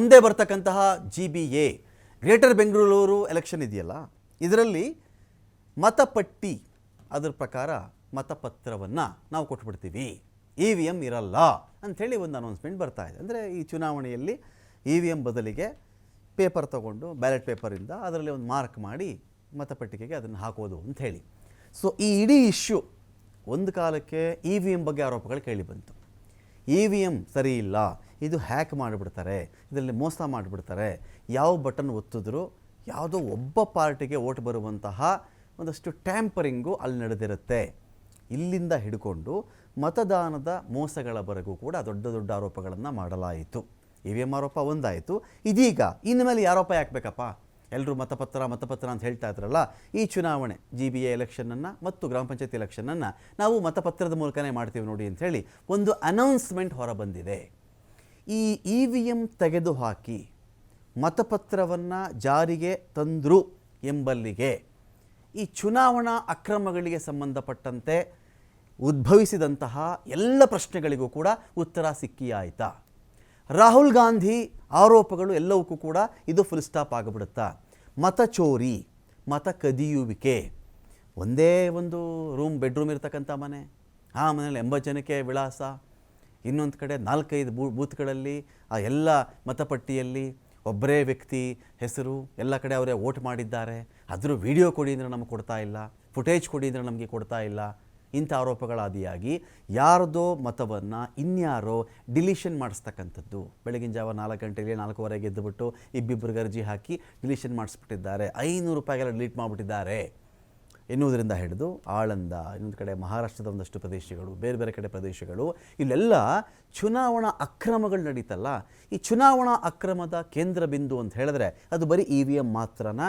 ಮುಂದೆ ಬರ್ತಕ್ಕಂತಹ GBA greater Bengaluru election ಇದೆಯಲ್ಲ, ಇದರಲ್ಲಿ ಮತಪಟ್ಟಿ ಅದರ ಪ್ರಕಾರ ಮತಪತ್ರವನ್ನು ನಾವು ಕೊಟ್ಬಿಡ್ತೀವಿ, EVM ಇರಲ್ಲ ಅಂಥೇಳಿ ಒಂದು ಅನೌನ್ಸ್ಮೆಂಟ್ ಬರ್ತಾ ಇದೆ. ಅಂದರೆ ಈ ಚುನಾವಣೆಯಲ್ಲಿ EVM ಬದಲಿಗೆ ಪೇಪರ್ ತೊಗೊಂಡು ಬ್ಯಾಲೆಟ್ ಪೇಪರಿಂದ ಅದರಲ್ಲಿ ಒಂದು ಮಾರ್ಕ್ ಮಾಡಿ ಮತಪಟ್ಟಿಗೆಗೆ ಅದನ್ನು ಹಾಕೋದು ಅಂಥೇಳಿ. ಸೊ ಈ ಇಡೀ ಇಶ್ಯೂ ಒಂದು ಕಾಲಕ್ಕೆ EVM ಬಗ್ಗೆ ಆರೋಪಗಳು ಕೇಳಿ ಬಂತು. EVM ಸರಿ ಇಲ್ಲ, ಇದು ಹ್ಯಾಕ್ ಮಾಡಿಬಿಡ್ತಾರೆ, ಇದರಲ್ಲಿ ಮೋಸ ಮಾಡಿಬಿಡ್ತಾರೆ, ಯಾವ ಬಟನ್ ಒತ್ತಿದ್ರೂ ಯಾವುದೋ ಒಬ್ಬ ಪಾರ್ಟಿಗೆ ಓಟ್ ಬರುವಂತಹ ಒಂದಷ್ಟು ಟ್ಯಾಂಪರಿಂಗು ಅಲ್ಲಿ ನಡೆದಿರುತ್ತೆ. ಇಲ್ಲಿಂದ ಹಿಡ್ಕೊಂಡು ಮತದಾನದ ಮೋಸಗಳವರೆಗೂ ಕೂಡ ದೊಡ್ಡ ದೊಡ್ಡ ಆರೋಪಗಳನ್ನು ಮಾಡಲಾಯಿತು. EVM ಆರೋಪ ಒಂದಾಯಿತು. ಇದೀಗ ಇನ್ಮೇಲೆ ಆರೋಪ ಯಾಕಬೇಕಪ್ಪ, ಎಲ್ಲರೂ ಮತಪತ್ರ ಅಂತ ಹೇಳ್ತಾ ಇದ್ರಲ್ಲ, ಈ ಚುನಾವಣೆ GBA ಎಲೆಕ್ಷನನ್ನು ಮತ್ತು ಗ್ರಾಮ ಪಂಚಾಯತ್ ಎಲೆಕ್ಷನನ್ನು ನಾವು ಮತಪತ್ರದ ಮೂಲಕನೇ ಮಾಡ್ತೀವಿ ನೋಡಿ ಅಂಥೇಳಿ ಒಂದು ಅನೌನ್ಸ್ಮೆಂಟ್ ಹೊರಬಂದಿದೆ. ಈ EVM ತೆಗೆದುಹಾಕಿ ಮತಪತ್ರವನ್ನು ಜಾರಿಗೆ ತಂದರು ಎಂಬಲ್ಲಿಗೆ ಈ ಚುನಾವಣಾ ಅಕ್ರಮಗಳಿಗೆ ಸಂಬಂಧಪಟ್ಟಂತೆ ಉದ್ಭವಿಸಿದಂತಹ ಎಲ್ಲ ಪ್ರಶ್ನೆಗಳಿಗೂ ಕೂಡ ಉತ್ತರ ಸಿಕ್ಕಿಯಾಯಿತಾ? ರಾಹುಲ್ ಗಾಂಧಿ ಆರೋಪಗಳು ಎಲ್ಲವಕ್ಕೂ ಕೂಡ ಇದು ಫುಲ್ ಸ್ಟಾಪ್ ಆಗಿಬಿಡುತ್ತಾ? ಮತ ಚೋರಿ, ಮತ ಕದಿಯುವಿಕೆ, ಒಂದೇ ಒಂದು ಬೆಡ್ರೂಮ್ ಇರ್ತಕ್ಕಂಥ ಮನೆ, ಆ ಮನೇಲಿ 80 ಜನಕ್ಕೆ ವಿಳಾಸ, ಇನ್ನೊಂದು ಕಡೆ 4-5 ಬೂತ್ಗಳಲ್ಲಿ ಆ ಎಲ್ಲ ಮತಪಟ್ಟಿಯಲ್ಲಿ ಒಬ್ಬರೇ ವ್ಯಕ್ತಿ ಹೆಸರು, ಎಲ್ಲ ಕಡೆ ಅವರೇ ವೋಟ್ ಮಾಡಿದ್ದಾರೆ, ಅದರ ವಿಡಿಯೋ ಕೊಡಿ ಅಂದರೆ ನಮಗೆ ಕೊಡ್ತಾ ಇಲ್ಲ, ಫುಟೇಜ್ ಕೊಡಿ ಅಂದರೆ ನಮಗೆ ಕೊಡ್ತಾ ಇಲ್ಲ. ಇಂಥ ಆರೋಪಗಳಾದಿಯಾಗಿ ಯಾರದೋ ಮತವನ್ನು ಇನ್ಯಾರೋ ಡಿಲೀಷನ್ ಮಾಡಿಸ್ತಕ್ಕಂಥದ್ದು. ಬೆಳಗಿನ ಜಾವ 4 ಗಂಟೆಗೆ 4:15 ಎದ್ದುಬಿಟ್ಟು ಇಬ್ಬಿಬ್ಬರಿಗೆ ಅರ್ಜಿ ಹಾಕಿ ಡಿಲೀಷನ್ ಮಾಡಿಸ್ಬಿಟ್ಟಿದ್ದಾರೆ, 500 ರೂಪಾಯಿಗೆಲ್ಲ ಡಿಲೀಟ್ ಮಾಡಿಬಿಟ್ಟಿದ್ದಾರೆ ಎನ್ನುವುದರಿಂದ ಹಿಡಿದು ಆಳಂದ, ಇನ್ನೊಂದು ಕಡೆ ಮಹಾರಾಷ್ಟ್ರದ ಒಂದಷ್ಟು ಪ್ರದೇಶಗಳು, ಬೇರೆ ಬೇರೆ ಕಡೆ ಪ್ರದೇಶಗಳು, ಇಲ್ಲೆಲ್ಲ ಚುನಾವಣಾ ಅಕ್ರಮಗಳು ನಡೀತಲ್ಲ. ಈ ಚುನಾವಣಾ ಅಕ್ರಮದ ಕೇಂದ್ರ ಬಿಂದು ಅಂತ ಹೇಳಿದ್ರೆ ಅದು ಬರೀ EVM ಮಾತ್ರನ?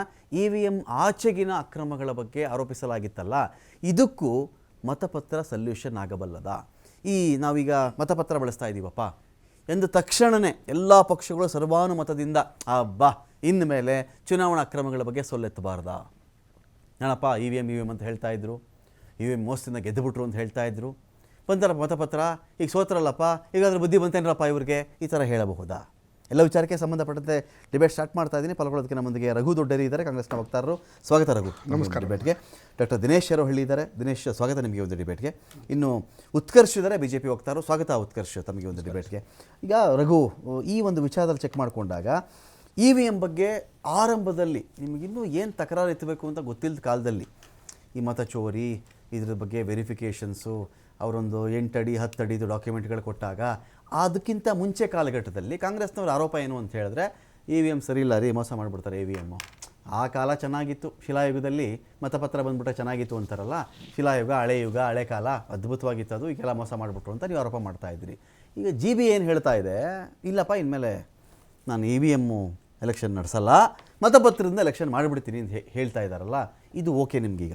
EVM ಆಚೆಗಿನ ಅಕ್ರಮಗಳ ಬಗ್ಗೆ ಆರೋಪಿಸಲಾಗಿತ್ತಲ್ಲ, ಇದಕ್ಕೂ ಮತಪತ್ರ ಸಲ್ಯೂಷನ್ ಆಗಬಲ್ಲದ? ಈ ನಾವೀಗ ಮತಪತ್ರ ಬಳಸ್ತಾ ಇದ್ದೀವಪ್ಪ ಎಂದು ತಕ್ಷಣವೇ ಎಲ್ಲ ಪಕ್ಷಗಳು ಸರ್ವಾನುಮತದಿಂದ ಇನ್ಮೇಲೆ ಚುನಾವಣಾ ಅಕ್ರಮಗಳ ಬಗ್ಗೆ ಸೊಲ್ಲೆತ್ತಬಾರ್ದಾ? ನಾನಪ್ಪ EVM ಅಂತ ಹೇಳ್ತಾ ಇದ್ರು, EVM ಮೋಸದಿಂದ ಗೆದ್ದುಬಿಟ್ರು ಅಂತ ಹೇಳ್ತಾ ಇದ್ರು, ಬಂತಾರ ಮತಪತ್ರ, ಈಗ ಸೋತ್ರಲ್ಲಪ್ಪ, ಈಗಾದ್ರೂ ಬುದ್ಧಿ ಬಂತೇನರಪ್ಪ ಇವ್ರಿಗೆ, ಈ ಥರ ಹೇಳಬಹುದಾ? ಎಲ್ಲ ವಿಚಾರಕ್ಕೆ ಸಂಬಂಧಪಟ್ಟಂತೆ ಡಿಬೇಟ್ ಸ್ಟಾರ್ಟ್ ಮಾಡ್ತಾ ಇದ್ದೀನಿ. ಪಾಲ್ಗೊಳ್ಳೋದಕ್ಕೆ ನಮ್ಮೊಂದಿಗೆ ರಘು ದೊಡ್ಡೇರಿ ಇದ್ದಾರೆ, ಕಾಂಗ್ರೆಸ್ನ ವಕ್ತಾರರು. ಸ್ವಾಗತ ರಘು. ನಮಸ್ಕಾರ. ಡಿಬೇಟ್ಗೆ ಡಾಕ್ಟರ್ ದಿನೇಶ್ ಯರೋಹಳ್ಳಿ ಇದ್ದಾರೆ. ದಿನೇಶ್, ಸ್ವಾಗತ ನಿಮಗೆ ಒಂದು ಡಿಬೇಟ್ಗೆ. ಇನ್ನು ಉತ್ಕರ್ಷ್ ಇದ್ದಾರೆ, BJP ವಕ್ತಾರರು. ಸ್ವಾಗತ ಉತ್ಕರ್ಷ್ ತಮಗೆ ಒಂದು ಡಿಬೇಟ್ಗೆ. ಈಗ ರಘು, ಈ ಒಂದು ವಿಚಾರದಲ್ಲಿ ಚೆಕ್ ಮಾಡಿಕೊಂಡಾಗ EVM ಬಗ್ಗೆ ಆರಂಭದಲ್ಲಿ ನಿಮಗಿನ್ನೂ ಏನು ತಕರಾರು ಎತ್ತಬೇಕು ಅಂತ ಗೊತ್ತಿಲ್ಲದ ಕಾಲದಲ್ಲಿ ಈ ಮತ ಚೋರಿ ಇದ್ರ ಬಗ್ಗೆ ವೆರಿಫಿಕೇಷನ್ಸು, ಅವರೊಂದು 8 ಅಡಿ 10 ಅಡಿದು ಡಾಕ್ಯುಮೆಂಟ್ಗಳು ಕೊಟ್ಟಾಗ ಅದಕ್ಕಿಂತ ಮುಂಚೆ ಕಾಲಘಟ್ಟದಲ್ಲಿ ಕಾಂಗ್ರೆಸ್ನವ್ರ ಆರೋಪ ಏನು ಅಂತ ಹೇಳಿದ್ರೆ EVM ಸರಿ ಇಲ್ಲ ರೀ, ಮೋಸ ಮಾಡಿಬಿಡ್ತಾರೆ EVM. ಆ ಕಾಲ ಚೆನ್ನಾಗಿತ್ತು, ಶಿಲಾಯುಗದಲ್ಲಿ ಮತಪತ್ರ ಬಂದ್ಬಿಟ್ರೆ ಚೆನ್ನಾಗಿತ್ತು ಅಂತಾರಲ್ಲ, ಶಿಲಾಯುಗ, ಹಳೆ ಯುಗ, ಹಳೆ ಕಾಲ ಅದ್ಭುತವಾಗಿತ್ತು, ಅದು ಈಗೆಲ್ಲ ಮೋಸ ಮಾಡಿಬಿಟ್ರು ಅಂತ ನೀವು ಆರೋಪ ಮಾಡ್ತಾ ಇದ್ದೀರಿ. ಈಗ GB ಏನು ಹೇಳ್ತಾ ಇದೆ, ಇಲ್ಲಪ್ಪ ಇನ್ಮೇಲೆ ನಾನು EVM ಎಲೆಕ್ಷನ್ ನಡೆಸಲ್ಲ, ಮತಪತ್ರದಿಂದ ಎಲೆಕ್ಷನ್ ಮಾಡಿಬಿಡ್ತೀನಿ ಅಂತ ಹೇಳ್ತಾ ಇದ್ದಾರಲ್ಲ, ಇದು ಓಕೆ ನಿಮಗೀಗ?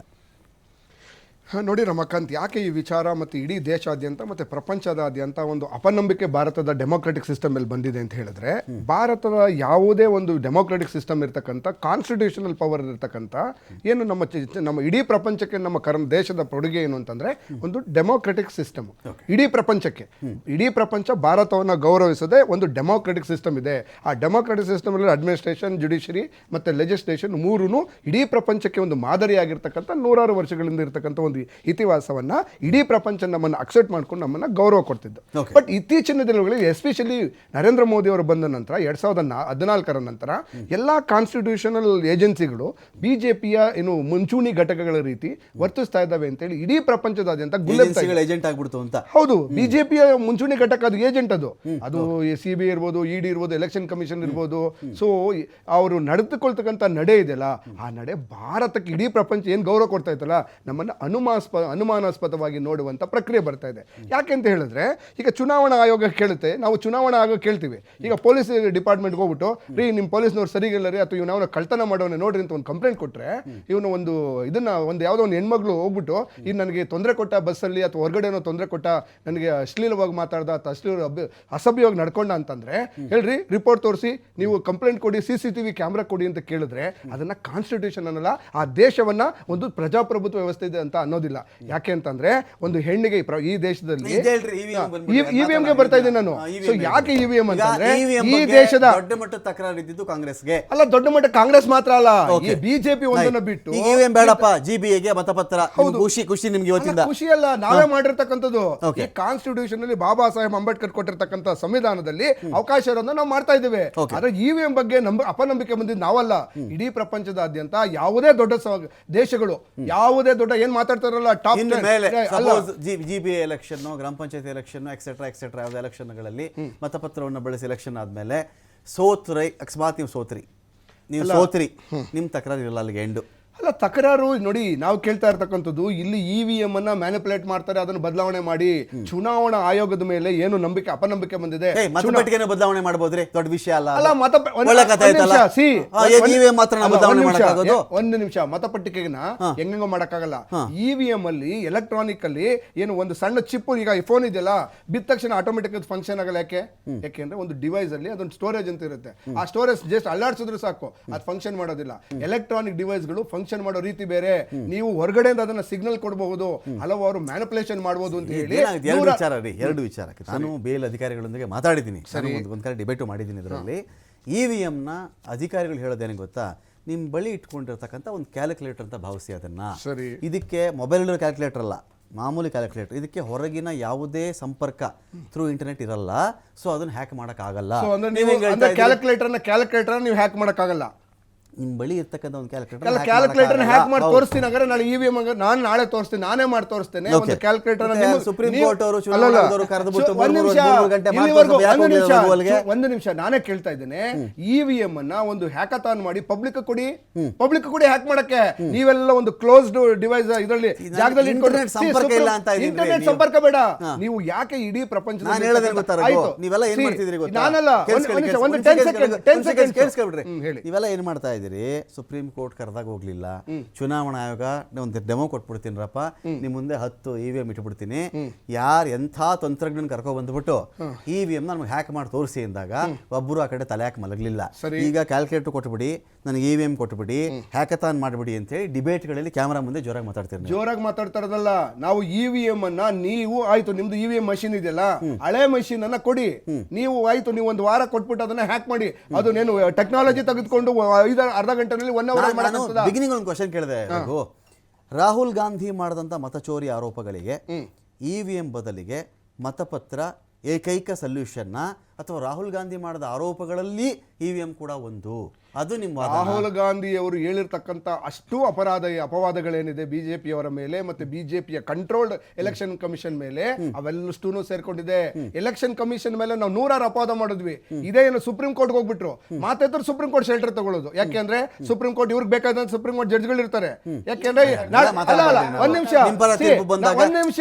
ನೋಡಿ ರಮಕಾಂತ್, ಯಾಕೆ ಈ ವಿಚಾರ ಮತ್ತು ಇಡೀ ದೇಶಾದ್ಯಂತ ಮತ್ತು ಪ್ರಪಂಚದಾದ್ಯಂತ ಒಂದು ಅಪನಂಬಿಕೆ ಭಾರತದ ಡೆಮೋಕ್ರೆಟಿಕ್ ಸಿಸ್ಟಮ್ ಮೇಲೆ ಬಂದಿದೆ ಅಂತ ಹೇಳಿದ್ರೆ, ಭಾರತದ ಯಾವುದೇ ಒಂದು ಡೆಮೋಕ್ರೆಟಿಕ್ ಸಿಸ್ಟಮ್ ಇರ್ತಕ್ಕಂಥ ಕಾನ್ಸ್ಟಿಟ್ಯೂಷನಲ್ ಪವರ್ ಇರ್ತಕ್ಕಂಥ ಏನು ನಮ್ಮ ಇಡೀ ಪ್ರಪಂಚಕ್ಕೆ ನಮ್ಮ ದೇಶದ ಕೊಡುಗೆ ಏನು ಅಂತಂದ್ರೆ ಒಂದು ಡೆಮೋಕ್ರೆಟಿಕ್ ಸಿಸ್ಟಮ್. ಇಡೀ ಪ್ರಪಂಚ ಭಾರತವನ್ನು ಗೌರವಿಸದೆ ಒಂದು ಡೆಮೋಕ್ರೆಟಿಕ್ ಸಿಸ್ಟಮ್ ಇದೆ. ಆ ಡೆಮೋಕ್ರೆಟಿಕ್ ಸಿಸ್ಟಮ್ ಅಲ್ಲಿ ಅಡ್ಮಿನಿಸ್ಟ್ರೇಷನ್, ಜುಡಿಷರಿ ಮತ್ತು ಲೆಜಿಸ್ಲೇಷನ್ ಮೂರೂ ಇಡೀ ಪ್ರಪಂಚಕ್ಕೆ ಒಂದು ಮಾದರಿಯಾಗಿರ್ತಕ್ಕಂಥ 100 ವರ್ಷಗಳಿಂದ ಇರ್ತಕ್ಕಂಥ ಒಂದು ಇತಿಹಾಸವನ್ನ ಇಡೀ ಪ್ರಪಂಚ ನಮ್ಮನ್ನು ಅಕ್ಸೆಪ್ಟ್ ಮಾಡ್ಕೊಂಡು ನಮ್ಮನ್ನು ಗೌರವ ಕೊಡ್ತಿದ್ದು. ಬಟ್ ಇತ್ತೀಚಿನ ದಿನಗಳಲ್ಲಿ ಎಸ್ಪೆಷಲಿ ನರೇಂದ್ರ ಮೋದಿ ಅವರು ಬಂದ ನಂತರ 2014 ನಂತರ ಎಲ್ಲಾ ಕಾನ್ಸ್ಟಿಟ್ಯೂಷನಲ್ ಏಜೆನ್ಸಿಗಳು BJPಯ ಏನು ಮುಂಚೂಣಿ ಘಟಕಗಳ ರೀತಿ ವರ್ತಿಸ್ತಾ ಇದ್ದಾವೆ ಅಂತೇಳಿ ಇಡೀ ಪ್ರಪಂಚದಾದ್ಯಂತ ಏಜೆಂಟ್ ಆಗ್ಬಿಡ್ತು ಅಂತ. ಹೌದು, BJPಯ ಮುಂಚೂಣಿ ಘಟಕ ಅದು ಏಜೆಂಟ್, ಅದು CBI ಇರ್ಬೋದು, ED ಇರ್ಬೋದು, ಎಲೆಕ್ಷನ್ ಕಮಿಷನ್ ಇರ್ಬೋದು. ಸೊ ಅವರು ನಡೆದುಕೊಳ್ತಕ್ಕಂಥ ನಡೆ ಇದೆಯಲ್ಲ, ಆ ನಡೆ ಭಾರತಕ್ಕೆ ಇಡೀ ಪ್ರಪಂಚ ಏನು ಗೌರವ ಕೊಡ್ತಾ ಇತ್ತಲ್ಲ, ನಮ್ಮನ್ನು ಅನುಮಾನಾಸ್ಪದವಾಗಿ ನೋಡುವಂಥ ಪ್ರಕ್ರಿಯೆ ಬರ್ತಾ ಇದೆ. ಯಾಕೆಂತ ಹೇಳಿದ್ರೆ, ಈಗ ಚುನಾವಣಾ ಆಯೋಗ ಕೇಳುತ್ತೆ, ನಾವು ಚುನಾವಣಾ ಆಯೋಗ ಕೇಳ್ತೀವಿ, ಈಗ ಪೊಲೀಸ್ ಡಿಪಾರ್ಟ್ಮೆಂಟ್ಗೆ ಹೋಗ್ಬಿಟ್ಟು ರೀ ನಿಮ್ಮ ಪೊಲೀಸ್ನವ್ರು ಸರಿಗಿಲ್ಲ ರೀ, ಅಥವಾ ಇವನು ಕಳ್ತನ ಮಾಡೋನೆ ನೋಡ್ರಿ ಅಂತ ಒಂದು ಕಂಪ್ಲೇಂಟ್ ಕೊಟ್ಟರೆ, ಇವನು ಯಾವುದೋ ಒಂದು ಹೆಣ್ಮಗಳು ಹೋಗ್ಬಿಟ್ಟು ಈಗ ನನಗೆ ತೊಂದರೆ ಕೊಟ್ಟ ಬಸ್ಸಲ್ಲಿ ಅಥವಾ ಹೊರಗಡೆ ಏನೋ ತೊಂದರೆ ಕೊಟ್ಟ, ನನಗೆ ಅಶ್ಲೀಲವಾಗಿ ಮಾತಾಡ್ದ ಅಥವಾ ಅಸಭ್ಯವಾಗಿ ನಡ್ಕೊಂಡ ಅಂತಂದ್ರೆ ಹೇಳ್ರಿ, ರಿಪೋರ್ಟ್ ತೋರಿಸಿ, ನೀವು ಕಂಪ್ಲೇಂಟ್ ಕೊಡಿ, CCTV ಕ್ಯಾಮ್ರಾ ಕೊಡಿ ಅಂತ ಕೇಳಿದ್ರೆ ಅದನ್ನ ಕಾನ್ಸ್ಟಿಟ್ಯೂಷನ್ ಅನ್ನಲ್ಲ, ಆ ದೇಶವನ್ನ ಒಂದು ಪ್ರಜಾಪ್ರಭುತ್ವ ವ್ಯವಸ್ಥೆ ಇದೆ ಅಂತ ಅನ್ನೋದಿಲ್ಲ. ಯಾಕೆ ಅಂತಂದ್ರೆ ಒಂದು ಹೆಣ್ಣಿಗೆ ಈ ದೇಶದಲ್ಲಿ ಇದೇಳ್ರಿ EVM ಬಂದ್ಬಿಟ್ಟು EVM ಗೆ ಬರ್ತಾ ಇದ್ದೀನಿ ನಾನು. EVM ಸೊ ಯಾಕೆ EVM ಅಂತಂದ್ರೆ EVM ಈ ಬಗ್ಗೆ ದೇಶದ ದೊಡ್ಡ ಮಟ್ಟದ ತಕರಾರು ಇದ್ದಿದ್ದು ಕಾಂಗ್ರೆಸ್ಗೆ ಅಲ್ಲ, ದೊಡ್ಡ ಮಟ್ಟ ಕಾಂಗ್ರೆಸ್ ಮಾತ್ರ ಅಲ್ಲ, ಈ ಬಿಜೆಪಿ ಒಂದನ್ನ ಬಿಟ್ಟು ಈಗ EVM ಬೇಡಪ್ಪ, GBAಗೆ ಮತಪತ್ರ. ಖುಷಿ ನಿಮ್ಗೆ ಇವತ್ತಿಂದ? ಖುಷಿ ಅಲ್ಲ, ನಾವೇ ಮಾಡಿರ್ತಕ್ಕಂಥದ್ದು. ಈ ಕಾನ್ಸ್ಟಿಟ್ಯೂಷನ್ ಅಲ್ಲಿ ಬಾಬಾ ಸಾಹೇಬ್ ಅಂಬೇಡ್ಕರ್ ಕೊಟ್ಟಿರ್ತಕ್ಕಂಥ ಸಂವಿಧಾನದಲ್ಲಿ ಅವಕಾಶ ಇರೋದನ್ನ ನಾವು ಮಾಡ್ತಾ ಇದ್ದೇವೆ. ಆದ್ರೆ EVM ಬಗ್ಗೆ ಅಪನಂಬಿಕೆ ಬಂದಿದ್ದು ನಾವಲ್ಲ, ಇಡೀ ಪ್ರಪಂಚದಾದ್ಯಂತ ಯಾವುದೇ ದೊಡ್ಡ ದೇಶಗಳು, ಯಾವುದೇ ದೊಡ್ಡ ಏನ್ ಮಾತಾಡ್ತಾರಲ್ಲ ಟಾಪ್ ಮೇಲೆ GBA ಎಲೆಕ್ಷನ್, ಗ್ರಾಮ ಪಂಚಾಯತ್ ಎಲೆಕ್ಷನ್ ಎಕ್ಸೆಟ್ರಾ ಯಾವುದೇ ಎಲೆಕ್ಷನ್ಗಳಲ್ಲಿ ಮತಪತ್ರವನ್ನು ಬಳಸಿ ಎಲೆಕ್ಷನ್ ಆದ್ಮೇಲೆ ಅಕಸ್ಮಾತ್ ನೀವು ಸೋತ್ರಿ, ನಿಮ್ ತಕರಾರು ಇರಲ್ಲ, ಅಲ್ಲಿಗೆ ಎಂಡು. ಅಲ್ಲ, ತಕರಾರು ನೋಡಿ, ನಾವು ಕೇಳ್ತಾ ಇರ್ತಕ್ಕಂಥದ್ದು ಇಲ್ಲಿ EVM ಅನ್ನ ಮ್ಯಾನಿಪುಲೇಟ್ ಮಾಡ್ತಾರೆ, ಅದನ್ನು ಬದಲಾವಣೆ ಮಾಡಿ ಚುನಾವಣಾ ಆಯೋಗದ ಮೇಲೆ ಏನು ನಂಬಿಕೆ ಅಪನಂಬಿಕೆ ಬಂದಿದೆ. ಮತಪಟ್ಟಿಗೆನ ಬದಲಾವಣೆ ಮಾಡಬಹುದ್ರಿ, ದೊಡ್ಡ ವಿಷಯ ಅಲ್ಲ. ಒಂದು ನಿಮಿಷ, ಮತಪಟ್ಟಿಗೆನ ಹೆಂಗೋ ಮಾಡಕ್ಕಾಗಲ್ಲ. EVM ಅಲ್ಲಿ ಎಲೆಕ್ಟ್ರಾನಿಕ್ ಅಲ್ಲಿ ಏನು ಒಂದು ಸಣ್ಣ ಚಿಪ್, ಈಗ ಫೋನ್ ಇದೆಯಲ್ಲ, ಬಿದ್ದ ತಕ್ಷಣ ಆಟೋಮೆಟಿಕ್ ಫಂಕ್ಷನ್ ಆಗಲ್ಲ. ಯಾಕೆಂದ್ರೆ ಒಂದು ಡಿವೈಸ್ ಅಲ್ಲಿ ಅದೊಂದು ಸ್ಟೋರೇಜ್ ಅಂತ ಇರುತ್ತೆ, ಆ ಸ್ಟೋರೇಜ್ ಜಸ್ಟ್ ಅಲ್ಲಾಡ್ಸಿದ್ರೆ ಸಾಕು, ಅದು ಫಂಕ್ಷನ್ ಮಾಡೋದಿಲ್ಲ. ಎಲೆಕ್ಟ್ರಾನಿಕ್ ಡಿವೈಸ್ಗಳು ಫಂಕ್ಷನ್ ಮಾಡೋ ರೀತಿ ಬೇರೆ. ನೀವು ಹೊರಗಡೆಯಿಂದ ಅದನ್ನ ಸಿಗ್ನಲ್ ಕೊಡಬಹುದು, ಹಲವಾರು ಮ್ಯಾನಿಪುಲೇಷನ್ ಮಾಡಬಹುದು ಅಂತ ಹೇಳಿ ಎರಡು ವಿಚಾರ ನಾನು ಬೇಲ್ ಅಧಿಕಾರಿಗಳೊಂದಿಗೆ ಮಾತಾಡಿದ್ದೀನಿ, ಒಂದ್ ಕಡೆ ಡಿಬೇಟು ಮಾಡಿದ್ದೀನಿ. ಇದರಲ್ಲಿ EVM ನ ಅಧಿಕಾರಿಗಳು ಹೇಳೋದೇನು ಗೊತ್ತಾ, ನಿಮ್ ಬಳಿ ಇಟ್ಕೊಂಡಿರ್ತಕ್ಕಂಥ ಒಂದು ಕ್ಯಾಲ್ಕುಲೇಟರ್ ಅಂತ ಭಾವಿಸಿ ಅದನ್ನ. ಇದಕ್ಕೆ ಮೊಬೈಲ್ ಕ್ಯಾಲ್ಕುಲೇಟರ್ ಅಲ್ಲ, ಮಾಮೂಲಿ ಕ್ಯಾಲ್ಕುಲೇಟರ್. ಇದಕ್ಕೆ ಹೊರಗಿನ ಯಾವುದೇ ಸಂಪರ್ಕ ಥ್ರೂ ಇಂಟರ್ನೆಟ್ ಇರಲ್ಲ. ಸೊ ಅದನ್ನ ಹ್ಯಾಕ್ ಮಾಡಕ್ ಆಗಲ್ಲ. ಕ್ಯಾಲ್ಕುಲೇಟರ್ ನೀವು ಹ್ಯಾಕ್ ಮಾಡಕ್ ಆಗಲ್ಲ. ನಿಮ್ ಬಳಿ ಇರ್ತಕ್ಕಂಥ ಒಂದು ಕ್ಯಾಲ್ಕುಲೇಟರ್ ಹ್ಯಾಕ್ ಮಾಡಿ ತೋರಿಸ್ತೀನಿ. ಹಾಗಾದ್ರೆ ನಾಳೆ EVM ನಾನು ನಾಳೆ ತೋರಿಸ್ತೀನಿ, ನಾನೇ ಮಾಡಿ ತೋರಿಸ್ತೇನೆ. ಕ್ಯಾಲ್ಕುಲೇಟರ್ ಸುಪ್ರೀಂ ಕೋರ್ಟ್ ಅವರು ಒಂದು ನಿಮಿಷ ನಾನೇ ಕೇಳ್ತಾ ಇದ್ದೇನೆ. EVM ಅನ್ನ ಒಂದು ಹ್ಯಾಕಥಾನ್ ಮಾಡಿ ಪಬ್ಲಿಕ್ ಕೊಡಿ ಹ್ಯಾಕ್ ಮಾಡಕ್ಕೆ. ನೀವೆಲ್ಲ ಒಂದು ಕ್ಲೋಸ್ಡ್ ಡಿವೈಸ್ ಇದರಲ್ಲಿ ಜಾಗದಲ್ಲಿ ಇಂಟರ್ನೆಟ್ ಸಂಪರ್ಕ ಬೇಡ. ನೀವು ಯಾಕೆ ಇಡೀ ಪ್ರಪಂಚದ ನಾನಲ್ಲ, ಒಂದು 10 ಸೆಕೆಂಡ್ ಹೇಳಿ. ನೀವೆಲ್ಲ ಏನ್ ಮಾಡ್ತಾ ಇದ್ದೀರಿ? ಸುಪ್ರೀಂ ಕೋರ್ಟ್ ಕರೆದಾಗ ಹೋಗ್ಲಿಲ್ಲ, ಚುನಾವಣಾ ಆಯೋಗ ಒಂದು ಡೆಮೋ ಕೊಟ್ಬಿಡ್ತೀನಿರಪ್ಪ, ನಿಮ್ ಮುಂದೆ 10 EVM ಇಟ್ಬಿಡ್ತೀನಿ, ಯಾರು ಎಂಥ ತಂತ್ರಜ್ಞನ ಕರ್ಕೊ ಬಂದ್ಬಿಟ್ಟು EVM ನಮ್ಗೆ ಹ್ಯಾಕ್ ಮಾಡಿ ತೋರಿಸಿ ಅಂದಾಗ ಒಬ್ಬರು ಆ ಕಡೆ ತಲೆ ಹಾಕಿ ಮಲಗಲಿಲ್ಲ. ಈಗ ಕ್ಯಾಲ್ಕುಲೇಟರ್ ಕೊಟ್ಬಿಡಿ, ನನಗೆ EVM ಕೊಟ್ಬಿಡಿ, ಹ್ಯಾಕಥಾನ್ ಮಾಡ್ಬಿಡಿ ಅಂತ ಹೇಳಿ ಡಿಬೇಟ್ಗಳಲ್ಲಿ ಕ್ಯಾಮರಾ ಮುಂದೆ ಜೋರಾಗಿ ಮಾತಾಡ್ತಾರದಲ್ಲ. ನಾವು EVM ಅನ್ನ ನೀವು ಆಯ್ತು, ನಿಮ್ದು EVM ಮಷಿನ್ ಇದೆಯಲ್ಲ, ಹಳೆ ಮಷಿನ್ ಅನ್ನ ಕೊಡಿ. ನೀವು ಆಯ್ತು, ನೀವು ಒಂದು ವಾರ ಕೊಟ್ಬಿಟ್ಟು ಅದನ್ನ ಹ್ಯಾಕ್ ಮಾಡಿ, ಅದು ನೇನು ಟೆಕ್ನಾಲಜಿ ತೆಗೆದುಕೊಂಡು ಅರ್ಧ ಗಂಟೆನಲ್ಲಿ 1 ಅವರ್. ಬಿಗಿನಿಂಗ್ ಒಂದು ಕ್ವಶನ್ ಕೇಳಿದೆ, ರಾಹುಲ್ ಗಾಂಧಿ ಮಾಡಿದಂತ ಮತಚೋರಿ ಆರೋಪಗಳಿಗೆ EVM ಬದಲಿಗೆ ಮತಪತ್ರ ಏಕೈಕ ಸೊಲ್ಯೂಷನ್ ಅಥವಾ ರಾಹುಲ್ ಗಾಂಧಿ ಮಾಡಿದ ಆರೋಪಗಳಲ್ಲಿ EVM ಕೂಡ ಒಂದು? ಅದು ನಿಮ್ಮ ರಾಹುಲ್ ಗಾಂಧಿ ಅವರು ಹೇಳಿರ್ತಕ್ಕಂಥ ಅಷ್ಟು ಅಪವಾದಗಳೇನಿದೆ ಬಿಜೆಪಿಯವರ ಮೇಲೆ ಮತ್ತೆ ಬಿಜೆಪಿಯ ಕಂಟ್ರೋಲ್ಡ್ ಎಲೆಕ್ಷನ್ ಕಮಿಷನ್ ಮೇಲೆ, ಅವೆಲ್ಲಷ್ಟೂ ಸೇರ್ಕೊಂಡಿದೆ. ಎಲೆಕ್ಷನ್ ಕಮಿಷನ್ ಮೇಲೆ ನಾವು 100 ಅಪವಾದ ಮಾಡಿದ್ವಿ. ಇದೇ ಏನು ಸುಪ್ರೀಂ ಕೋರ್ಟ್ ಹೋಗ್ಬಿಟ್ರು ಮಾತಾಡ್ತಾರೆ, ಸುಪ್ರೀಂ ಕೋರ್ಟ್ ಶೆಲ್ಟರ್ ತಗೊಳ್ಳೋದು. ಯಾಕೆಂದ್ರೆ ಸುಪ್ರೀಂ ಕೋರ್ಟ್ ಇವ್ರಿಗೆ ಬೇಕಾದ ಸುಪ್ರೀಂ ಕೋರ್ಟ್ ಜಡ್ಜ್ಗಳು ಇರ್ತಾರೆ. ಯಾಕೆಂದ್ರೆ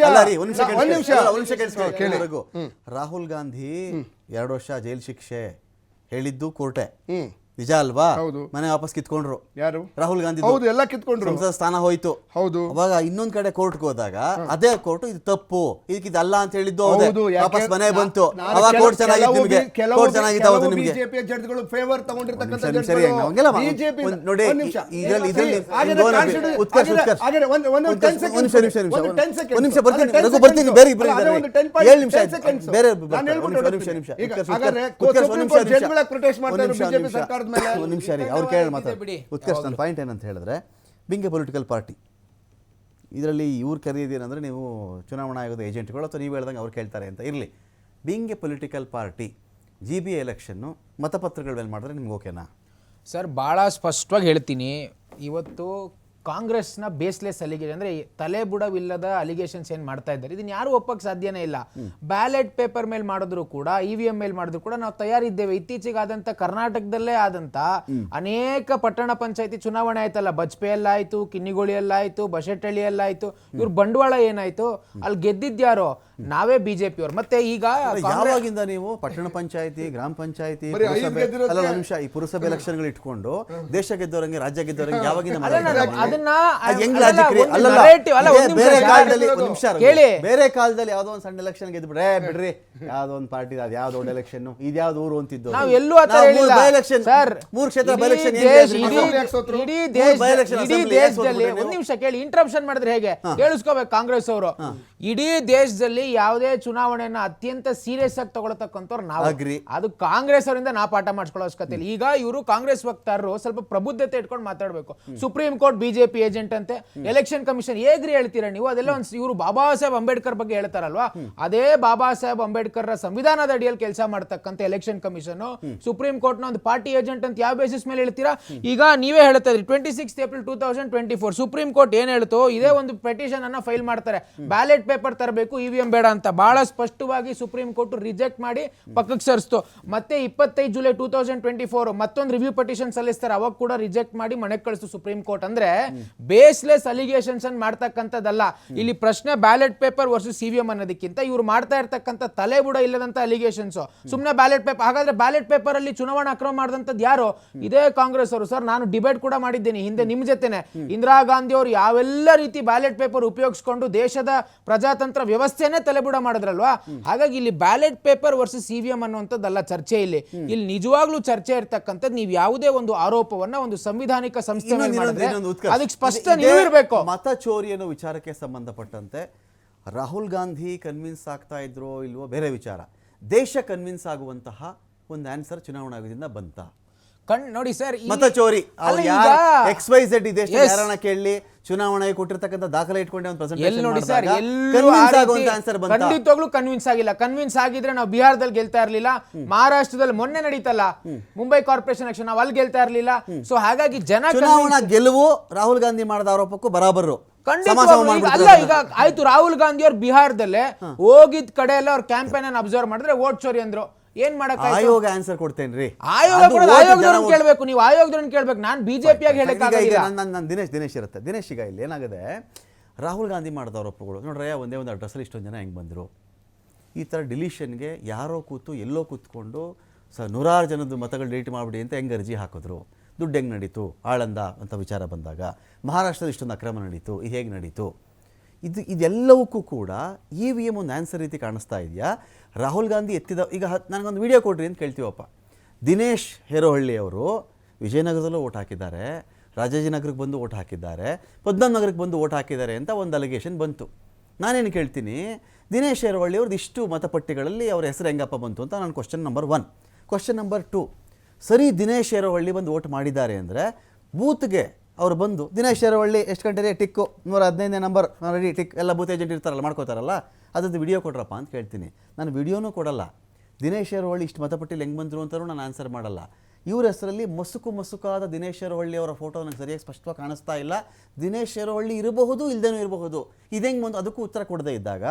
ರಾಹುಲ್ ಗಾಂಧಿ 2 ವರ್ಷ ಜೈಲ್ ಶಿಕ್ಷೆ ಹೇಳಿದ್ದು ಕೋರ್ಟೆ, ನಿಜ ಅಲ್ವಾ? ಮನೆ ವಾಪಸ್ ಕಿತ್ಕೊಂಡ್ರು ಯಾರು? ರಾಹುಲ್ ಗಾಂಧಿ. ಹೌದು, ಎಲ್ಲ ಕಿತ್ಕೊಂಡ್ರು, ಸಂಸದ ಸ್ಥಾನ ಹೋಯ್ತು. ಹೌದು. ಅವಾಗ ಇನ್ನೊಂದ್ ಕಡೆ ಕೋರ್ಟ್ಗೆ ಹೋದಾಗ ಅದೇ ಕೋರ್ಟ್ ಇದು ತಪ್ಪು, ಇದಲ್ಲ ಅಂತ ಹೇಳಿದ್ದು ವಾಪಸ್ ಮನೆ ಬಂತು. ಅವಾಗ ಕೋರ್ಟ್ ಚೆನ್ನಾಗಿತ್ತು, ನಿಮಗೆ ಕೋರ್ಟ್ ಚೆನ್ನಾಗಿತ್ತು ಅವತ್ತು ನಿಮಗೆ. ಬಿಜೆಪಿ ಜಡ್ಜ್ಗಳು ಫೇವರ್ ತಗೊಂಡಿರ್ತಕ್ಕಂಥ ಬಿಜೆಪಿ ನೋಡಿ ಇದರಲ್ಲಿ ಉತ್ಕರ್ಷ್ ನನ್ನ ಪಾಯಿಂಟ್ ಏನಂತ ಹೇಳಿದ್ರೆ, ಬಿಂಗ್ ಎ ಪೊಲಿಟಿಕಲ್ ಪಾರ್ಟಿ, ಇದರಲ್ಲಿ ಇವ್ರು ಕರೆಯೋದೇನಂದ್ರೆ ನೀವು ಚುನಾವಣಾ ಆಯೋಗದ ಏಜೆಂಟ್ಗಳು ಅಥವಾ ನೀವು ಹೇಳ್ದಂಗೆ ಅವ್ರು ಕೇಳ್ತಾರೆ ಅಂತ ಇರಲಿ. Being a political party GBA ಎಲೆಕ್ಷನ್ನು ಮತಪತ್ರಗಳ ಮೇಲೆ ಮಾಡಿದ್ರೆ ನಿಮ್ಗೆ ಓಕೆನಾ? ಸರ್, ಭಾಳ ಸ್ಪಷ್ಟವಾಗಿ ಹೇಳ್ತೀನಿ, ಇವತ್ತು ಕಾಂಗ್ರೆಸ್ನ ಬೇಸ್ಲೆಸ್ ಅಲಿಗೇಷನ್ ಅಂದರೆ ತಲೆಬುಡವಿಲ್ಲದ ಅಲಿಗೇಷನ್ಸ್ ಏನು ಮಾಡ್ತಾ ಇದ್ದಾರೆ, ಇದನ್ನ ಯಾರು ಒಪ್ಪಕ್ಕೆ ಸಾಧ್ಯನೇ ಇಲ್ಲ. ಬ್ಯಾಲೆಟ್ ಪೇಪರ್ ಮೇಲೆ ಮಾಡಿದ್ರು ಕೂಡ, EVM ಮೇಲೆ ಮಾಡಿದ್ರು ಕೂಡ ನಾವು ತಯಾರಿದ್ದೇವೆ. ಇತ್ತೀಚೆಗಾದಂಥ ಕರ್ನಾಟಕದಲ್ಲೇ ಆದಂಥ ಅನೇಕ ಪಟ್ಟಣ ಪಂಚಾಯತಿ ಚುನಾವಣೆ ಆಯ್ತಲ್ಲ, ಬಜ್ಪೆಯಲ್ಲಾಯ್ತು, ಕಿನ್ನಿಗೋಳಿಯಲ್ಲಾಯ್ತು, ಬಶೆಟ್ಟಳ್ಳಿಯಲ್ಲಾಯ್ತು. ಇವ್ರ ಬಂಡವಾಳ ಏನಾಯ್ತು, ಅಲ್ಲಿ ಗೆದ್ದಿದ್ಯಾರೋ ನಾವೇ ಬಿಜೆಪಿಯವರು. ಮತ್ತೆ ಈಗ ಯಾವಾಗಿಂದ ನೀವು ಪಟ್ಟಣ ಪಂಚಾಯತಿ, ಗ್ರಾಮ ಪಂಚಾಯತಿ, ಈ ಪುರಸಭೆ ಎಲೆಕ್ಷನ್ಗಳು ಇಟ್ಕೊಂಡು ದೇಶ ಗೆದ್ದವರಂಗೆ ರಾಜ್ಯ ಗೆದ್ದವರಂಗೆ ಯಾವಾಗಿಂದ ಅದನ್ನ ಅದ್ ಹೆಂಗ್ ಅಲ್ಲ, logic ರೀ? ಒಂದು ಅಲ್ಲಲ್ಲ. narrative, ಅಲ್ಲ, ಇದೇ ಒಂದ್ ನಿಮಿಷ ಬೇರೆ ಸರ್, ಕಾಲದಲ್ಲಿ ಒಂದ್ ನಿಮಿಷ ಇರು. ಕೇಳಿ. ಬೇರೆ ಕಾಲದಲ್ಲಿ ಯಾವ್ದೋ ಒಂದು ಸಣ್ಣ ಎಲೆಕ್ಷನ್ ಗೆದ್ಬಿಡ್ರೆ ಬಿಡ್ರಿ ಯಾವ್ದೋ ಒಂದು ಪಾರ್ಟಿ ಅದು ಯಾವ್ದೋ ಒಂದು ಎಲೆಕ್ಷನ್ ಇದ್ಯಾವ್ದು ಊರು ಅಂತಿದ್ದು ನಾವು ಎಲ್ಲೂ ಆ ಥರ ಹೇಳಿಲ್ಲ ಸರ್. ಮೂರು ಕ್ಷೇತ್ರ ಬೈ ಎಲೆಕ್ಷನ್ ಇಡೀ ದೇಶದಲ್ಲಿ ಒಂದ್ ನಿಮಿಷ ಕೇಳಿ, ಇಂಟರಪ್ಷನ್ ಮಾಡಿದ್ರೆ ಹೇಗೆ ಕೇಳಿಸ್ಕೋಬೇಕು ಕಾಂಗ್ರೆಸ್ ಅವರು. ಇಡೀ ದೇಶದಲ್ಲಿ ಯಾವುದೇ ಚುನಾವಣೆಯನ್ನ ಅತ್ಯಂತ ಸೀರಿಯಸ್ ಆಗಿ ತಗೊಳತಕ್ಕಂಥವ್ರು ನಾವು. ಅದು ಕಾಂಗ್ರೆಸ್ ಅವರಿಂದ ನಾ ಪಾಠ ಮಾಡಿಸ್ಕೊಳ್ಳೋ ಅವಶ್ಯಕತೆ ಇಲ್ಲ. ಈಗ ಇವರು ಕಾಂಗ್ರೆಸ್ ವಕ್ತಾರರು ಸ್ವಲ್ಪ ಪ್ರಬುದ್ಧತೆ ಇಟ್ಕೊಂಡು ಮಾತಾಡ್ಬೇಕು. ಸುಪ್ರೀಂ ಕೋರ್ಟ್ ಬಿಜೆಪಿ ಏಜೆಂಟ್ ಅಂತೆ, ಎಲೆಕ್ಷನ್ ಕಮಿಷನ್ ಹೇಗ್ರಿ ಹೇಳ್ತೀರಾ ನೀವು? ಅದೆಲ್ಲ ಒಂದು ಇವರು ಬಾಬಾ ಸಾಹೇಬ್ ಅಂಬೇಡ್ಕರ್ ಬಗ್ಗೆ ಹೇಳ್ತಾರಲ್ವಾ, ಅದೇ ಬಾಬಾ ಸಾಹೇಬ್ ಅಂಬೇಡ್ಕರ್ ಸಂವಿಧಾನದ ಅಡಿಯಲ್ಲಿ ಕೆಲಸ ಮಾಡ್ತಕ್ಕಂಥ ಎಲೆಕ್ಷನ್ ಕಮಿಷನ್ ಸುಪ್ರೀಂ ಕೋರ್ಟ್ ನ ಒಂದು ಪಾರ್ಟಿ ಏಜೆಂಟ್ ಅಂತ ಯಾವ ಬೇಸಿಸ್ ಮೇಲೆ ಹೇಳ್ತೀರಾ? ಈಗ ನೀವೇ ಹೇಳ್ತಾ ಇದ್ರಿ 26 ಏಪ್ರಿಲ್ 2024 ಸುಪ್ರೀಂ ಕೋರ್ಟ್ ಏನ್ ಹೇಳ್ತು, ಇದೇ ಒಂದು ಪೆಟಿಷನ್ ಅನ್ನ ಫೈಲ್ ಮಾಡ್ತಾರೆ, ಬ್ಯಾಲೆಟ್ ಪೇಪರ್ ತರಬೇಕು, ಇವಿಎಂ ಬೇಡ ಅಂತ ಬಹಳ ಸ್ಪಷ್ಟವಾಗಿ ಸುಪ್ರೀಂ ಕೋರ್ಟ್ ರಿಜೆಕ್ಟ್ ಮಾಡಿ ಪಕ್ಕಕ್ಕೆ ಸರಿಸ್ತು. ಮತ್ತೆ 25 ಜುಲೈ 2024 ಮತ್ತೊಂದು ರಿವ್ಯೂ ಪೆಟಿಷನ್ ಸಲ್ಲಿಸ್ತಾರೆ, ಅವಾಗ ಕೂಡ ರಿಜೆಕ್ಟ್ ಮಾಡಿ ಮನೆಗೆ ಕಳಿಸ್ತು ಸುಪ್ರೀಂ ಕೋರ್ಟ್. ಅಂದ್ರೆ ಬೇಸ್ಲೆಸ್ ಅಲಿಗೇಷನ್ಸ್ ಅನ್ನು ಮಾಡ್ತಕ್ಕಂಥದ್ದಲ್ಲ ಇಲ್ಲಿ ಪ್ರಶ್ನೆ. ಬ್ಯಾಲೆಟ್ ಪೇಪರ್ ವರ್ಸಸ್ ಇವಿಎಂ ಅನ್ನೋದಕ್ಕಿಂತ ಇವರು ಮಾಡ್ತಾ ಇರ್ತಕ್ಕಂಥ ತಲೆಬುಡ ಇಲ್ಲದಂತ ಅಲಿಗೇಷನ್ಸ್. ಸುಮ್ಮನೆ ಬ್ಯಾಲೆಟ್ ಪೇಪರ್, ಹಾಗಾದ್ರೆ ಬ್ಯಾಲೆಟ್ ಪೇಪರ್ ಅಲ್ಲಿ ಚುನಾವಣಾ ಅಕ್ರಮ ಮಾಡಿದಂಥದ್ದು ಯಾರು? ಇದೇ ಕಾಂಗ್ರೆಸ್ ಅವರು. ಸರ್, ನಾನು ಡಿಬೇಟ್ ಕೂಡ ಮಾಡಿದ್ದೀನಿ ಹಿಂದೆ ನಿಮ್ ಜೊತೆನೆ. ಇಂದಿರಾ ಗಾಂಧಿ ಅವರು ಯಾವೆಲ್ಲ ರೀತಿ ಬ್ಯಾಲೆಟ್ ಪೇಪರ್ ಉಪಯೋಗಿಸಿಕೊಂಡು ದೇಶದ ಪ್ರಜಾತಂತ್ರ ವ್ಯವಸ್ಥೆನೇ ತಲೆಬುಡ ಮಾಡಿದ್ರಲ್ವಾ. ಹಾಗಾಗಿ ಇಲ್ಲಿ ಬ್ಯಾಲೆಟ್ ಪೇಪರ್ ವರ್ಸಸ್ ಇವಿಎಂ ಅನ್ನುವಂಥದ್ದಲ್ಲ ಚರ್ಚೆ. ಇಲ್ಲಿ ನಿಜವಾಗ್ಲೂ ಚರ್ಚೆ ಇರ್ತಕ್ಕಂಥದ್ದು ನೀವು ಯಾವುದೇ ಒಂದು ಆರೋಪವನ್ನ ಒಂದು ಸಂವಿಧಾನಿಕ ಸಂಸ್ಥೆ ಮೇಲೆ ಮಾಡಿದ್ರೆ ಅದಕ್ಕೆ ಸ್ಪಷ್ಟ ನಿಲುವಿರಬೇಕು. ಮತ ಚೋರಿ ಅನ್ನೋ ವಿಚಾರಕ್ಕೆ ಸಂಬಂಧಪಟ್ಟಂತೆ ರಾಹುಲ್ ಗಾಂಧಿ ಕನ್ವಿನ್ಸ್ ಆಗ್ತಾ ಇದ್ರೋ ಇಲ್ವೋ ಬೇರೆ ವಿಚಾರ. ದೇಶ ಕನ್ವಿನ್ಸ್ ಆಗುವಂತಹ ಒಂದು ಆನ್ಸರ್ ಚುನಾವಣಾ ಆಯೋಗದಿಂದ ಬಂತ ನೋಡಿ ಸರ್, ಮತ ಚೋರಿ XYZ ಈ ದೇಶ ಯಾರನ್ನ ಕೇಳಿ ಚುನಾವಣೆ ಕೊಟ್ಟಿರ್ತಕ್ಕಂಥ ದಾಖಲೆ ಇಟ್ಕೊಂಡೆ ಒಂದು ಪ್ರೆಸೆಂಟೇಷನ್ ಖಂಡಿತವಾಗ್ಲೂ ಕನ್ವಿನ್ಸ್ ಆಗಿಲ್ಲ. ಕನ್ವಿನ್ಸ್ ಆಗಿದ್ರೆ ನಾವು ಬಿಹಾರದಲ್ಲಿ ಗೆಲ್ತಾ ಇರ್ಲಿಲ್ಲ, ಮಹಾರಾಷ್ಟ್ರದಲ್ಲಿ ಮೊನ್ನೆ ನಡೀತಲ್ಲ ಮುಂಬೈ ಕಾರ್ಪೊರೇಷನ್ ಎಲೆಕ್ಷನ್, ನಾವು ಅಲ್ಲಿ ಗೆಲ್ತಾ ಇರ್ಲಿಲ್ಲ. ಸೊ ಹಾಗಾಗಿ ಚುನಾವಣಾ ಗೆಲುವು ರಾಹುಲ್ ಗಾಂಧಿ ಮಾಡಿದ ಆರೋಪಕ್ಕೂ ಬರಾಬರು. ಅಲ್ಲ, ಈಗ ಆಯ್ತು, ರಾಹುಲ್ ಗಾಂಧಿ ಅವ್ರು ಬಿಹಾರದಲ್ಲೇ ಹೋಗಿದ್ ಕಡೆ ಎಲ್ಲ ಅವ್ರ ಕ್ಯಾಂಪೇನ್ ಅನ್ನು ಅಬ್ಸರ್ವ್ ಮಾಡಿದ್ರೆ ವೋಟ್ ಚೋರಿ ಅಂದ್ರು. ಏನ್ ಮಾಡಕ್ ಆಯೋಗ ಆನ್ಸರ್ ಕೊಡ್ತೇನ್ರಿ. ಆಯೋಗದವ್ರನ್ನ ಕೇಳ್ಬೇಕು, ನೀವು ಆಯೋಗದವ್ರನ್ನ ಕೇಳ್ಬೇಕು. ನಾನು ಬಿಜೆಪಿಯಾಗಿ ಹೇಳಕ್ಕಾಗಲ್ಲ. ದಿನೇಶ್ ಇರುತ್ತೆ. ದಿನೇಶ್ ಈಗ ಇಲ್ಲಿ ಏನಾಗಿದೆ, ರಾಹುಲ್ ಗಾಂಧಿ ಮಾಡಿದ ಆರೋಪಗಳು ನೋಡ್ರೆ ಒಂದೇ ಒಂದು ಅಡ್ರೆಸ್ಸಲ್ಲಿ ಇಷ್ಟೊಂದು ಜನ ಹೆಂಗೆ ಬಂದರು. ಈ ಥರ ಡಿಲೀಷನ್ಗೆ ಯಾರೋ ಕೂತು ಎಲ್ಲೋ ಕೂತ್ಕೊಂಡು ನೂರಾರು ಜನದ ಮತಗಳು ಡಿಲೀಟ್ ಮಾಡಿಬಿಡಿ ಅಂತ ಹೆಂಗೆ ಅರ್ಜಿ ಹಾಕಿದ್ರು. ದುಡ್ಡು ಹೆಂಗೆ ನಡೀತು ಆಳಂದ ಅಂತ ವಿಚಾರ ಬಂದಾಗ, ಮಹಾರಾಷ್ಟ್ರದಲ್ಲಿ ಇಷ್ಟೊಂದು ಅಕ್ರಮ ನಡೀತು, ಇದು ಹೇಗೆ ನಡೀತು, ಇದೆಲ್ಲವಕ್ಕೂ ಕೂಡ EVM ಒಂದು ಆನ್ಸರ್ ರೀತಿ ಕಾಣಿಸ್ತಾ ಇದೆಯಾ? ರಾಹುಲ್ ಗಾಂಧಿ ಎತ್ತಿದ ಈಗ ನನಗೊಂದು ವಿಡಿಯೋ ಕೊಡ್ರಿ ಅಂತ ಕೇಳ್ತೀವಪ್ಪ. ದಿನೇಶ್ ಹೇರೋಹಳ್ಳಿ ಅವರು ವಿಜಯನಗರದಲ್ಲೂ ಓಟ್ ಹಾಕಿದ್ದಾರೆ, ರಾಜಾಜಿನಗರಕ್ಕೆ ಬಂದು ಓಟ್ ಹಾಕಿದ್ದಾರೆ, ಪದ್ಮನಾಭನಗರಕ್ಕೆ ಬಂದು ಓಟ್ ಹಾಕಿದ್ದಾರೆ ಅಂತ ಒಂದು ಅಲಿಗೇಷನ್ ಬಂತು. ನಾನೇನು ಕೇಳ್ತೀನಿ, ದಿನೇಶ್ ಹೇರೋಹಳ್ಳಿ ಅವ್ರದ್ದು ಇಷ್ಟು ಮತಪಟ್ಟಿಗಳಲ್ಲಿ ಅವ್ರ ಹೆಸರು ಹೆಂಗಪ್ಪ ಬಂತು ಅಂತ ನಾನು ಕ್ವಶನ್ ನಂಬರ್ 1. ಕ್ವಶನ್ ನಂಬರ್ 2, ಸರಿ ದಿನೇಶ್ ಹೇರೋಹಳ್ಳಿ ಬಂದು ಓಟ್ ಮಾಡಿದ್ದಾರೆ ಅಂದರೆ ಬೂತ್ಗೆ ಅವ್ರು ಬಂದು ದಿನೇಶ್ ಹೇರೋಹಳ್ಳಿ ಎಷ್ಟು ಗಂಟೆಗೆ ಟಿಕ್ಕು 115ನೇ ನಂಬರ್ ರೆಡಿ ಟಿಕ್ ಎಲ್ಲ ಬೂತ್ ಏಜೆಂಟ್ ಇರ್ತಾರಲ್ಲ ಮಾಡ್ಕೋತಾರಲ್ಲ, ಅದ್ರದ್ದು ವಿಡಿಯೋ ಕೊಡ್ರಪ್ಪ ಅಂತ ಕೇಳ್ತೀನಿ. ನಾನು ವಿಡಿಯೋನೂ ಕೊಡಲ್ಲ. ದಿನೇಶ್ ಹೇರೋಹಳ್ಳಿ ಇಷ್ಟು ಮತಪಟ್ಟಿಲಿ ಹೆಂಗೆ ಬಂದರು ಅಂತಲೂ ನಾನು ಆನ್ಸರ್ ಮಾಡಲ್ಲ. ಇವ್ರ ಹೆಸರಲ್ಲಿ ಮಸುಕಾದ ದಿನೇಶ್ ಹೇರೋಹಳ್ಳಿ ಅವರ ಫೋಟೋ ನನಗೆ ಸರಿಯಾಗಿ ಸ್ಪಷ್ಟವಾಗಿ ಕಾಣಿಸ್ತಾ ಇಲ್ಲ. ದಿನೇಶ್ ಹೇರೋಹಳ್ಳಿ ಇರಬಹುದು, ಇಲ್ಲದೇನೂ ಇರಬಹುದು. ಇದೆಂಗೆ ಬಂದು ಅದಕ್ಕೂ ಉತ್ತರ ಕೊಡದೇ ಇದ್ದಾಗ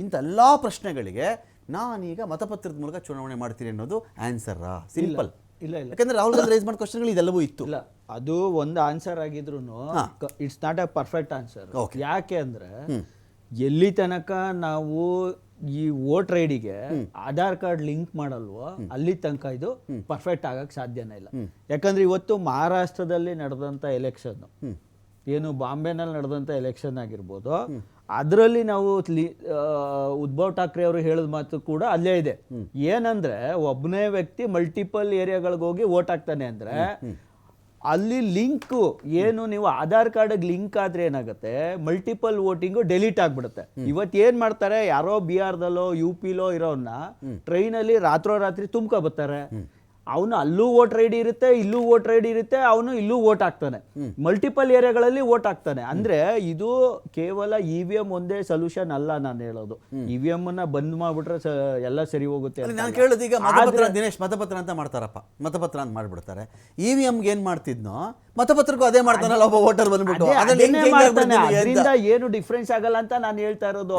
ಇಂಥೆಲ್ಲ ಪ್ರಶ್ನೆಗಳಿಗೆ ನಾನೀಗ ಮತಪತ್ರದ ಮೂಲಕ ಚುನಾವಣೆ ಮಾಡ್ತೀನಿ ಅನ್ನೋದು ಆನ್ಸರಾ? ಸಿಂಪಲ್ ಇಲ್ಲ. ಯಾಕಂದ್ರೆ ರಾಹುಲ್ ಗಾಂಧಿ ರೈಸ್ ಮಾಡೋ ಕ್ವಶನ್ಗಳು ಇದೆಲ್ಲವೂ ಇತ್ತು. ಇಲ್ಲ, ಅದು ಒಂದು ಆನ್ಸರ್ ಆಗಿದ್ರು it's not a perfect answer. ಯಾಕೆ ಅಂದ್ರೆ ಎಲ್ಲಿ ತನಕ ನಾವು ಈ ವೋಟರ್ ಐಡಿಗೆ ಆಧಾರ್ ಕಾರ್ಡ್ ಲಿಂಕ್ ಮಾಡಲ್ವೋ ಅಲ್ಲಿ ತನಕ ಇದು ಪರ್ಫೆಕ್ಟ್ ಆಗಕ್ಕೆ ಸಾಧ್ಯನೇ ಇಲ್ಲ. ಯಾಕಂದ್ರೆ ಇವತ್ತು ಮಹಾರಾಷ್ಟ್ರದಲ್ಲಿ ನಡೆದಂತ ಎಲೆಕ್ಷನ್ ಏನು ಬಾಂಬೆನಲ್ಲಿ ನಡೆದಂತ ಎಲೆಕ್ಷನ್ ಆಗಿರ್ಬೋದು, ಅದರಲ್ಲಿ ನಾವು ಉದ್ಧವ್ ಠಾಕ್ರೆ ಅವರು ಹೇಳಿದ ಮಾತು ಕೂಡ ಅಲ್ಲೇ ಇದೆ. ಏನಂದ್ರೆ ಒಬ್ಬನೇ ವ್ಯಕ್ತಿ ಮಲ್ಟಿಪಲ್ ಏರಿಯಾಗಳಿಗೆ ಹೋಗಿ ವೋಟ್ ಹಾಕ್ತಾನೆ ಅಂದ್ರೆ ಅಲ್ಲಿ ಲಿಂಕ್ ಏನು ನೀವು ಆಧಾರ್ ಕಾರ್ಡ್ ಲಿಂಕ್ ಆದ್ರೆ ಏನಾಗುತ್ತೆ, ಮಲ್ಟಿಪಲ್ ವೋಟಿಂಗು ಡೆಲೀಟ್ ಆಗ್ಬಿಡುತ್ತೆ. ಇವತ್ತು ಏನ್ ಮಾಡ್ತಾರೆ, ಯಾರೋ ಬಿಹಾರದಲ್ಲೋ UPಲೋ ಇರೋನ್ನ ಟ್ರೈನಲ್ಲಿ ರಾತ್ರೋರಾತ್ರಿ ತುಂಬ್ಕೊ ಬರ್ತಾರೆ. ಅವನು ಅಲ್ಲೂ ವೋಟರ್ ಐಡಿ ಇರುತ್ತೆ, ಇಲ್ಲೂ ವೋಟರ್ ಐಡಿ ಇರುತ್ತೆ, ಅವನು ಇಲ್ಲೂ ವೋಟ್ ಹಾಕ್ತಾನೆ, ಮಲ್ಟಿಪಲ್ ಏರಿಯಾಗಳಲ್ಲಿ ವೋಟ್ ಹಾಕ್ತಾನೆ. ಅಂದ್ರೆ ಇದು ಕೇವಲ EVM ಒಂದೇ ಸೊಲ್ಯೂಷನ್ ಅಲ್ಲ. ನಾನು ಹೇಳೋದು EVM ಅನ್ನ ಬಂದ್ ಮಾಡ್ಬಿಟ್ರೆ ಎಲ್ಲ ಸರಿ ಹೋಗುತ್ತೆ. ನಾನು ಕೇಳೋದು ಈಗ ಮತಪತ್ರ ದಿನೇಶ್ ಮತಪತ್ರ ಅಂತ ಮಾಡ್ತಾರಪ್ಪ, ಮತಪತ್ರ ಅಂತ ಮಾಡ್ಬಿಡ್ತಾರೆ. EVMಗೆ ಏನ್ ಮಾಡ್ತಿದ್ನೋ ಮತಪತ್ರಕ್ಕೂ ಅದೇ ಮಾಡ್ತಾನಲ್ಲ ಒಬ್ಬ ವೋಟರ್ ಬಂದ್ಬಿಟ್ಟು. ಅದರಿಂದ ಏನು ಡಿಫ್ರೆನ್ಸ್ ಆಗಲ್ಲ ಅಂತ ನಾನು ಹೇಳ್ತಾ ಇರೋದು.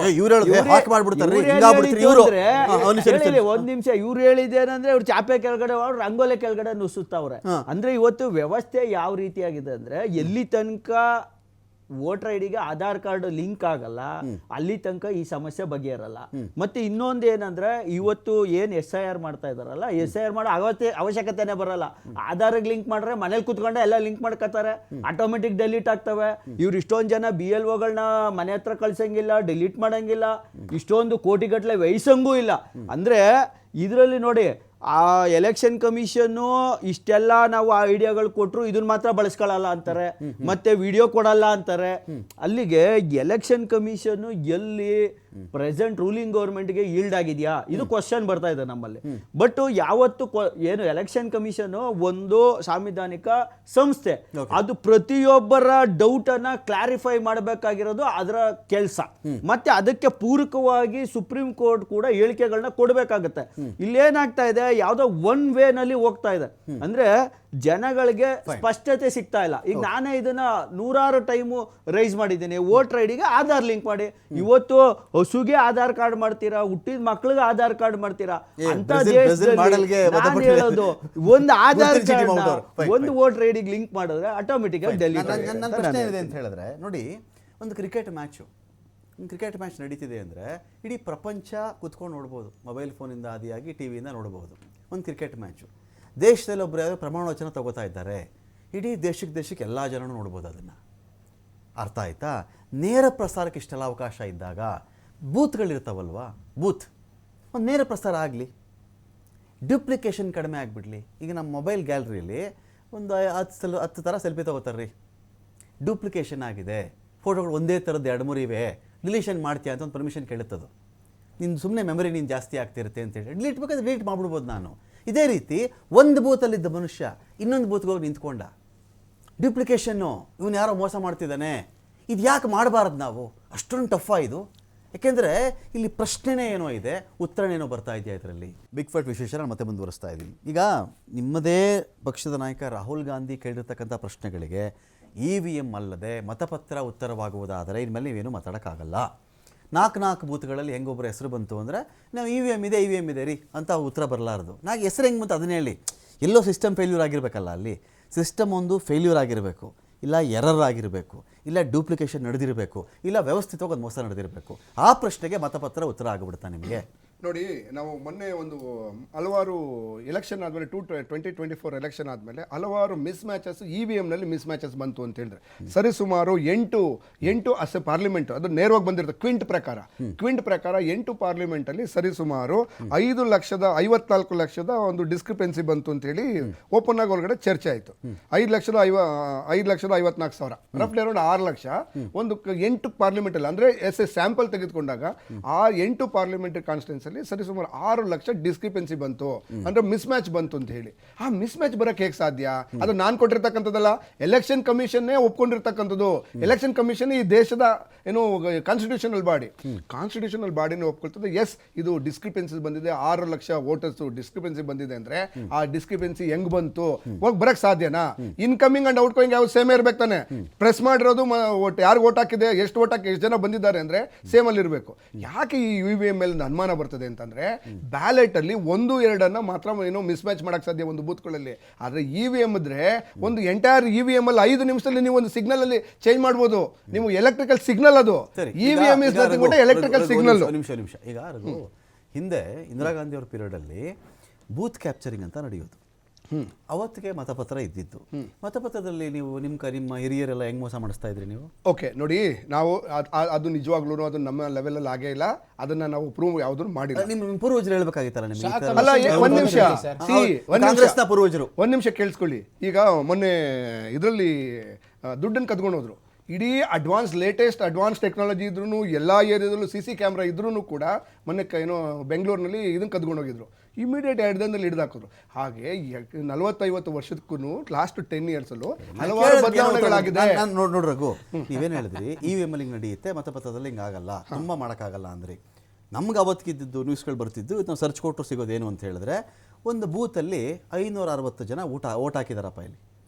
ಒಂದ್ ನಿಮಿಷ, ಇವ್ರು ಹೇಳಿದೇನಂದ್ರೆ ಇವ್ರು ಚಾಪೆ ಕೆಳಗಡೆ ರಂಗೋಲೆ ಕೆಳಗಡೆ ನುಸುತ್ತವ್ರೆ. ಅಂದ್ರೆ ಇವತ್ತು ವ್ಯವಸ್ಥೆ ಯಾವ ರೀತಿಯಾಗಿದೆ ಅಂದ್ರೆ ಎಲ್ಲಿ ತನಕ ವೋಟರ್ ಐಡಿಗೆ ಆಧಾರ್ ಕಾರ್ಡ್ ಲಿಂಕ್ ಆಗಲ್ಲ, ಅಲ್ಲಿ ತನಕ ಈ ಸಮಸ್ಯೆ ಬಗೆಹರಲ್ಲ. ಮತ್ತೆ ಇನ್ನೊಂದು ಏನಂದ್ರೆ ಇವತ್ತು ಏನ್ SIR ಮಾಡ್ತಾ ಇದಾರಲ್ಲ, SIR ಮಾಡೋ ಅವಶ್ಯಕತೆನೇ ಬರಲ್ಲ. ಆಧಾರ್ಗೆ ಲಿಂಕ್ ಮಾಡ್ರೆ ಮನೇಲಿ ಕುತ್ಕೊಂಡೆ ಎಲ್ಲ ಲಿಂಕ್ ಮಾಡ್ಕೋತಾರೆ, ಆಟೋಮೆಟಿಕ್ ಡೆಲೀಟ್ ಆಗ್ತವೆ. ಇವ್ರು ಇಷ್ಟೊಂದು ಜನ BLOಗಳನ್ನ ಮನೆ ಹತ್ರ ಕಳ್ಸಂಗಿಲ್ಲ, ಡಿಲೀಟ್ ಮಾಡಂಗಿಲ್ಲ, ಇಷ್ಟೊಂದು ಕೋಟಿಗಟ್ಟಲೆ ವ್ಯಯಿಸಂಗೂ ಇಲ್ಲ. ಅಂದ್ರೆ ಇದರಲ್ಲಿ ನೋಡಿ, ಆ ಎಲೆಕ್ಷನ್ ಕಮಿಷನ್ನು ಇಷ್ಟೆಲ್ಲ ನಾವು ಆ ಐಡಿಯಾಗಳು ಕೊಟ್ಟರು ಇದನ್ನ ಮಾತ್ರ ಬಳಸ್ಕೊಳ್ಳಲ್ಲ ಅಂತಾರೆ, ಮತ್ತೆ ವಿಡಿಯೋ ಕೊಡಲ್ಲ ಅಂತಾರೆ. ಅಲ್ಲಿಗೆ ಎಲೆಕ್ಷನ್ ಕಮಿಷನ್ ಎಲ್ಲಿ ಪ್ರೆಸೆಂಟ್ ರೂಲಿಂಗ್ ಗೌರ್ಮೆಂಟ್ಗೆ ಈಲ್ಡ್ ಆಗಿದೆಯಾ, ಇದು ಕ್ವಶನ್ ಬರ್ತಾ ಇದೆ ನಮ್ಮಲ್ಲಿ. ಬಟ್ ಯಾವತ್ತು ಏನು ಎಲೆಕ್ಷನ್ ಕಮಿಷನ್ ಒಂದು ಸಾಂವಿಧಾನಿಕ ಸಂಸ್ಥೆ, ಅದು ಪ್ರತಿಯೊಬ್ಬರ ಡೌಟ್ ಅನ್ನ ಕ್ಲಾರಿಫೈ ಮಾಡಬೇಕಾಗಿರೋದು ಅದರ ಕೆಲಸ. ಮತ್ತೆ ಅದಕ್ಕೆ ಪೂರಕವಾಗಿ ಸುಪ್ರೀಂ ಕೋರ್ಟ್ ಕೂಡ ಹೇಳಿಕೆಗಳನ್ನ ಕೊಡಬೇಕಾಗತ್ತೆ. ಇಲ್ಲೇನಾಗ್ತಾ ಇದೆ, ಯಾವ್ದೋ ಒನ್ ವೇ ನಲ್ಲಿ ಹೋಗ್ತಾ ಇದೆ. ಅಂದ್ರೆ ಜನಗಳಿಗೆ ಸ್ಪಷ್ಟತೆ ಸಿಗ್ತಾ ಇಲ್ಲ. ಈಗ ನಾನೇ ಇದನ್ನ ನೂರಾರು ಟೈಮು ರೈಸ್ ಮಾಡಿದ್ದೀನಿ, ವೋಟರ್ ಐಡಿಗೆ ಆಧಾರ್ ಲಿಂಕ್ ಮಾಡಿ. ಇವತ್ತು ಹಸುಗೆ ಆಧಾರ್ ಕಾರ್ಡ್ ಮಾಡ್ತೀರಾ, ಹುಟ್ಟಿದ ಮಕ್ಳಿಗೆ ಆಧಾರ್ ಕಾರ್ಡ್ ಮಾಡ್ತೀರಾ ಅಂತ ದೇಶದಲ್ಲಿ ನಾನು ಹೇಳೋದು, ಒಂದು ಆಧಾರ್ ಕಾರ್ಡ್ ಒಂದು ವೋಟರ್ ಐಡಿಗೆ ಲಿಂಕ್ ಮಾಡಿದ್ರೆ ಆಟೋಮೆಟಿಕ್ ಆಗಿ ಡೆಲೀಟ್. ನನ್ನ ಪ್ರಶ್ನೆ ಏನಿದೆ ಅಂತ ಹೇಳಿದ್ರೆ, ನೋಡಿ, ಒಂದು ಕ್ರಿಕೆಟ್ ಮ್ಯಾಚ್ ನಡೀತಿದೆ ಅಂದರೆ ಇಡೀ ಪ್ರಪಂಚ ಕುತ್ಕೊಂಡು ನೋಡ್ಬೋದು, ಮೊಬೈಲ್ ಫೋನಿಂದ ಆದಿಯಾಗಿ ಟಿವಿಯಿಂದ ನೋಡ್ಬೋದು ಒಂದು ಕ್ರಿಕೆಟ್ ಮ್ಯಾಚು. ದೇಶದಲ್ಲಿ ಒಬ್ಬರು ಯಾರೋ ಪ್ರಮಾಣ ವಚನ ತಗೋತಾ ಇದ್ದಾರೆ, ಇಡೀ ದೇಶಕ್ಕೆ ಎಲ್ಲ ಜನರು ನೋಡ್ಬೋದು ಅದನ್ನು. ಅರ್ಥ ಆಯ್ತಾ? ನೇರ ಪ್ರಸಾರಕ್ಕೆ ಇಷ್ಟೆಲ್ಲ ಅವಕಾಶ ಇದ್ದಾಗ ಬೂತ್ಗಳಿರ್ತಾವಲ್ವಾ, ಒಂದು ನೇರ ಪ್ರಸಾರ ಆಗಲಿ, ಡ್ಯೂಪ್ಲಿಕೇಶನ್ ಕಡಿಮೆ ಆಗಿಬಿಡ್ಲಿ. ಈಗ ನಮ್ಮ ಮೊಬೈಲ್ ಗ್ಯಾಲರಿಯಲ್ಲಿ ಒಂದು 10 ಥರ ಸೆಲ್ಫಿ ತಗೋತಾರೆ ರೀ, ಡ್ಯೂಪ್ಲಿಕೇಶನ್ ಆಗಿದೆ, ಫೋಟೋಗಳು ಒಂದೇ ಥರದ್ದು 2-3 ಇವೆ, ಡಿಲೀಷನ್ ಮಾಡ್ತೀಯ ಅಂತ ಒಂದು ಪರ್ಮಿಷನ್ ಕೇಳುತ್ತದು. ನಿನ್ನ ಸುಮ್ಮನೆ ಮೆಮೊರಿ ನೀನು ಜಾಸ್ತಿ ಆಗ್ತಿರುತ್ತೆ ಅಂತೇಳಿ ಡಿಲೀಟ್ ಬೇಕಾದ್ರೆ ಡಿಲೀಟ್ ಮಾಡಿಬಿಡ್ಬೋದು ನಾನು. ಇದೇ ರೀತಿ ಒಂದು ಬೂತಲ್ಲಿದ್ದ ಮನುಷ್ಯ ಇನ್ನೊಂದು ಬೂತ್ಗೆ ಹೋಗಿ ನಿಂತ್ಕೊಂಡ, ಡ್ಯೂಪ್ಲಿಕೇಶನ್ನು, ಇವನು ಯಾರೋ ಮೋಸ ಮಾಡ್ತಿದ್ದಾನೆ. ಇದು ಯಾಕೆ ಮಾಡಬಾರ್ದು ನಾವು? ಅಷ್ಟೊಂದು ಟಫಾ ಇದು? ಯಾಕೆಂದರೆ ಇಲ್ಲಿ ಪ್ರಶ್ನೆನೇ ಏನೋ ಇದೆ, ಉತ್ತರನೇನೋ ಬರ್ತಾ ಇದೆಯಾ ಇದರಲ್ಲಿ. ಬಿಗ್ ಫೈಟ್ ವಿಶೇಷ ಮತ್ತೆ ಮುಂದುವರಿಸ್ತಾ ಇದ್ದೀನಿ. ಈಗ ನಿಮ್ಮದೇ ಪಕ್ಷದ ನಾಯಕ ರಾಹುಲ್ ಗಾಂಧಿ ಕೇಳಿರ್ತಕ್ಕಂಥ ಪ್ರಶ್ನೆಗಳಿಗೆ EVM ಅಲ್ಲದೆ ಮತಪತ್ರ ಉತ್ತರವಾಗುವುದಾದರೆ ಇನ್ಮೇಲೆ ನೀವೇನು ಮಾತಾಡೋಕ್ಕಾಗಲ್ಲ. 4 ಬೂತ್ಗಳಲ್ಲಿ ಹೆಂಗೊಬ್ಬರ ಹೆಸರು ಬಂತು ಅಂದರೆ ನಾವು EVM ಇದೆ ರೀ ಅಂತ ಉತ್ತರ ಬರಲಾರದು. ನಾಗೆ ಹೆಸರು ಹೆಂಗೆ ಬಂತು ಅದನ್ನೇ ಹೇಳಿ. ಎಲ್ಲೋ ಸಿಸ್ಟಮ್ ಫೇಲ್ಯೂರ್ ಆಗಿರಬೇಕಲ್ಲ, ಅಲ್ಲಿ ಸಿಸ್ಟಮ್ ಒಂದು ಫೇಲ್ಯೂರ್ ಆಗಿರಬೇಕು, ಇಲ್ಲ ಎರರ್ ಆಗಿರಬೇಕು, ಇಲ್ಲ ಡ್ಯೂಪ್ಲಿಕೇಶನ್ ನಡೆದಿರಬೇಕು, ಇಲ್ಲ ವ್ಯವಸ್ಥಿತವಾಗಿ ಒಂದು ಮೋಸ ನಡೆದಿರಬೇಕು. ಆ ಪ್ರಶ್ನೆಗೆ ಮತಪತ್ರ ಉತ್ತರ ಆಗಿಬಿಡ್ತಾ ನಿಮಗೆ. ನೋಡಿ, ನಾವು ಮೊನ್ನೆ ಒಂದು ಹಲವಾರು ಎಲೆಕ್ಷನ್ ಆದಮೇಲೆ 2024 ಎಲೆಕ್ಷನ್ ಆದಮೇಲೆ ಹಲವಾರು ಮಿಸ್ ಮ್ಯಾಚಸ್ EVMನಲ್ಲಿ ಮಿಸ್ ಮ್ಯಾಚಸ್ ಬಂತು ಅಂತ ಹೇಳಿದ್ರೆ ಸರಿಸುಮಾರು 8 ಅಸೆ ಪಾರ್ಲಿಮೆಂಟ್, ಅದು ನೇರವಾಗಿ ಬಂದಿರುತ್ತೆ ಕ್ವಿಂಟ್ ಪ್ರಕಾರ 8 ಪಾರ್ಲಿಮೆಂಟಲ್ಲಿ ಸರಿಸುಮಾರು 5,54,00,000 ಒಂದು ಡಿಸ್ಕ್ರಿಪೆನ್ಸಿ ಬಂತು ಅಂತ ಹೇಳಿ ಓಪನ್ ಆಗಿ ಒಳಗಡೆ ಚರ್ಚೆ ಆಯಿತು. 5,54,000 ರಫ್ಲಿ ಅರೌಂಡ್ 6 ಲಕ್ಷ ಒಂದು 8 ಪಾರ್ಲಿಮೆಂಟಲ್ಲಿ, ಅಂದರೆ ಸ್ಯಾಂಪಲ್ ತೆಗೆದುಕೊಂಡಾಗ ಆ 8 ಪಾರ್ಲಿಮೆಂಟರಿ ಕಾನ್ಸ್ಟಿಟ್ಯೂನ್ಸಿ ಸರಿಸುಮಾರು 6 ಲಕ್ಷ ಡಿಸ್ಕ್ರಿಪೆನ್ಸಿ ಬಂತು, ಅಂದ್ರೆ ಮಿಸ್ ಮ್ಯಾಚ್ ಬಂತು ಅಂತ ಹೇಳಿ. ಆ ಮಿಸ್ ಮ್ಯಾಚ್ ಬರಕ್ಕೆ ಹೇಗೆ ಸಾಧ್ಯ? ಅದು ನಾನು ಕೊಟ್ಟಿರ್ತಕ್ಕಂಥದ್ದಲ್ಲ, ಎಲೆಕ್ಷನ್ ಕಮಿಷನ್ನೇ ಒಪ್ಕೊಂಡಿರ್ತಕ್ಕಂಥದ್ದು. ಎಲೆಕ್ಷನ್ ಕಮಿಷನ್ ಈ ದೇಶದ ಏನು ಕಾನ್ಸ್ಟಿಟ್ಯೂಷನಲ್ ಬಾಡಿನೇ ಒಪ್ಕೊಳ್ತದೆ. ಎಸ್, ಇದು ಡಿಸ್ಕ್ರಿಪೆನ್ಸಿ ಬಂದಿದೆ, 6 ಲಕ್ಷ ವೋಟರ್ಸ್ ಡಿಸ್ಕ್ರಿಪೆನ್ಸಿ ಬಂದಿದೆ ಅಂದ್ರೆ ಆ ಡಿಸ್ಕ್ರಿಪೆನ್ಸಿ ಹೆಂಗ್ ಬಂತು? ಹೋಗಿ ಬರಕ್ ಸಾಧ್ಯನಾ? ಇನ್ಕಮಿಂಗ್ ಅಂಡ್ ಔಟ್ ಗೋಯಿಂಗ್ ಯಾವ ಸೇಮ್ ಇರ್ಬೇಕು ತಾನೆ. ಪ್ರೆಸ್ ಮಾಡಿರೋದು ಯಾರು ವೋಟ್ ಹಾಕಿದೆ, ಎಷ್ಟು ವೋಟ್ ಹಾಕಿ, ಎಷ್ಟು ಜನ ಬಂದಿದ್ದಾರೆ ಅಂದ್ರೆ ಸೇಮ್ ಅಲ್ಲಿ ಇರಬೇಕು. ಯಾಕೆ ಈ EVM ಮೇಲೆ ಅನುಮಾನ ಬರ್ತದೆ ಅಂತಂದ್ರೆ, ಬ್ಯಾಲೆಟ್ ಅಲ್ಲಿ 1-2 ಮಾತ್ರ ಏನೋ ಮಿಸ್ ಮ್ಯಾಚ್ ಮಾಡಕ್ ಸಾಧ್ಯ ಒಂದು ಬೂತ್ಗಳಲ್ಲಿ. ಆದ್ರೆ EVM ಇದ್ರೆ ಒಂದು ಎಂಟೈರ್ EVM ಅಲ್ಲಿ 5 ನಿಮಿಷದಲ್ಲಿ ನೀವು ಒಂದು ಸಿಗ್ನಲ್ ಅಲ್ಲಿ ಚೇಂಜ್ ಮಾಡಬಹುದು. ನೀವು ಎಲೆಕ್ಟ್ರಿಕಲ್ ಸಿಗ್ನಲ್, ಅದು EVM is nothing but electrical signal. ನಿಮಿಷ ಈಗ ಹಿಂದೆ ಇಂದಿರಾ ಗಾಂಧಿ ಅವ್ರ ಪೀರಿಯಡ್ ಅಲ್ಲಿ ಬೂತ್ ಕ್ಯಾಪ್ಚರಿಂಗ್ ಅಂತ ನಡೆಯೋದು. ಅವತ್ತಿಗೆ ಮತಪತ್ರ ಇದ್ದಿದ್ದು. ಮತಪತ್ರದಲ್ಲಿ ನೀವು ನಿಮ್ಮ ಹಿರಿಯರೆಲ್ಲ ಹೆಂಗ್ ಮೋಸ ಮಾಡಿಸ್ತಾ ಇದ್ರಿ ನೀವು? ಓಕೆ, ನೋಡಿ, ನಾವು ಅದು ನಿಜವಾಗ್ಲೂ ಅದು ನಮ್ಮ ಲೆವೆಲ್ ಅಲ್ಲಿ ಆಗೇ ಇಲ್ಲ. ಅದನ್ನ ನಾವು ಪ್ರೂವ್ ಯಾವ್ದು ಮಾಡಿಲ್ಲ. ನಿಮ್ಮ ಪೂರ್ವಜರು ಹೇಳ್ಬೇಕಾಗಿತ್ತಲ್ಲ ನಿಮಗೆ. ಅಲ್ಲ, ಒಂದ್ ನಿಮಿಷ ಕಾಂಗ್ರೆಸ್ನ ಪೂರ್ವಜರು ಒಂದ್ ನಿಮಿಷ ಕೇಳಿಸ್ಕೊಳ್ಳಿ. ಈಗ ಮೊನ್ನೆ ಇದರಲ್ಲಿ ದುಡ್ಡನ್ನು ಕದ್ಕೊಂಡು ಹೋದ್ರು. ಇಡೀ ಲೇಟೆಸ್ಟ್ ಅಡ್ವಾನ್ಸ್ ಟೆಕ್ನಾಲಜಿ ಇದ್ರೂ, ಎಲ್ಲ ಏರಿಯಾದಲ್ಲೂ CC ಕ್ಯಾಮ್ರಾ ಇದ್ರೂ ಕೂಡ ಮೊನ್ನೆ ಏನೋ ಬೆಂಗಳೂರಿನಲ್ಲಿ ಇದನ್ನು ಕದ್ಕೊಂಡು ಹೋಗಿದ್ರು. ಇಮಿಡಿಯೇಟ್ 2 ದಿನದಲ್ಲಿ ಹಿಡಿದಾಕಿದ್ರು. ಹಾಗೆ 40-50 ವರ್ಷಕ್ಕೂ ಲಾಸ್ಟ್ 10 ಇಯರ್ಸಲ್ಲೂ ಹಲವಾರು ಬದಲಾವಣೆಗಳಾಗಿದೆ. ನೋಡ್ರಿ ರಘು, ನೀವೇನು ಹೇಳಿದ್ರಿ, EVM ಅಲ್ಲಿ ಹಿಂಗೆ ನಡೆಯುತ್ತೆ, ಮತಪತ್ರದಲ್ಲಿ ಹಿಂಗಾಗಲ್ಲ, ತುಂಬ ಮಾಡೋಕ್ಕಾಗಲ್ಲ ಅಂದ್ರಿ. ನಮ್ಗೆ ಅವತ್ತಿಗಿದ್ದು ನ್ಯೂಸ್ಗಳು ಬರ್ತಿದ್ದು, ನಾವು ಸರ್ಚ್ ಕೊಟ್ಟರು ಸಿಗೋದೇನು ಅಂತ ಹೇಳಿದ್ರೆ, ಒಂದು ಬೂತಲ್ಲಿ 560 ಜನ ಓಟ್ ಹಾಕಿದಾರಪ್ಪ. ಇಲ್ಲಿ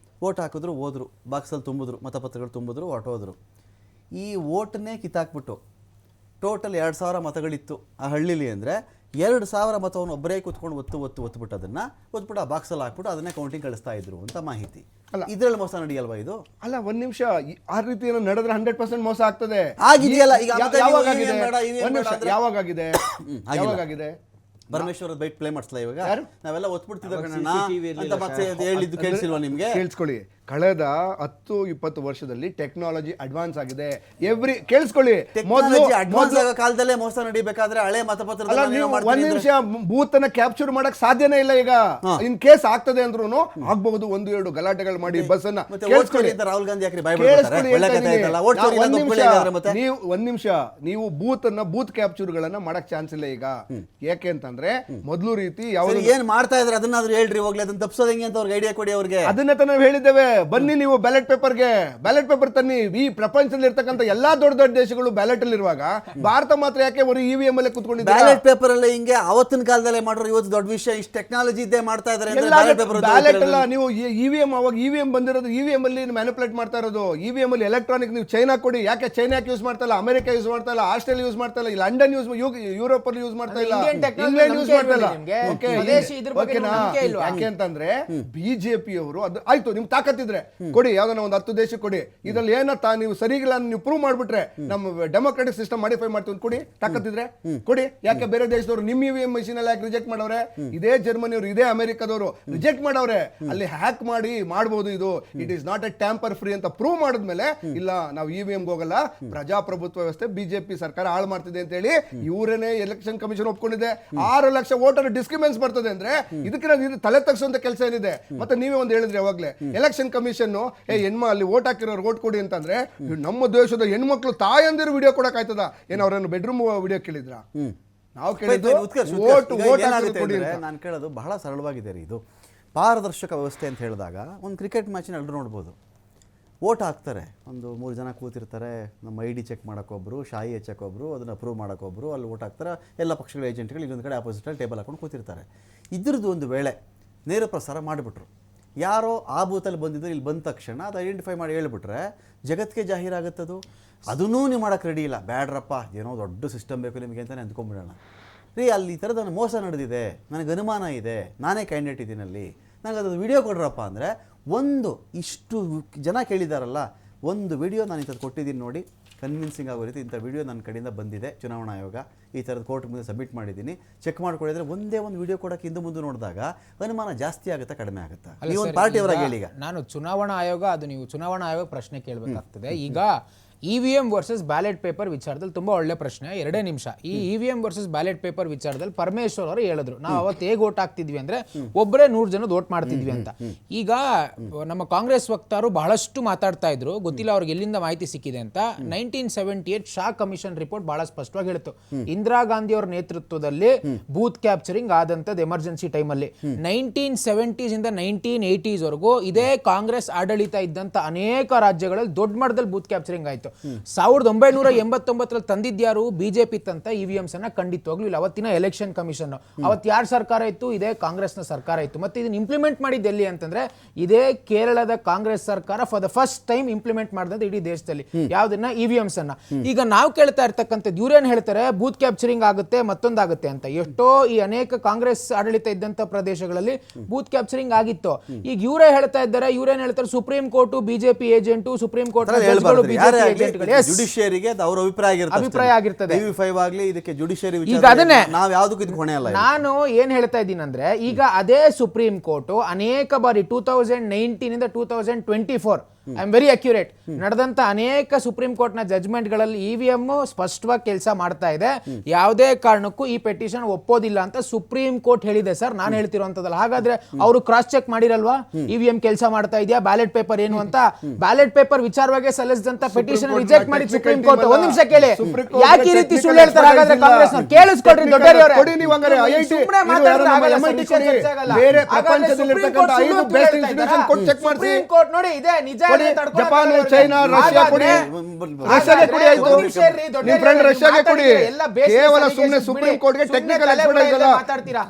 ಓಟ್ ಹಾಕಿದ್ರು, ಹೋದ್ರು, ಬಾಕ್ಸಲ್ಲಿ ತುಂಬಿದ್ರು, ಮತಪತ್ರಗಳು ತುಂಬಿದ್ರು, ಹೊರಟೋದ್ರು. ಈ ಓಟನ್ನೇ ಕಿತ್ತಾಕ್ಬಿಟ್ಟು ಟೋಟಲ್ 2,000 ಮತಗಳಿತ್ತು ಆ ಹಳ್ಳಿಲಿ ಅಂದರೆ 2,000 ಮತವನ್ನು ಒಬ್ಬರೇ ಕೂತ್ಕೊಂಡು ಒತ್ತುಬಿಟ್ಟು ಅದನ್ನು ಒತ್ಬಿಟ್ಟು ಆ ಬಾಕ್ಸಲ್ಲಿ ಹಾಕ್ಬಿಟ್ಟು ಅದನ್ನೇ ಕೌಂಟಿಂಗ್ ಕಳಿಸ್ತಾ ಇದ್ರು ಅಂತ ಮಾಹಿತಿ. ಇದರಲ್ಲಿ ಮೋಸ ನಡೆಯಲ್ವಾ ಇದು? ಅಲ್ಲ, ಒಂದ್ ನಿಮಿಷ, ಆ ರೀತಿ ಏನೋ ನಡೆದ್ರೆ 100% ಮೋಸ ಆಗ್ತದೆ. ಆಗಿದೆಯಲ್ಲ ಈಗ. ಯಾವಾಗಿದೆ ಪರಮೇಶ್ವರದ ಬೈಟ್ ಪ್ಲೇ ಮಾಡಿಸ್ಲಾ ಇವಾಗ? ನಾವೆಲ್ಲ ಒತ್ಬಿಡ್ತಿದ್ದ ಕಣಣ್ಣ ಅಂತ ಮತ್ತೆ ಹೇಳಿದ್ದು ಕೇಳಿಸಿಲ್ವಾ ನಿಮ್ಗೆ? ಕೇಳಿಸ್ಕೊಳ್ಳಿ, ಕಳೆದ 10-20 ವರ್ಷದಲ್ಲಿ ಟೆಕ್ನಾಲಜಿ ಅಡ್ವಾನ್ಸ್ ಆಗಿದೆ. ಕೇಳಿಸ್ಕೊಳ್ಳಿ, ಅಡ್ವಾನ್ಸ್ ಆಗೋ ಕಾಲದಲ್ಲೇ ಮೋಸ ನಡಿಬೇಕಾದ್ರೆ ಹಳೆ ಮತಪತ್ರ ಒಂದ್ ನಿಮಿಷ, ಬೂತ್ ಅನ್ನ ಕ್ಯಾಪ್ಚರ್ ಮಾಡಕ್ ಸಾಧ್ಯನೇ ಇಲ್ಲ. ಈಗ ಇನ್ ಕೇಸ್ ಆಗ್ತದೆ ಅಂದ್ರೂ ಆಗ್ಬಹುದು, 1-2 ಗಲಾಟೆಗಳು ಮಾಡಿ ಬಸ್ ಅನ್ನ. ರಾಹುಲ್ ಗಾಂಧಿ ಒಂದ್ ನಿಮಿಷ, ನೀವು ಬೂತ್ ಕ್ಯಾಪ್ಚರ್ ಗಳನ್ನ ಮಾಡಕ್ ಚಾನ್ಸ್ ಇಲ್ಲ ಈಗ. ಯಾಕೆ ಅಂತಂದ್ರೆ ಮೊದಲು ರೀತಿ ಯಾವ್ದು ಏನ್ ಮಾಡ್ತಾ ಇದ್ರೆ ಅದನ್ನಾದ್ರೂ ಹೇಳ್ರಿ, ಹೋಗ್ಲಿ ಅದನ್ನ ತಪ್ಸೋದ್ ಹೆಂಗೆ ಅಂತ ಅವ್ರಿಗೆ ಐಡಿಯಾ ಕೊಡಿ. ಅವ್ರಿಗೆ ಅದನ್ನ ನಾವು ಹೇಳಿದ್ದೇವೆ, ಬನ್ನಿ ನೀವು ಬ್ಯಾಲೆಟ್ ಪೇಪರ್ ತನ್ನಿ. ಈ ಪ್ರಪಂಚದಲ್ಲಿ ಇರ್ತಕ್ಕಂಥ ಎಲ್ಲಾ ದೊಡ್ಡ ದೇಶಗಳು ಬ್ಯಾಲೆಟ್ ಅಲ್ಲಿ ಇರುವಾಗ ಭಾರತ ಮಾತ್ರ ಯಾಕೆ ಬರೀ ಇವಿಎಂ ಅಲ್ಲೇ ಕುತ್ಕೊಂಡಿದ್ದಾರೆ? ಬ್ಯಾಲೆಟ್ ಪೇಪರ್ ಅಲ್ಲಿ ಹಿಂಗೆ ಅವತ್ತಿನ ಕಾಲದಲ್ಲೇ ಮಾಡ್ರು, ಇವತ್ತು ದೊಡ್ಡ ವಿಷಯ ಇಷ್ಟು ಟೆಕ್ನಾಲಜಿ ಇದ್ದೇ ಮಾಡ್ತಾ ಇದಾರೆ. ಬ್ಯಾಲೆಟ್ ಅಲ್ಲ, ನೀವು ಇವಿಎಂ ಅವಾಗ ಇವಿಎಂ ಬಂದಿರೋದು, ಇವಿಎಂ ಅಲ್ಲಿ ಮ್ಯಾನಿಪುಲೇಟ್ ಮಾಡ್ತಾ ಇರೋದು. ಇವಿಎಂ ಅಲ್ಲಿ ಎಲೆಕ್ಟ್ರಾನಿಕ್ ನೀವು ಚೈನಾ ಕೊಡಿ, ಯಾಕೆ ಚೈನಾ ಯೂಸ್ ಮಾಡ್ತಾ ಇಲ್ಲ, ಅಮೆರಿಕ ಯೂಸ್ ಮಾಡ್ತಾ ಇಲ್ಲ, ಆಸ್ಟ್ರೇಲಿಯಾ ಯೂಸ್ ಮಾಡ್ತಾ ಇಲ್ಲ, ಲಂಡನ್ ಯುರೋಪ್ ಅಲ್ಲಿ ಯೂಸ್ ಮಾಡ್ತಾ ಇಲ್ಲ, ಇಂಗ್ಲೆಂಡ್ ಯೂಸ್ ಮಾಡ್ತಾ ಇಲ್ಲ. ಯಾಕೆ ಅಂತಂದ್ರೆ ಬಿಜೆಪಿ ಅವರು ಅದು ಆಯ್ತು, ನಿಮ್ ತಾಕತ್ತಿದ್ರೆ ಕೊಡಿ, ಯಾವ್ದಾನ ಒಂದು 10 ದೇಶ ಕೊಡಿ, ಇದ್ರಲ್ಲಿ ಏನತ್ತಾ ನೀವು ಸರಿಗಿಲ್ಲ ನೀವು ಪ್ರೂವ್ ಮಾಡ್ಬಿಟ್ರೆ ನಮ್ಮ ಡೆಮೋಕ್ರೆಟಿಕ್ ಸಿಸ್ಟಮ್ ಮಾಡಿಫೈ ಮಾಡ್ತೀವಿ ಕೊಡಿ, ತಾಕತ್ತಿದ್ರೆ ಕೊಡಿ. ಯಾಕೆ ಬೇರೆ ದೇಶದವರು ನಿಮ್ ಇವಿಎಂ ಮಷೀನ್ ಅಲ್ಲಿ ಯಾಕೆ ರಿಜೆಕ್ಟ್ ಮಾಡವ್ರೆ? ಇದೇ ಜರ್ಮನಿಯವರು, ಇದೇ ಅಮೆರಿಕದವರು ರಿಜೆಕ್ಟ್ ಮಾಡವ್ರೆ. ಅಲ್ಲಿ ಹ್ಯಾಕ್ ಮಾಡಿ ಮಾಡಬಹುದು, ಇದು it is not A tamper free ಅಂತ ಪ್ರೂವ್ ಮಾಡಿದ್ಮೇಲೆ ಇಲ್ಲ ನಾವು ಇವಿಎಂ ಹೋಗಲ್ಲ, ಪ್ರಜಾಪ್ರಭುತ್ವ ವ್ಯವಸ್ಥೆ ಬಿಜೆಪಿ ಸರ್ಕಾರ ಹಾಳು ಮಾಡ್ತಿದೆ ಅಂತ ಹೇಳಿ ಇವರೇನೆ ಎಲೆಕ್ಷನ್ ಕಮಿಷನ್ ಒಪ್ಕೊಂಡಿದೆ. 6 ಲಕ್ಷ ವೋಟರ್ ಡಿಸ್ಕ್ರಿಮಿನೆನ್ಸ್ ಬರ್ತದೆ ಅಂದ್ರೆ ಇದಕ್ಕೆ ತಲೆ ತಗ್ಸುವಂತ ಕೆಲಸ ಏನಿದೆ? ಮತ್ತೆ ನೀವೇ ಒಂದು ಹೇಳಿದ್ರಿ ಅವಾಗ್ಲೇ, ಎಲೆಕ್ಷನ್ ಕಮಿಷನ್ ಅಲ್ಲಿ ವೋಟ್ ಹಾಕಿರೋರು ವೋಟ್ ಕೊಡಿ ಅಂತಂದ್ರೆ ನಮ್ಮ ದೇಶದ ಹೆಣ್ಮಕ್ಳು ತಾಯಂದಿರು ವಿಡಿಯೋ ಕೊಡಕ್ ಆಯ್ತದ? ಏನ್ ಅವ್ರನ್ನು ಬೆಡ್ರೂಮ್ ವಿಡಿಯೋ ಕೇಳಿದ್ರ? ನಾವು ಕೇಳಿದ್ದು ನಾನು ಕೇಳೋದು ಬಹಳ ಸರಳವಾಗಿದೆ ರೀ. ಇದು ಪಾರದರ್ಶಕ ವ್ಯವಸ್ಥೆ ಅಂತ ಹೇಳಿದಾಗ ಒಂದು ಕ್ರಿಕೆಟ್ ಮ್ಯಾಚಿನ ಎಲ್ಲರೂ ನೋಡ್ಬೋದು. ವೋಟ್ ಹಾಕ್ತಾರೆ, ಒಂದು 3 ಜನ ಕೂತಿರ್ತಾರೆ, ನಮ್ಮ ID ಚೆಕ್ ಮಾಡೋಕ್ಕೊಬ್ರು, ಶಾಯಿ ಹೆಚ್ಚಕ್ಕೊಬ್ರು, ಅದನ್ನು ಅಪ್ರೂವ್ ಮಾಡೋಕ್ಕೊಬ್ರು, ಅಲ್ಲಿ ವೋಟ್ ಹಾಕ್ತಾರೆ. ಎಲ್ಲ ಪಕ್ಷಗಳ ಏಜೆಂಟ್ಗಳು ಇನ್ನೊಂದು ಕಡೆ ಆಪೋಸಿಟಲ್ಲಿ ಟೇಬಲ್ ಹಾಕೊಂಡು ಕೂತಿರ್ತಾರೆ. ಇದ್ರದ್ದು ಒಂದು ವೇಳೆ ನೇರ ಪ್ರಸಾರ ಮಾಡಿಬಿಟ್ರು, ಯಾರೋ ಆ ಬೂತಲ್ಲಿ ಬಂದಿದ್ದು ಇಲ್ಲಿ ಬಂದ ತಕ್ಷಣ ಅದು ಐಡೆಂಟಿಫೈ ಮಾಡಿ ಹೇಳ್ಬಿಟ್ರೆ ಜಗತ್ತಿಗೆ ಜಾಹೀರಾಗುತ್ತದು. ಅದನ್ನೂ ನೀವು ಮಾಡೋಕ್ಕೆ ರೆಡಿ ಇಲ್ಲ, ಬ್ಯಾಡ್ರಪ್ಪ ಏನೋ ದೊಡ್ಡ ಸಿಸ್ಟಮ್ ಬೇಕು ನಿಮಗೆ ಅಂತಲೇ ಅಂದ್ಕೊಂಡ್ಬಿಡೋಣ ರೀ. ಅಲ್ಲಿ ಈ ಥರದ್ದು ಮೋಸ ನಡೆದಿದೆ, ನನಗೆ ಅನುಮಾನ ಇದೆ, ನಾನೇ ಕ್ಯಾಂಡಿಡೇಟ್ ಇದ್ದೀನಿ ಅಲ್ಲಿ, ನನಗೆ ಅದು ವಿಡಿಯೋ ಕೊಡ್ರಪ್ಪ ಅಂದರೆ, ಒಂದು ಇಷ್ಟು ಜನ ಕೇಳಿದಾರಲ್ಲ, ಒಂದು ವಿಡಿಯೋ ನಾನು ಇಂಥದ್ದು ಕೊಟ್ಟಿದ್ದೀನಿ ನೋಡಿ, ಕನ್ವಿನ್ಸಿಂಗ್ ಆಗೋ ರೀತಿ ಇಂಥ ವಿಡಿಯೋ ನನ್ನ ಕಡೆಯಿಂದ ಬಂದಿದೆ, ಚುನಾವಣಾ ಆಯೋಗ ಈ ಥರದ ಕೋರ್ಟ್ ಮುಂದೆ ಸಬ್ಮಿಟ್ ಮಾಡಿದ್ದೀನಿ, ಚೆಕ್ ಮಾಡ್ಕೊಂಡಿದ್ರೆ ಒಂದೇ ಒಂದು ವಿಡಿಯೋ ಕೊಡೋಕೆ ಹಿಂದೆ ಮುಂದೆ ನೋಡಿದಾಗ ಅನುಮಾನ ಜಾಸ್ತಿ ಆಗುತ್ತಾ ಕಡಿಮೆ ಆಗುತ್ತಾ? ನೀವು ಒಂದು ಪಾರ್ಟಿಯವರಾಗಿ ಹೇಳಿ. ಈಗ ನಾನು ಚುನಾವಣಾ ಆಯೋಗ, ಅದು ನೀವು ಚುನಾವಣಾ ಆಯೋಗ ಪ್ರಶ್ನೆ ಕೇಳಬೇಕಾಗ್ತದೆ. ಈಗ ಇವಿಎಂ ವರ್ಸಸ್ ಬ್ಯಾಲೆಟ್ ಪೇಪರ್ ವಿಚಾರದಲ್ಲಿ ತುಂಬಾ ಒಳ್ಳೆ ಪ್ರಶ್ನೆ. 2 ನಿಮಿಷ. ಈ ಇವಿಎಂ ವರ್ಸಸ್ ಬ್ಯಾಲೆಟ್ ಪೇಪರ್ ವಿಚಾರದಲ್ಲಿ ಪರಮೇಶ್ವರ್ ಅವರು ಹೇಳಿದ್ರು, ನಾವು ಅವತ್ತು ಹೇಗೆ ವೋಟ್ ಹಾಕ್ತಿದ್ವಿ ಅಂದ್ರೆ ಒಬ್ಬರೇ 100 ಜನದ ವೋಟ್ ಮಾಡ್ತಿದ್ವಿ ಅಂತ. ಈಗ ನಮ್ಮ ಕಾಂಗ್ರೆಸ್ ವಕ್ತಾರು ಬಹಳಷ್ಟು ಮಾತಾಡ್ತಾ ಇದ್ರು, ಗೊತ್ತಿಲ್ಲ ಅವ್ರಿಗೆ ಎಲ್ಲಿಂದ ಮಾಹಿತಿ ಸಿಕ್ಕಿದೆ ಅಂತ. 1978 ಶಾ ಕಮಿಷನ್ ರಿಪೋರ್ಟ್ ಬಹಳ ಸ್ಪಷ್ಟವಾಗಿ ಹೇಳಿತ್ತು, ಇಂದಿರಾ ಗಾಂಧಿ ಅವರ ನೇತೃತ್ವದಲ್ಲಿ ಬೂತ್ ಕ್ಯಾಪ್ಚರಿಂಗ್ ಆದಂತದ್ದು ಎಮರ್ಜೆನ್ಸಿ ಟೈಮಲ್ಲಿ. 1970s ಇಂದ 1980s ವರೆಗೂ ಇದೇ ಕಾಂಗ್ರೆಸ್ ಆಡಳಿತ ಇದ್ದಂತ ಅನೇಕ ರಾಜ್ಯಗಳಲ್ಲಿ ದೊಡ್ಡ ಮಟ್ಟದಲ್ಲಿ ಬೂತ್ ಕ್ಯಾಪ್ಚರಿಂಗ್ ಆಯ್ತು. 1989 ತಂದಿದ್ಯಾರು? ಬಿಜೆಪಿ ತಂತ ಇವಿಎಂಸ್ ಅನ್ನ ಖಂಡಿತವಾಗ್ಲೂ ಇಲ್ಲ. ಅವತ್ತಿನ ಎಲೆಕ್ಷನ್ ಕಮಿಷನ್, ಅವತ್ತು ಯಾರ ಸರ್ಕಾರ ಇತ್ತು? ಇದೇ ಕಾಂಗ್ರೆಸ್ನ ಸರ್ಕಾರ ಇತ್ತು. ಮತ್ತೆ ಇದನ್ನ ಇಂಪ್ಲಿಮೆಂಟ್ ಮಾಡಿದ್ದು ಎಲ್ಲಿ ಅಂತಂದ್ರೆ ಇದೇ ಕೇರಳದ ಕಾಂಗ್ರೆಸ್ ಸರ್ಕಾರ for the first time implement ಮಾಡಿದಂತ ಇಡೀ ದೇಶದಲ್ಲಿ. ಯಾವ್ದನ್ನ? ಇವಿಎಂಸ್ ಅನ್ನ. ಈಗ ನಾವು ಕೇಳ್ತಾ ಇರ್ತಕ್ಕಂಥದ್ದು, ಇವ್ರೇನ್ ಹೇಳ್ತಾರೆ ಬೂತ್ ಕ್ಯಾಪ್ಚರಿಂಗ್ ಆಗುತ್ತೆ ಮತ್ತೊಂದಾಗುತ್ತೆ ಅಂತ. ಎಷ್ಟೋ ಈ ಅನೇಕ ಕಾಂಗ್ರೆಸ್ ಆಡಳಿತ ಇದ್ದಂತ ಪ್ರದೇಶಗಳಲ್ಲಿ ಬೂತ್ ಕ್ಯಾಪ್ಚರಿಂಗ್ ಆಗಿತ್ತು. ಈಗ ಇವರೇ ಹೇಳ್ತಾ ಇದ್ದಾರೆ, ಇವ್ರೇನ್ ಹೇಳ್ತಾರೆ, Supreme Court BJP agent, Supreme Court ಜುಡಿಷಿಯರಿಗೆ ಅವರ ಅಭಿಪ್ರಾಯ ಆಗಿರ್ತದೆ. ಈಗ ಅದನ್ನೇ ನಾನು ಏನ್ ಹೇಳ್ತಾ ಇದ್ದೀನಿ ಅಂದ್ರೆ, ಈಗ ಅದೇ ಸುಪ್ರೀಂ ಕೋರ್ಟ್ ಅನೇಕ ಬಾರಿ 2019 ಇಂದ 2024 ಐ ಆಮ್ ವೆರಿ ಅಕ್ಯುರೇಟ್ ನಡೆದಂತ ಅನೇಕ ಸುಪ್ರೀಂ ಕೋರ್ಟ್ ನ ಜಜ್ಮೆಂಟ್ ಗಳಲ್ಲಿ ಇವಿಎಂ ಸ್ಪಷ್ಟವಾಗಿ ಕೆಲಸ ಮಾಡ್ತಾ ಇದೆ, ಯಾವುದೇ ಕಾರಣಕ್ಕೂ ಈ ಪೆಟಿಷನ್ ಒಪ್ಪೋದಿಲ್ಲ ಅಂತ ಸುಪ್ರೀಂ ಕೋರ್ಟ್ ಹೇಳಿದೆ. ಸರ್ ನಾನು ಹೇಳ್ತಿರೋಂಥದ್ದಲ್ಲ. ಹಾಗಾದ್ರೆ ಅವರು ಕ್ರಾಸ್ ಚೆಕ್ ಮಾಡಿರಲ್ವಾ ಇವಿಎಂ ಕೆಲಸ ಮಾಡ್ತಾ ಇದೆಯಾ, ಬ್ಯಾಲೆಟ್ ಪೇಪರ್ ಏನು ಅಂತ? ಬ್ಯಾಲೆಟ್ ಪೇಪರ್ ವಿಚಾರವಾಗಿ ಸಲ್ಲಿಸಿದಂತ ಪೆಟಿಷನ್ ರಿಜೆಕ್ಟ್ ಮಾಡಿ ಸುಪ್ರೀಂ ಕೋರ್ಟ್. ಒಂದ್ ನಿಮಿಷ ಕೇಳಿ, ಯಾಕೆ ಈ ರೀತಿ ಸುಳ್ಳು ಹೇಳ್ತಾರೆ ಹಾಗಾದ್ರೆ ಕಾಂಗ್ರೆಸ್ ನವರು? ಕೇಳಿಸ್ಕೊಡ್ರಿ ದೊಡ್ಡವರೇ, ಸುಪ್ರೀಂ ಕೋರ್ಟ್ ನೋಡಿ ಇದೆ ನಿಜ ಕೊಡಿ, ಜಪಾನ್, ಚೈನಾ, ರಷ್ಯಾ ಕೊಡಿ, ರಷ್ಯಾಗೆ ಕೊಡಿ ಆಯ್ತು, ನಿಮ್ ಫ್ರೆಂಡ್ ರಷ್ಯಾಗೆ ಕೊಡಿ. ಕೇವಲ ಸುಮ್ಮನೆ ಸುಪ್ರೀಂ ಕೋರ್ಟ್ಗೆ ಟೆಕ್ನಿಕಲ್ ಎಕ್ಸ್ಪರ್ಟೈಸ್ ಅಲ್ಲ,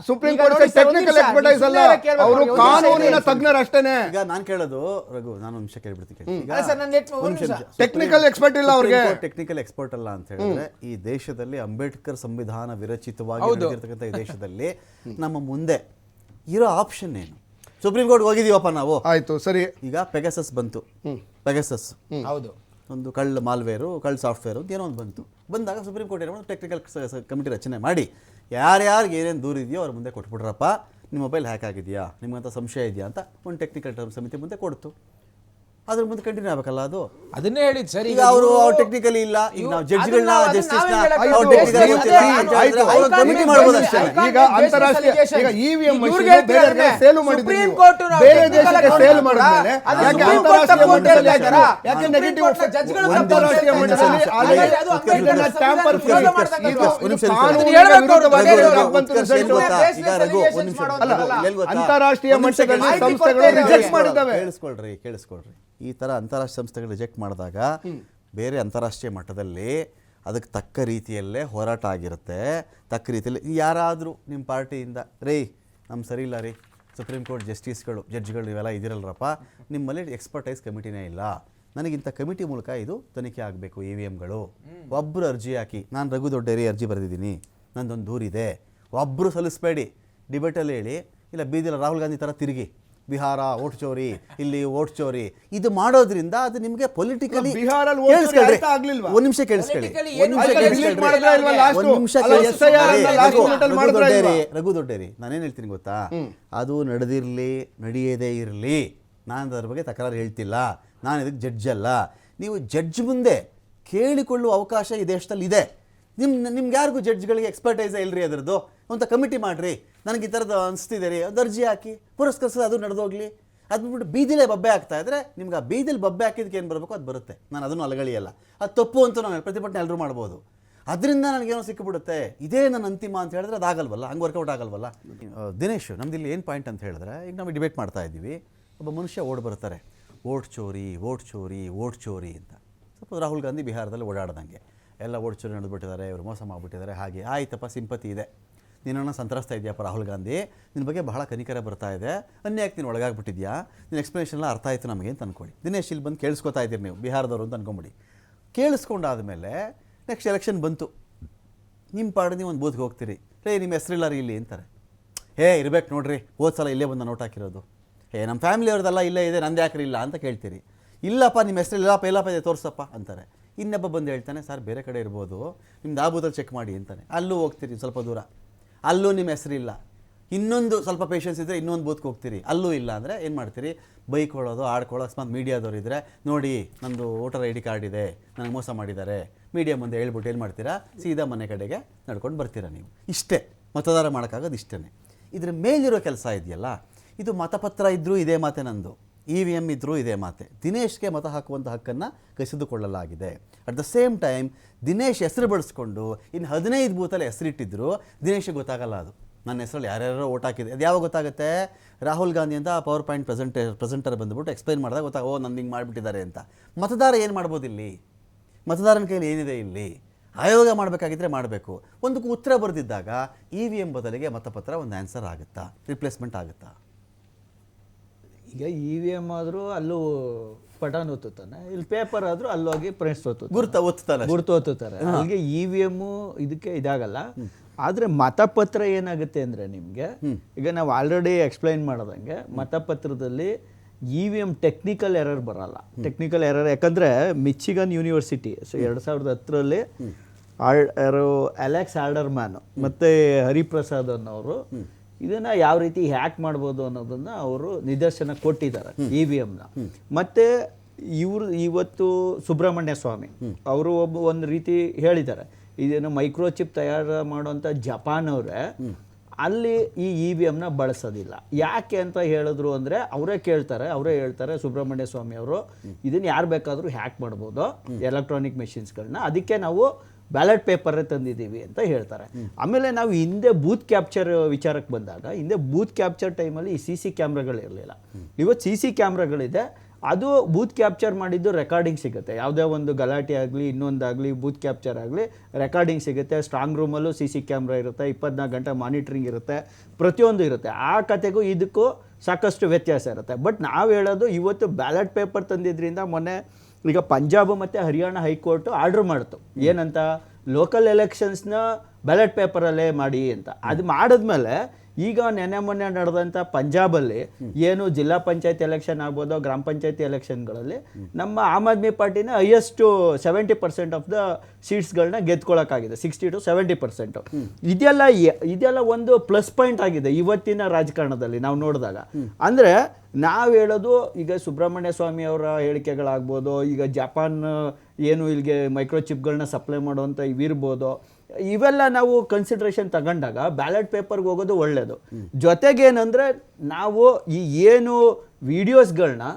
ಸುಪ್ರೀಂ ಕೋರ್ಟ್ಗೆ ಟೆಕ್ನಿಕಲ್ ಎಕ್ಸ್ಪರ್ಟೈಸ್ ಅಲ್ಲ, ಅವರು ಕಾನೂನಿನ ತಜ್ಞರು ಅಷ್ಟೇನೆ. ಈಗ ನಾನು ಕೇಳೋದು ರಘು, ನಾನು ಒಂದು ನಿಮಿಷ ಕೇಳ್ಬಿಡ್ತೀನಿ. ಟೆಕ್ನಿಕಲ್ ಎಕ್ಸ್ಪರ್ಟ್ ಇಲ್ಲ ಅವ್ರಿಗೆ. ಟೆಕ್ನಿಕಲ್ ಎಕ್ಸ್ಪರ್ಟ್ ಅಲ್ಲ ಅಂತ ಹೇಳಿದ್ರೆ, ಈ ದೇಶದಲ್ಲಿ ಅಂಬೇಡ್ಕರ್ ಸಂವಿಧಾನ ವಿರಚಿತವಾಗಿ ನಡೆದಿರ್ತಕ್ಕಂಥ ಈ ದೇಶದಲ್ಲಿ ನಮ್ಮ ಮುಂದೆ ಇರೋ ಆಪ್ಷನ್ ಏನು? ಸುಪ್ರೀಂ ಕೋರ್ಟ್ ಹೋಗಿದೀವಪ್ಪ ನಾವು, ಆಯ್ತು ಸರಿ. ಈಗ ಪೆಗಾಸಸ್ ಬಂತು, ಪೆಗಾಸಸ್ ಹೌದು, ಒಂದು ಕಳ್ಳ ಮಾಲ್ವೇರು, ಕಳ್ಳ ಸಾಫ್ಟ್ವೇರು ಏನೋ ಒಂದು ಬಂದಾಗ ಸುಪ್ರೀಂ ಕೋರ್ಟ್ ಏನೋ ಟೆಕ್ನಿಕಲ್ ಕಮಿಟಿ ರಚನೆ ಮಾಡಿ ಯಾರ್ಯಾರಿಗೆ ಏನೇನು ದೂರ ಇದೆಯೋ ಅವ್ರ ಮುಂದೆ ಕೊಟ್ಬಿಟ್ರಪ್ಪ, ನಿಮ್ಮ ಮೊಬೈಲ್ ಹ್ಯಾಕ್ ಆಗಿದೆಯಾ, ನಿಮಗಂತ ಸಂಶಯ ಇದೆಯಾ ಅಂತ ಒಂದು ಟೆಕ್ನಿಕಲ್ ಸಮಿತಿ ಮುಂದೆ ಕೊಡ್ತು. ಅದ್ರ ಮುಂದೆ ಕಂಟಿನ್ಯೂ ಆಗಬೇಕಲ್ಲ ಅದು. ಅದನ್ನೇ ಹೇಳಿದ್ ಸರ್. ಈಗ ಅವರು ಟೆಕ್ನಿಕಲಿ ಇಲ್ಲ, ಈಗ ನಾವು ಜಡ್ಜ್ಗಳನ್ನ ಕಮಿಟಿ ಮಾಡ್ಬೋದು ಅಷ್ಟೇ. ಈಗ ಅಂತಾರಾಷ್ಟ್ರೀಯ ಈಗ ಇವಿಎಂ ಬೇರೆ ಸೇಲ್ ಮಾಡಿದ್ವಿ, ಬೇರೆ ದೇಶಕ್ಕೆ ಸೇಲ್ ಮಾಡಿದ್ಮೇಲೆ ಯಾಕೆ ಅಂತಾರಾಷ್ಟ್ರೀಯ ಮಟ್ಟದಲ್ಲಿ ಯಾಕೆ ನೆಗೆಟಿವ್? ಅಂತಾರಾಷ್ಟ್ರೀಯ ಮಟ್ಟದಲ್ಲಿ ಟ್ಯಾಂಪರ್ ಫ್ರೀ, ಇದು ಕಾನೂನಿನ ವಿರುದ್ಧವಾಗಿರುವಂತ ರಿಸಲ್ಟ್. ಅಂತಾರಾಷ್ಟ್ರೀಯ ಮಟ್ಟದಲ್ಲಿ ಸಂಸ್ಥೆಗಳು ರಿಜೆಕ್ಟ್ ಮಾಡಿದ್ದಾವೆ. ಕೇಳಿಸ್ಕೊಳ್ರಿ, ಈ ಥರ ಅಂತಾರಾಷ್ಟ್ರೀಯ ಸಂಸ್ಥೆಗಳು ರಿಜೆಕ್ಟ್ ಮಾಡಿದಾಗ ಬೇರೆ ಅಂತಾರಾಷ್ಟ್ರೀಯ ಮಟ್ಟದಲ್ಲಿ ಅದಕ್ಕೆ ತಕ್ಕ ರೀತಿಯಲ್ಲೇ ಹೋರಾಟ ಆಗಿರುತ್ತೆ. ತಕ್ಕ ರೀತಿಯಲ್ಲಿ ಯಾರಾದರೂ ನಿಮ್ಮ ಪಾರ್ಟಿಯಿಂದ ನಮ್ಮ ಸರಿ ಇಲ್ಲ ರೀ, ಸುಪ್ರೀಂ ಕೋರ್ಟ್ ಜಡ್ಜ್ಗಳು ಇವೆಲ್ಲ ಇದಿರಲ್ರಪ್ಪ, ನಿಮ್ಮಲ್ಲಿ ಎಕ್ಸ್ಪರ್ಟೈಸ್ ಕಮಿಟಿನೇ ಇಲ್ಲ, ನನಗಿಂತ ಕಮಿಟಿ ಮೂಲಕ ಇದು ತನಿಖೆ ಆಗಬೇಕು, EVMಗಳು ಒಬ್ಬರು ಅರ್ಜಿ ಹಾಕಿ, ನಾನು ರಘು ದೊಡ್ಡೇರಿ ಅರ್ಜಿ ಬರೆದಿದ್ದೀನಿ, ನಂದೊಂದು ದೂರಿದೆ, ಒಬ್ಬರು ಸಲ್ಲಿಸಬೇಡಿ, ಡಿಬೇಟಲ್ಲಿ ಹೇಳಿ, ಇಲ್ಲ ಬೀದಿಲ್ಲ ರಾಹುಲ್ ಗಾಂಧಿ ಥರ ತಿರುಗಿ ಬಿಹಾರ ಓಟ್ ಚೋರಿ, ಇಲ್ಲಿ ಓಟ್ ಚೋರಿ, ಇದು ಮಾಡೋದ್ರಿಂದ ಅದು ನಿಮಗೆ ಪೊಲಿಟಿಕಲಿ ಒಂದು ನಿಮಿಷ ಕೇಳಿಸ್ಕೊಳ್ಳಿ, ರಘು ದೊಡ್ಡೇರಿ, ನಾನೇನು ಹೇಳ್ತೀನಿ ಗೊತ್ತಾ, ಅದು ನಡೆದಿರಲಿ ನಡಿಯದೇ ಇರಲಿ, ನಾನು ಅದ್ರ ಬಗ್ಗೆ ತಕರಾರು ಹೇಳ್ತಿಲ್ಲ, ನಾನು ಇದಕ್ಕೆ ಜಡ್ಜ್ ಅಲ್ಲ. ನೀವು ಜಡ್ಜ್ ಮುಂದೆ ಕೇಳಿಕೊಳ್ಳುವ ಅವಕಾಶ ಈ ದೇಶದಲ್ಲಿ ಇದೆ. ನಿಮ್ಗೆ ಯಾರಿಗೂ ಜಡ್ಜ್ಗಳಿಗೆ ಎಕ್ಸ್ಪರ್ಟೈಸ್ ಇಲ್ಲರಿ, ಅದರದ್ದು ಅಂತ ಕಮಿಟಿ ಮಾಡಿರಿ, ನನಗೆ ಈ ಥರದ್ದು ಅನಿಸ್ತಿದೆ ರೀ, ಒಂದು ಅರ್ಜಿ ಹಾಕಿ ಪುರಸ್ಕರಿಸೋದು, ಅದು ನಡೆದೋಗ್ಲಿ. ಅದು ಬಿಟ್ಬಿಟ್ಟು ಬೀದಿಲೇ ಬಬ್ಬೆ ಆಗ್ತಾ ಇದ್ರೆ ನಿಮ್ಗೆ ಆ ಬೀದಿಲಿ ಬಬ್ಬೆ ಹಾಕಿದ್ದಕ್ಕೆ ಏನು ಬರಬೇಕು ಅದು ಬರುತ್ತೆ. ನಾನು ಅದನ್ನು ಅಲಗಳಿಯಲ್ಲ, ಅದು ತಪ್ಪು ಅಂತ ನಾನು ಪ್ರತಿಭಟನೆ ಎಲ್ಲರೂ ಮಾಡ್ಬೋದು, ಅದರಿಂದ ನನಗೇನೋ ಸಿಕ್ಕಿಬಿಡುತ್ತೆ, ಇದೇ ನನ್ನ ಅಂತಿಮ ಅಂತ ಹೇಳಿದ್ರೆ ಅದಾಗಲ್ವಲ್ಲ, ಹಂಗೆ ವರ್ಕೌಟ್ ಆಗಲ್ವಲ್ಲ. ದಿನೇಶ್, ನಮ್ದಿಲ್ಲಿ ಏನು ಪಾಯಿಂಟ್ ಅಂತ ಹೇಳಿದ್ರೆ, ಈಗ ನಾವು ಡಿಬೇಟ್ ಮಾಡ್ತಾ ಇದ್ದೀವಿ, ಒಬ್ಬ ಮನುಷ್ಯ ಬರ್ತಾರೆ, ಓಟ್ ಚೋರಿ ಓಟ್ ಚೋರಿ ಓಟ್ ಚೋರಿ ಅಂತ. ಸ್ವಲ್ಪ ರಾಹುಲ್ ಗಾಂಧಿ ಬಿಹಾರದಲ್ಲಿ ಓಡಾಡ್ದಂಗೆ ಎಲ್ಲ ಓಟ್ ಚೋರಿ ನಡೆದ್ಬಿಟ್ಟಿದ್ದಾರೆ, ಇವರು ಮೋಸ ಮಾಡಿಬಿಟ್ಟಿದ್ದಾರೆ, ಹಾಗೆ ಆಯ್ತಪ್ಪ, ಸಿಂಪತಿ ಇದೆ, ನೀನನ್ನು ಸಂತರಿಸ್ತಾ ಇದೆಯಪ್ಪ ರಾಹುಲ್ ಗಾಂಧಿ, ನಿನ್ನ ಬಗ್ಗೆ ಬಹಳ ಕನಿಕರ ಬರ್ತಾ ಇದೆ, ಅನ್ಯಾಕೆ ನೀನು ಒಳಗಾಗ್ಬಿಟ್ಟಿದ್ಯಾ, ನಿನ್ನ ಎಕ್ಸ್ಪ್ಲನೇಷನ್ ಎಲ್ಲ ಅರ್ಥ ಆಯಿತು ನಮಗೆ ಅಂತ ಅಂದ್ಕೊಳ್ಳಿ. ದಿನೇಶ್ ಇಲ್ಲಿ ಬಂದು ಕೇಳಿಸ್ಕೊತಾ ಇದ್ದೀರಿ ನೀವು ಬಿಹಾರದವರು ಅಂತ ಅಂದ್ಕೊಂಬಿಡಿ. ಕೇಳಿಸ್ಕೊಂಡಾದಮೇಲೆ ನೆಕ್ಸ್ಟ್ ಎಲೆಕ್ಷನ್ ಬಂತು, ನಿಮ್ಮ ಪಾಡು ನೀವು ಒಂದು ಬೂತ್ಗೆ ಹೋಗ್ತೀರಿ, ನಿಮ್ಮ ಹೆಸರಿಲ್ಲ ರೀ ಇಲ್ಲಿ ಅಂತಾರೆ, ಇರ್ಬೇಕು ನೋಡ್ರಿ, ಹೋದ ಸಲ ಇಲ್ಲೇ ಬಂದು ನೋಟ್ ಹಾಕಿರೋದು, ನಮ್ಮ ಫ್ಯಾಮಿಲಿಯವ್ರದ್ದೆಲ್ಲ ಇಲ್ಲೇ ಇದೆ, ನಂದು ಯಾಕ್ರಿ ಇಲ್ಲ ಅಂತ ಕೇಳ್ತೀರಿ. ಇಲ್ಲಪ್ಪ ನಿಮ್ಮ ಹೆಸರು ಇಲ್ಲಪ್ಪ ಇದೆ ತೋರಿಸಪ್ಪ ಅಂತಾರೆ. ಇನ್ನೊಬ್ಬ ಬಂದು ಹೇಳ್ತಾನೆ, ಸರ್ ಬೇರೆ ಕಡೆ ಇರ್ಬೋದು, ನಿಮ್ದು ಆ ಬೂತಲ್ಲಿ ಚೆಕ್ ಮಾಡಿ ಅಂತಾನೆ. ಅಲ್ಲೂ ಹೋಗ್ತೀರಿ ಸ್ವಲ್ಪ ದೂರ, ಅಲ್ಲೂ ನಿಮ್ಮ ಹೆಸರಿಲ್ಲ, ಇನ್ನೊಂದು ಸ್ವಲ್ಪ ಪೇಷನ್ಸ್ ಇದ್ದರೆ ಇನ್ನೊಂದು ಬೂತ್ಗೆ ಹೋಗ್ತೀರಿ, ಅಲ್ಲೂ ಇಲ್ಲ ಅಂದರೆ ಏನು ಮಾಡ್ತೀರಿ, ಬೈಕೊಳ್ಳೋದು, ಆಡ್ಕೊಳ್ಳೋ, ಅಕಸ್ಮಾತ್ ಮೀಡಿಯಾದವ್ರು ಇದ್ದರೆ, ನೋಡಿ ನಂದು ವೋಟರ್ ID ಕಾರ್ಡ್ ಇದೆ, ನನಗೆ ಮೋಸ ಮಾಡಿದ್ದಾರೆ, ಮೀಡಿಯಾ ಮುಂದೆ ಹೇಳ್ಬಿಟ್ಟು ಏನು ಮಾಡ್ತೀರಾ, ಸೀದಾ ಮನೆ ಕಡೆಗೆ ನಡ್ಕೊಂಡು ಬರ್ತೀರಾ ನೀವು. ಇಷ್ಟೇ ಮತದಾರ ಮಾಡೋಕ್ಕಾಗೋದು, ಇಷ್ಟೇ. ಇದ್ರ ಮೇಲಿರೋ ಕೆಲಸ ಇದೆಯಲ್ಲ, ಇದು ಮತಪತ್ರ ಇದ್ದರೂ ಇದೇ ಮಾತೆ ನಂದು, EVM ಇದ್ದರೂ ಇದೇ ಮಾತೆ. ದಿನೇಶ್ಗೆ ಮತ ಹಾಕುವಂಥ ಹಕ್ಕನ್ನು ಕಸಿದುಕೊಳ್ಳಲಾಗಿದೆ. At the same time Dinesh ಹೆಸರು ಬಳಸ್ಕೊಂಡು ಇನ್ನು 15 ಬೂತಲ್ಲಿ ಹೆಸರಿಟ್ಟಿದ್ರು, ದಿನೇಶ್ಗೆ ಗೊತ್ತಾಗಲ್ಲ ಅದು ನನ್ನ ಹೆಸರಲ್ಲಿ ಯಾರ್ಯಾರೋ ಓಟ್ ಹಾಕಿದೆ. ಅದು ಯಾವಾಗ ಗೊತ್ತಾಗುತ್ತೆ, ರಾಹುಲ್ ಗಾಂಧಿ ಅಂತ ಪವರ್ ಪಾಯಿಂಟ್ ಪ್ರೆಸೆಂಟರ್ ಬಂದುಬಿಟ್ಟು ಎಕ್ಸ್ಪ್ಲೈನ್ ಮಾಡಿದಾಗ ಗೊತ್ತಾಗ, ನಂದು ಹಿಂಗೆ ಮಾಡಿಬಿಟ್ಟಿದ್ದಾರೆ ಅಂತ. ಮತದಾರ ಏನು ಮಾಡ್ಬೋದು ಇಲ್ಲಿ, ಮತದಾರನ ಕೈಯಲ್ಲಿ ಏನಿದೆ ಇಲ್ಲಿ, ಆಯೋಗ ಮಾಡಬೇಕಾಗಿದ್ದರೆ ಮಾಡಬೇಕು. ಒಂದಕ್ಕೂ ಉತ್ತರ ಬರೆದಿದ್ದಾಗ EVM ಬದಲಿಗೆ ಮತಪತ್ರ ಒಂದು ಆನ್ಸರ್ ಆಗುತ್ತಾ, ರಿಪ್ಲೇಸ್ಮೆಂಟ್ ಆಗುತ್ತಾ? ಈಗ EVM ಆದರೂ ಅಲ್ಲೂ ಪಟಾನ್ ಒತ್ತುತ್ತಾನೆ, ಇಲ್ಲಿ ಪೇಪರ್ ಆದರೂ ಅಲ್ಲೋಗಿ ಪ್ರಿಂಟ್ಸ್ ಗುರುತು ಒತ್ತುತ್ತಾರೆ. ಅಲ್ಲಿಗೆ EVM ಇದಕ್ಕೆ ಇದಾಗಲ್ಲ. ಆದರೆ ಮತಪತ್ರ ಏನಾಗುತ್ತೆ ಅಂದರೆ ನಿಮಗೆ, ಈಗ ನಾವು ಆಲ್ರೆಡಿ ಎಕ್ಸ್ಪ್ಲೈನ್ ಮಾಡೋದಂಗೆ, ಮತಪತ್ರದಲ್ಲಿ EVM ಟೆಕ್ನಿಕಲ್ ಎರರ್ ಬರಲ್ಲ. ಟೆಕ್ನಿಕಲ್ ಎರರ್ ಯಾಕಂದರೆ ಮಿಚಿಗನ್ ಯೂನಿವರ್ಸಿಟಿ 2010ರಲ್ಲಿ ಅಲೆಕ್ಸ್ ಆಲ್ಡರ್ಮ್ಯಾನ್ ಮತ್ತು ಹರಿಪ್ರಸಾದ್ ಅನ್ನೋರು ಇದನ್ನು ಯಾವ ರೀತಿ ಹ್ಯಾಕ್ ಮಾಡ್ಬೋದು ಅನ್ನೋದನ್ನು ಅವರು ನಿದರ್ಶನ ಕೊಟ್ಟಿದ್ದಾರೆ EVMನ. ಮತ್ತು ಇವತ್ತು ಸುಬ್ರಹ್ಮಣ್ಯ ಸ್ವಾಮಿ ಅವರು ಒಂದು ರೀತಿ ಹೇಳಿದ್ದಾರೆ, ಇದೇನು ಮೈಕ್ರೋಚಿಪ್ ತಯಾರು ಮಾಡುವಂಥ ಜಪಾನ್ ಅವರೇ ಅಲ್ಲಿ ಈ EVMನ ಬಳಸೋದಿಲ್ಲ. ಯಾಕೆ ಅಂತ ಹೇಳಿದ್ರು ಅಂದರೆ ಅವರೇ ಹೇಳ್ತಾರೆ ಸುಬ್ರಹ್ಮಣ್ಯ ಸ್ವಾಮಿ ಅವರು, ಇದನ್ನು ಯಾರು ಬೇಕಾದರೂ ಹ್ಯಾಕ್ ಮಾಡ್ಬೋದು ಎಲೆಕ್ಟ್ರಾನಿಕ್ ಮೆಷಿನ್ಸ್ಗಳನ್ನ, ಅದಕ್ಕೆ ನಾವು ಬ್ಯಾಲೆಟ್ ಪೇಪರೇ ತಂದಿದ್ದೀವಿ ಅಂತ ಹೇಳ್ತಾರೆ. ಆಮೇಲೆ ನಾವು ಹಿಂದೆ ಬೂತ್ ಕ್ಯಾಪ್ಚರ್ ವಿಚಾರಕ್ಕೆ ಬಂದಾಗ, ಹಿಂದೆ ಬೂತ್ ಕ್ಯಾಪ್ಚರ್ ಟೈಮಲ್ಲಿ ಈ CC ಕ್ಯಾಮ್ರಾಗಳಿರಲಿಲ್ಲ. ಇವತ್ತು CC ಕ್ಯಾಮ್ರಾಗಳಿದೆ, ಅದು ಬೂತ್ ಕ್ಯಾಪ್ಚರ್ ಮಾಡಿದ್ದು ರೆಕಾರ್ಡಿಂಗ್ ಸಿಗುತ್ತೆ. ಯಾವುದೇ ಒಂದು ಗಲಾಟೆ ಆಗಲಿ ಇನ್ನೊಂದಾಗಲಿ ಬೂತ್ ಕ್ಯಾಪ್ಚರ್ ಆಗಲಿ ರೆಕಾರ್ಡಿಂಗ್ ಸಿಗುತ್ತೆ. ಸ್ಟ್ರಾಂಗ್ ರೂಮಲ್ಲೂ CC ಕ್ಯಾಮ್ರಾ ಇರುತ್ತೆ, 24 ಗಂಟೆ ಮಾನಿಟ್ರಿಂಗ್ ಇರುತ್ತೆ, ಪ್ರತಿಯೊಂದು ಇರುತ್ತೆ. ಆ ಕತೆಗೂ ಇದಕ್ಕೂ ಸಾಕಷ್ಟು ವ್ಯತ್ಯಾಸ ಇರುತ್ತೆ. ಬಟ್ ನಾವು ಹೇಳೋದು ಇವತ್ತು ಬ್ಯಾಲೆಟ್ ಪೇಪರ್ ತಂದಿದ್ರಿಂದ ಮೊನ್ನೆ ಈಗ ಪಂಜಾಬ್ ಮತ್ತು ಹರಿಯಾಣ ಹೈಕೋರ್ಟ್ ಆರ್ಡ್ರ್ ಮಾಡ್ತು ಏನಂತ, ಲೋಕಲ್ ಎಲೆಕ್ಷನ್ಸ್ನ ಬ್ಯಾಲೆಟ್ ಪೇಪರಲ್ಲೇ ಮಾಡಿ ಅಂತ. ಅದು ಮಾಡಿದ್ಮೇಲೆ ಈಗ ನೆನೆ ಮೊನ್ನೆ ನಡೆದಂಥ ಪಂಜಾಬಲ್ಲಿ ಏನು ಜಿಲ್ಲಾ ಪಂಚಾಯತ್ ಎಲೆಕ್ಷನ್ ಆಗ್ಬೋದು, ಗ್ರಾಮ ಪಂಚಾಯತಿ ಎಲೆಕ್ಷನ್ಗಳಲ್ಲಿ ನಮ್ಮ ಆಮ್ ಆದ್ಮಿ ಪಾರ್ಟಿನ ಹೈಯೆಸ್ಟ್ 70% ಆಫ್ ದ ಸೀಟ್ಸ್ಗಳನ್ನ ಗೆದ್ಕೊಳ್ಳೋಕ್ಕಾಗಿದೆ, 60 to 70%. ಇದೆಲ್ಲ ಒಂದು ಪ್ಲಸ್ ಪಾಯಿಂಟ್ ಆಗಿದೆ ಇವತ್ತಿನ ರಾಜಕಾರಣದಲ್ಲಿ ನಾವು ನೋಡಿದಾಗ. ಅಂದರೆ ನಾವು ಹೇಳೋದು ಈಗ ಸುಬ್ರಹ್ಮಣ್ಯ ಸ್ವಾಮಿ ಅವರ ಹೇಳಿಕೆಗಳಾಗ್ಬೋದು, ಈಗ ಜಪಾನ್ ಏನು ಇಲ್ಲಿಗೆ ಮೈಕ್ರೋಚಿಪ್ಗಳನ್ನ ಸಪ್ಲೈ ಮಾಡುವಂಥ ಇವಿರ್ಬೋದು, ಇವೆಲ್ಲ ನಾವು ಕನ್ಸಿಡ್ರೇಷನ್ ತಗೊಂಡಾಗ ಬ್ಯಾಲೆಟ್ ಪೇಪರ್ಗೆ ಹೋಗೋದು ಒಳ್ಳೆಯದು. ಜೊತೆಗೇನೆಂದರೆ ನಾವು ಈ ಏನು ವಿಡಿಯೋಸ್ಗಳನ್ನ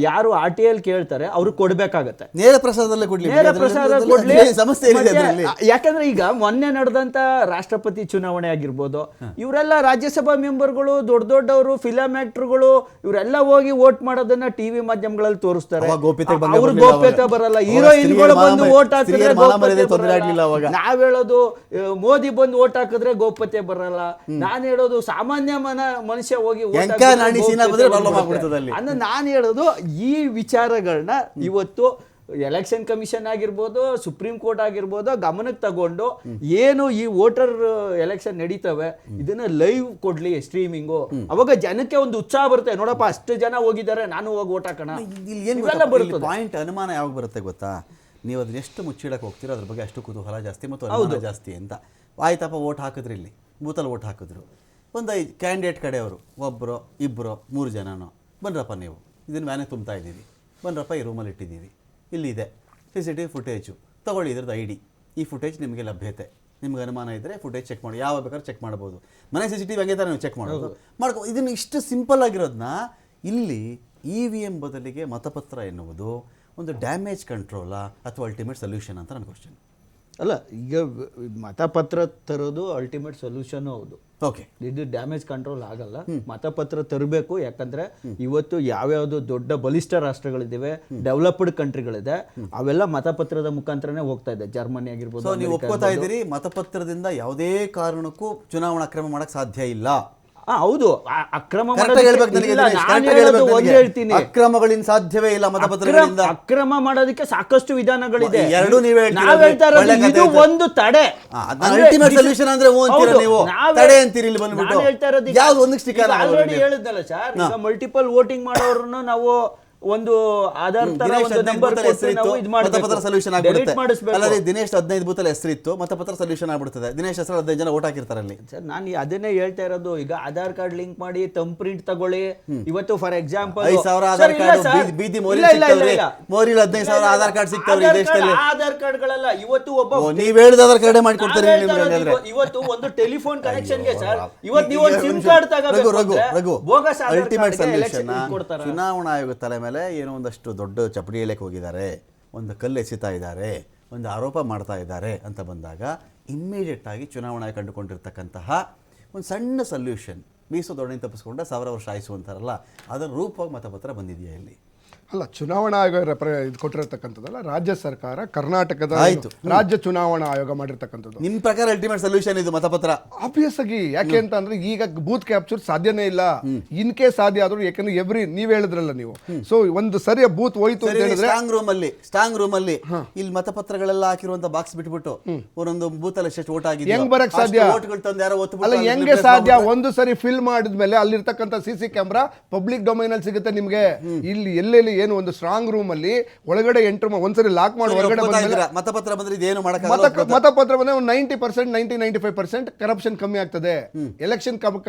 ಯಾರು RTL ಕೇಳ್ತಾರೆ ಅವ್ರು ಕೊಡ್ಬೇಕಾಗತ್ತೆ, ನೇರ ಪ್ರಸಾರದಲ್ಲೇ ಕೊಡ್ಲಿ, ನೇರ ಪ್ರಸಾರ ಕೊಡ್ಲಿ. ಸಮಸ್ಯೆ ಏನಿದೆ ಅದರಲ್ಲಿ? ಯಾಕಂದ್ರೆ ಈಗ ಮೊನ್ನೆ ನಡೆದಂತ ರಾಷ್ಟ್ರಪತಿ ಚುನಾವಣೆ ಆಗಿರ್ಬೋದು, ಇವರೆಲ್ಲ ರಾಜ್ಯಸಭಾ ಮೆಂಬರ್ಗಳು, ದೊಡ್ಡವರು, ಫಿಲಂ ಆಕ್ಟರ್ಗಳು, ಇವರೆಲ್ಲ ಹೋಗಿ ವೋಟ್ ಮಾಡೋದನ್ನ ಟಿವಿ ಮಾಧ್ಯಮಗಳಲ್ಲಿ ತೋರಿಸ್ತಾರೆ. ಅವ್ರ ಗೋಪ್ಯತೆ ಬರಲ್ಲ. ಹೀರೋಯಿನ್ಗಳು ಬಂದು ವೋಟ್ ಹಾಕಿದ್ರೆ ನಾವ್ ಹೇಳೋದು ಮೋದಿ ಬಂದು ವೋಟ್ ಹಾಕಿದ್ರೆ ಗೋಪ್ಯತೆ ಬರಲ್ಲ. ನಾನ್ ಹೇಳೋದು ಸಾಮಾನ್ಯ ಮನುಷ್ಯ ಹೋಗಿ ಅಂದ್ರೆ ನಾನ್ ಹೇಳೋದು ಈ ವಿಚಾರಗಳನ್ನ ಇವತ್ತು ಎಲೆಕ್ಷನ್ ಕಮಿಷನ್ ಆಗಿರ್ಬೋದು, ಸುಪ್ರೀಂ ಕೋರ್ಟ್ ಆಗಿರ್ಬೋದು ಗಮನಕ್ಕೆ ತಗೊಂಡು ಏನು ಈ ವೋಟರ್ ಎಲೆಕ್ಷನ್ ನಡೀತವೆ ಇದನ್ನ ಲೈವ್ ಕೊಡ್ಲಿ ಸ್ಟ್ರೀಮಿಂಗು. ಅವಾಗ ಜನಕ್ಕೆ ಒಂದು ಉತ್ಸಾಹ ಬರುತ್ತೆ, ನೋಡಪ್ಪ ಅಷ್ಟು ಜನ ಹೋಗಿದ್ದಾರೆ, ನಾನು ಹೋಗಿ ವೋಟ್ ಹಾಕೋಣ. ಪಾಯಿಂಟ್ ಅನುಮಾನ ಯಾವಾಗ ಬರುತ್ತೆ ಗೊತ್ತಾ, ನೀವು ಅದನ್ನ ಎಷ್ಟು ಮುಚ್ಚಿಡಕ್ಕೆ ಹೋಗ್ತೀರೋ ಅದ್ರ ಬಗ್ಗೆ ಅಷ್ಟು ಕುತೂಹಲ ಜಾಸ್ತಿ ಮತ್ತು ಅನುಮಾನ ಜಾಸ್ತಿ ಅಂತ. ಆಯ್ತಪ್ಪ ವೋಟ್ ಹಾಕಿದ್ರಿ, ಇಲ್ಲಿ ಬೂತಲ್ಲಿ ವೋಟ್ ಹಾಕಿದ್ರು, ಒಂದು 5 ಕ್ಯಾಂಡಿಡೇಟ್ ಕಡೆಯವರು, ಒಬ್ಬರು ಇಬ್ಬರು 3 ಜನನೋ, ಬನ್ರಪ್ಪ ನೀವು ಇದನ್ನು ವ್ಯಾನೆ ತುಂಬ್ತಾ ಇದ್ದೀವಿ, ಬನ್ರಪ್ಪ ಈ ರೂಮಲ್ಲಿ ಇಟ್ಟಿದ್ದೀವಿ, ಇಲ್ಲಿದೆ CCTV ಫುಟೇಜು ತೊಗೊಳ್ಳಿ, ಇದ್ರದ್ದು ID, ಈ ಫುಟೇಜ್ ನಿಮಗೆ ಲಭ್ಯತೆ, ನಿಮ್ಗೆ ಅನುಮಾನ ಇದ್ದರೆ ಫುಟೇಜ್ ಚೆಕ್ ಮಾಡಿ, ಯಾವ ಬೇಕಾದ್ರೆ ಚೆಕ್ ಮಾಡ್ಬೋದು. ಮನೆ CCTV ಹಂಗೆ ಥರ ನೀವು ಚೆಕ್ ಮಾಡ್ಬೋದು. ಇದನ್ನು ಇಷ್ಟು ಸಿಂಪಲ್ ಆಗಿರೋದನ್ನ ಇಲ್ಲಿ EVM ಬದಲಿಗೆ ಮತಪತ್ರ ಎನ್ನುವುದು ಒಂದು ಡ್ಯಾಮೇಜ್ ಕಂಟ್ರೋಲಾ ಅಥವಾ ಅಲ್ಟಿಮೇಟ್ ಸೊಲ್ಯೂಷನ್ ಅಂತ ನನ್ನ ಕ್ವಶನ್. ಅಲ್ಲ, ಈಗ ಮತಪತ್ರ ತರೋದು ಅಲ್ಟಿಮೇಟ್ ಸೊಲ್ಯೂಷನ್ ಹೌದು. ಓಕೆ, ಇದು ಡ್ಯಾಮೇಜ್ ಕಂಟ್ರೋಲ್ ಆಗಲ್ಲ. ಮತಪತ್ರ ತರಬೇಕು. ಯಾಕಂದ್ರೆ ಇವತ್ತು ಯಾವ್ಯಾವ್ದು ದೊಡ್ಡ ಬಲಿಷ್ಠ ರಾಷ್ಟ್ರಗಳಿದ್ದಾವೆ, ಡೆವಲಪ್ಡ್ ಕಂಟ್ರಿಗಳಿದೆ, ಅವೆಲ್ಲ ಮತಪತ್ರದ ಮುಖಾಂತರನೇ ಹೋಗ್ತಾ ಇದೆ. ಜರ್ಮನಿ ಆಗಿರ್ಬೋದು. ನೀವು ಒಪ್ಕೋತಾ ಇದ್ದೀರಿ ಮತಪತ್ರದಿಂದ ಯಾವುದೇ ಕಾರಣಕ್ಕೂ ಚುನಾವಣಾ ಅಕ್ರಮ ಮಾಡಕ್ ಸಾಧ್ಯ ಇಲ್ಲ? ಹೌದು, ಅಕ್ರಮ ಹೇಳ್ತೀನಿ, ಅಕ್ರಮಗಳಿಂದ ಸಾಧ್ಯವೇ ಇಲ್ಲ. ಮತಪತ್ರಗಳಿಂದ ಅಕ್ರಮ ಮಾಡೋದಕ್ಕೆ ಸಾಕಷ್ಟು ವಿಧಾನಗಳಿದೆ. ಎರಡು ನೀವೇ ಇದು ಒಂದು ತಡೆ. ಅಲ್ಟಿಮೇಟ್ ಸೊಲ್ಯೂಷನ್ ಅಂದ್ರೆ ನೀವು ತಡೆ ಅಂತೀರಿ, ಇಲ್ಲಿ ಬಂದ್ಬಿಟ್ಟು ಹೇಳ್ತಾ ಇರೋದು ಯಾವ್ದು ಒಂದಕ್ಕೆ ಸ್ಟಿಕ್ಕರ್ ಆಲ್ರೆಡಿ ಹೇಳಿದ್ನಲ್ಲ ಸರ್, ಈಗ ಮಲ್ಟಿಪಲ್ ವೋಟಿಂಗ್ ಮಾಡೋರನ್ನು ನಾವು ಒಂದು ಆಧಾರ್ ಮತಪತ್ರ ಸೊಲ್ಯೂಷನ್ ಆಗ್ಬಿಡುತ್ತೆ. ಅಲ್ಲದೆ ದಿನೇಶ್ 15 ಬೂತಲ್ಲಿ ಹೆಸರಿತ್ತು, ಮತಪತ್ರ ಸೊಲ್ಯೂಷನ್ ಆಗ್ಬಿಡ್ತದೆ. ದಿನೇಶ್ ಹೆಸರು 15 ಜನ ವೋಟ್ ಹಾಕಿರ್ತಾರೆ ಅಲ್ಲಿ. ಸರ್ ನಾನು ಅದನ್ನೇ ಹೇಳ್ತಾ ಇರೋದು. ಈಗ ಆಧಾರ್ ಕಾರ್ಡ್ ಲಿಂಕ್ ಮಾಡಿ ತಮ್ ಪ್ರಿಂಟ್ ತಗೊಳ್ಳಿ. ಇವತ್ತು ಫಾರ್ ಎಕ್ಸಾಂಪಲ್ 5,000 ಆಧಾರ್ ಕಾರ್ಡ್ ಬೀದಿ ಮೋರಿಲ್ 15,000 ಆಧಾರ್ ಕಾರ್ಡ್ ಸಿಗ್ತಾವ್ರಿ ದೇಶದಲ್ಲಿ. ಆಧಾರ್ ಕಾರ್ಡ್ ಗಳಲ್ಲ, ಇವತ್ತು ಒಬ್ಬ ನೀವ್ ಹೇಳಿದ ಆಧಾರ್ ಕಾರ್ಡ್ ಮಾಡ್ಕೊಡ್ತಾರೆ. ಇವತ್ತು ಒಂದು ಟೆಲಿಫೋನ್ ಕನೆಕ್ಷನ್ ಗೆ ಸರ್, ಇವತ್ತು ನೀವು ಒಂದು ಸಿಮ್ ಕಾರ್ಡ್ ತಗೋಬೇಕು, ಬೋಗಸ್ ಅಲ್ಟಿಮೇಟ್ ಸೊಲ್ಯೂಷನ್. ಚುನಾವಣಾ ಆಯೋಗ ತಲೆ ಮೇಲೆ ಏನೋ ಒಂದಷ್ಟು ದೊಡ್ಡ ಚಪಡಿ ಹೇಳಕ್ಕೆ ಹೋಗಿದ್ದಾರೆ, ಒಂದು ಕಲ್ಲು ಎಸಿತಾ ಇದ್ದಾರೆ, ಒಂದು ಆರೋಪ ಮಾಡ್ತಾ ಇದ್ದಾರೆ ಅಂತ ಬಂದಾಗ ಇಮ್ಮಿಡಿಯೇಟ್ ಆಗಿ ಚುನಾವಣಾ ಕಂಡುಕೊಂಡಿರ್ತಕ್ಕಂತಹ ಒಂದು ಸಣ್ಣ ಸೊಲ್ಯೂಷನ್, ಬೀಸೋ ದೊಡ್ಡ ತಪ್ಪಿಸ್ಕೊಂಡ 1000 ವರ್ಷ ಆಯಿಸು ಅಂತಾರಲ್ಲ, ಅದರ ರೂಪವಾಗಿ ಮತಪತ್ರ ಬಂದಿದೆಯಾ ಇಲ್ಲಿ? ಅಲ್ಲ, ಚುನಾವಣಾ ಆಯೋಗ ಇದು ಕೊಟ್ಟಿರತಕ್ಕಂಥದ್ದಲ್ಲ, ರಾಜ್ಯ ಸರ್ಕಾರ ಕರ್ನಾಟಕದ ರಾಜ್ಯ ಚುನಾವಣಾ ಆಯೋಗ ಮಾಡಿರ್ತಕ್ಕಂಥದ್ದು. ನಿಮ್ಮ ಪ್ರಕಾರ ಅಲ್ಟಿಮೇಟ್ ಸೊಲ್ಯೂಷನ್ ಇದು ಮತಪತ್ರ? ಆಬ್ವಿಯಸ್ ಆಗಿ. ಯಾಕೆ ಅಂತ ಅಂದ್ರೆ ಈಗ ಬೂತ್ ಕ್ಯಾಪ್ಚರ್ ಸಾಧ್ಯನೇ ಇಲ್ಲ. ಇನ್ ಕೇಸ್ ಸಾಧ್ಯ ಆದ್ರೂ, ಯಾಕಂದ್ರೆ ನೀವ್ ಹೇಳಿದ್ರಲ್ಲ ನೀವು, ಸೊ ಒಂದು ಸರಿಯ ಬೂತ್ ಹೋಯ್ತು ಅಂತ ಹೇಳಿದ್ರೆ ಸ್ಟ್ರಾಂಗ್ ರೂಮ್ ಅಲ್ಲಿ ಇಲ್ಲಿ ಮತಪತ್ರಗಳೆಲ್ಲ ಹಾಕಿರುವಂತ ಬಾಕ್ಸ್ ಬಿಟ್ಬಿಟ್ಟು ಒಂದೊಂದು ಬೂತ್ ಅಲ್ಲಿ ಎಷ್ಟು ವೋಟ್ ಆಗಿದೆ ಹೆಂಗ್ ಬರಕ್ ಸಾಧ್ಯ? ಅಲ್ಲ, ಹೆಂಗೆ ಸಾಧ್ಯ? ಒಂದು ಸರಿ ಫಿಲ್ ಮಾಡಿದ್ಮೇಲೆ ಅಲ್ಲಿರ್ತಕ್ಕಂಥ CC ಕ್ಯಾಮ್ರಾ ಪಬ್ಲಿಕ್ ಡೊಮೈನ್ ಅಲ್ಲಿ ಸಿಗುತ್ತೆ ನಿಮ್ಗೆ. ಇಲ್ಲಿ ಎಲ್ಲೆಲ್ಲಿ ಏನು ಒಂದು ಸ್ಟ್ರಾಂಗ್ ರೂಮ್ ಅಲ್ಲಿ ಒಳಗಡೆ ಎಂಟರ್ ಒಂದ್ಸರಿ ಲಾಕ್ ಮಾಡಿ ಹೊರಗಡೆ ಮತಪತ್ರ ಬಂದ್ರೆ ಏನು ಮತಪತ್ರ ಬಂದ್ರೆ 90%, 95% ಕರಪ್ಷನ್ ಕಮ್ಮಿ ಆಗ್ತದೆ. ಎಲೆಕ್ಷನ್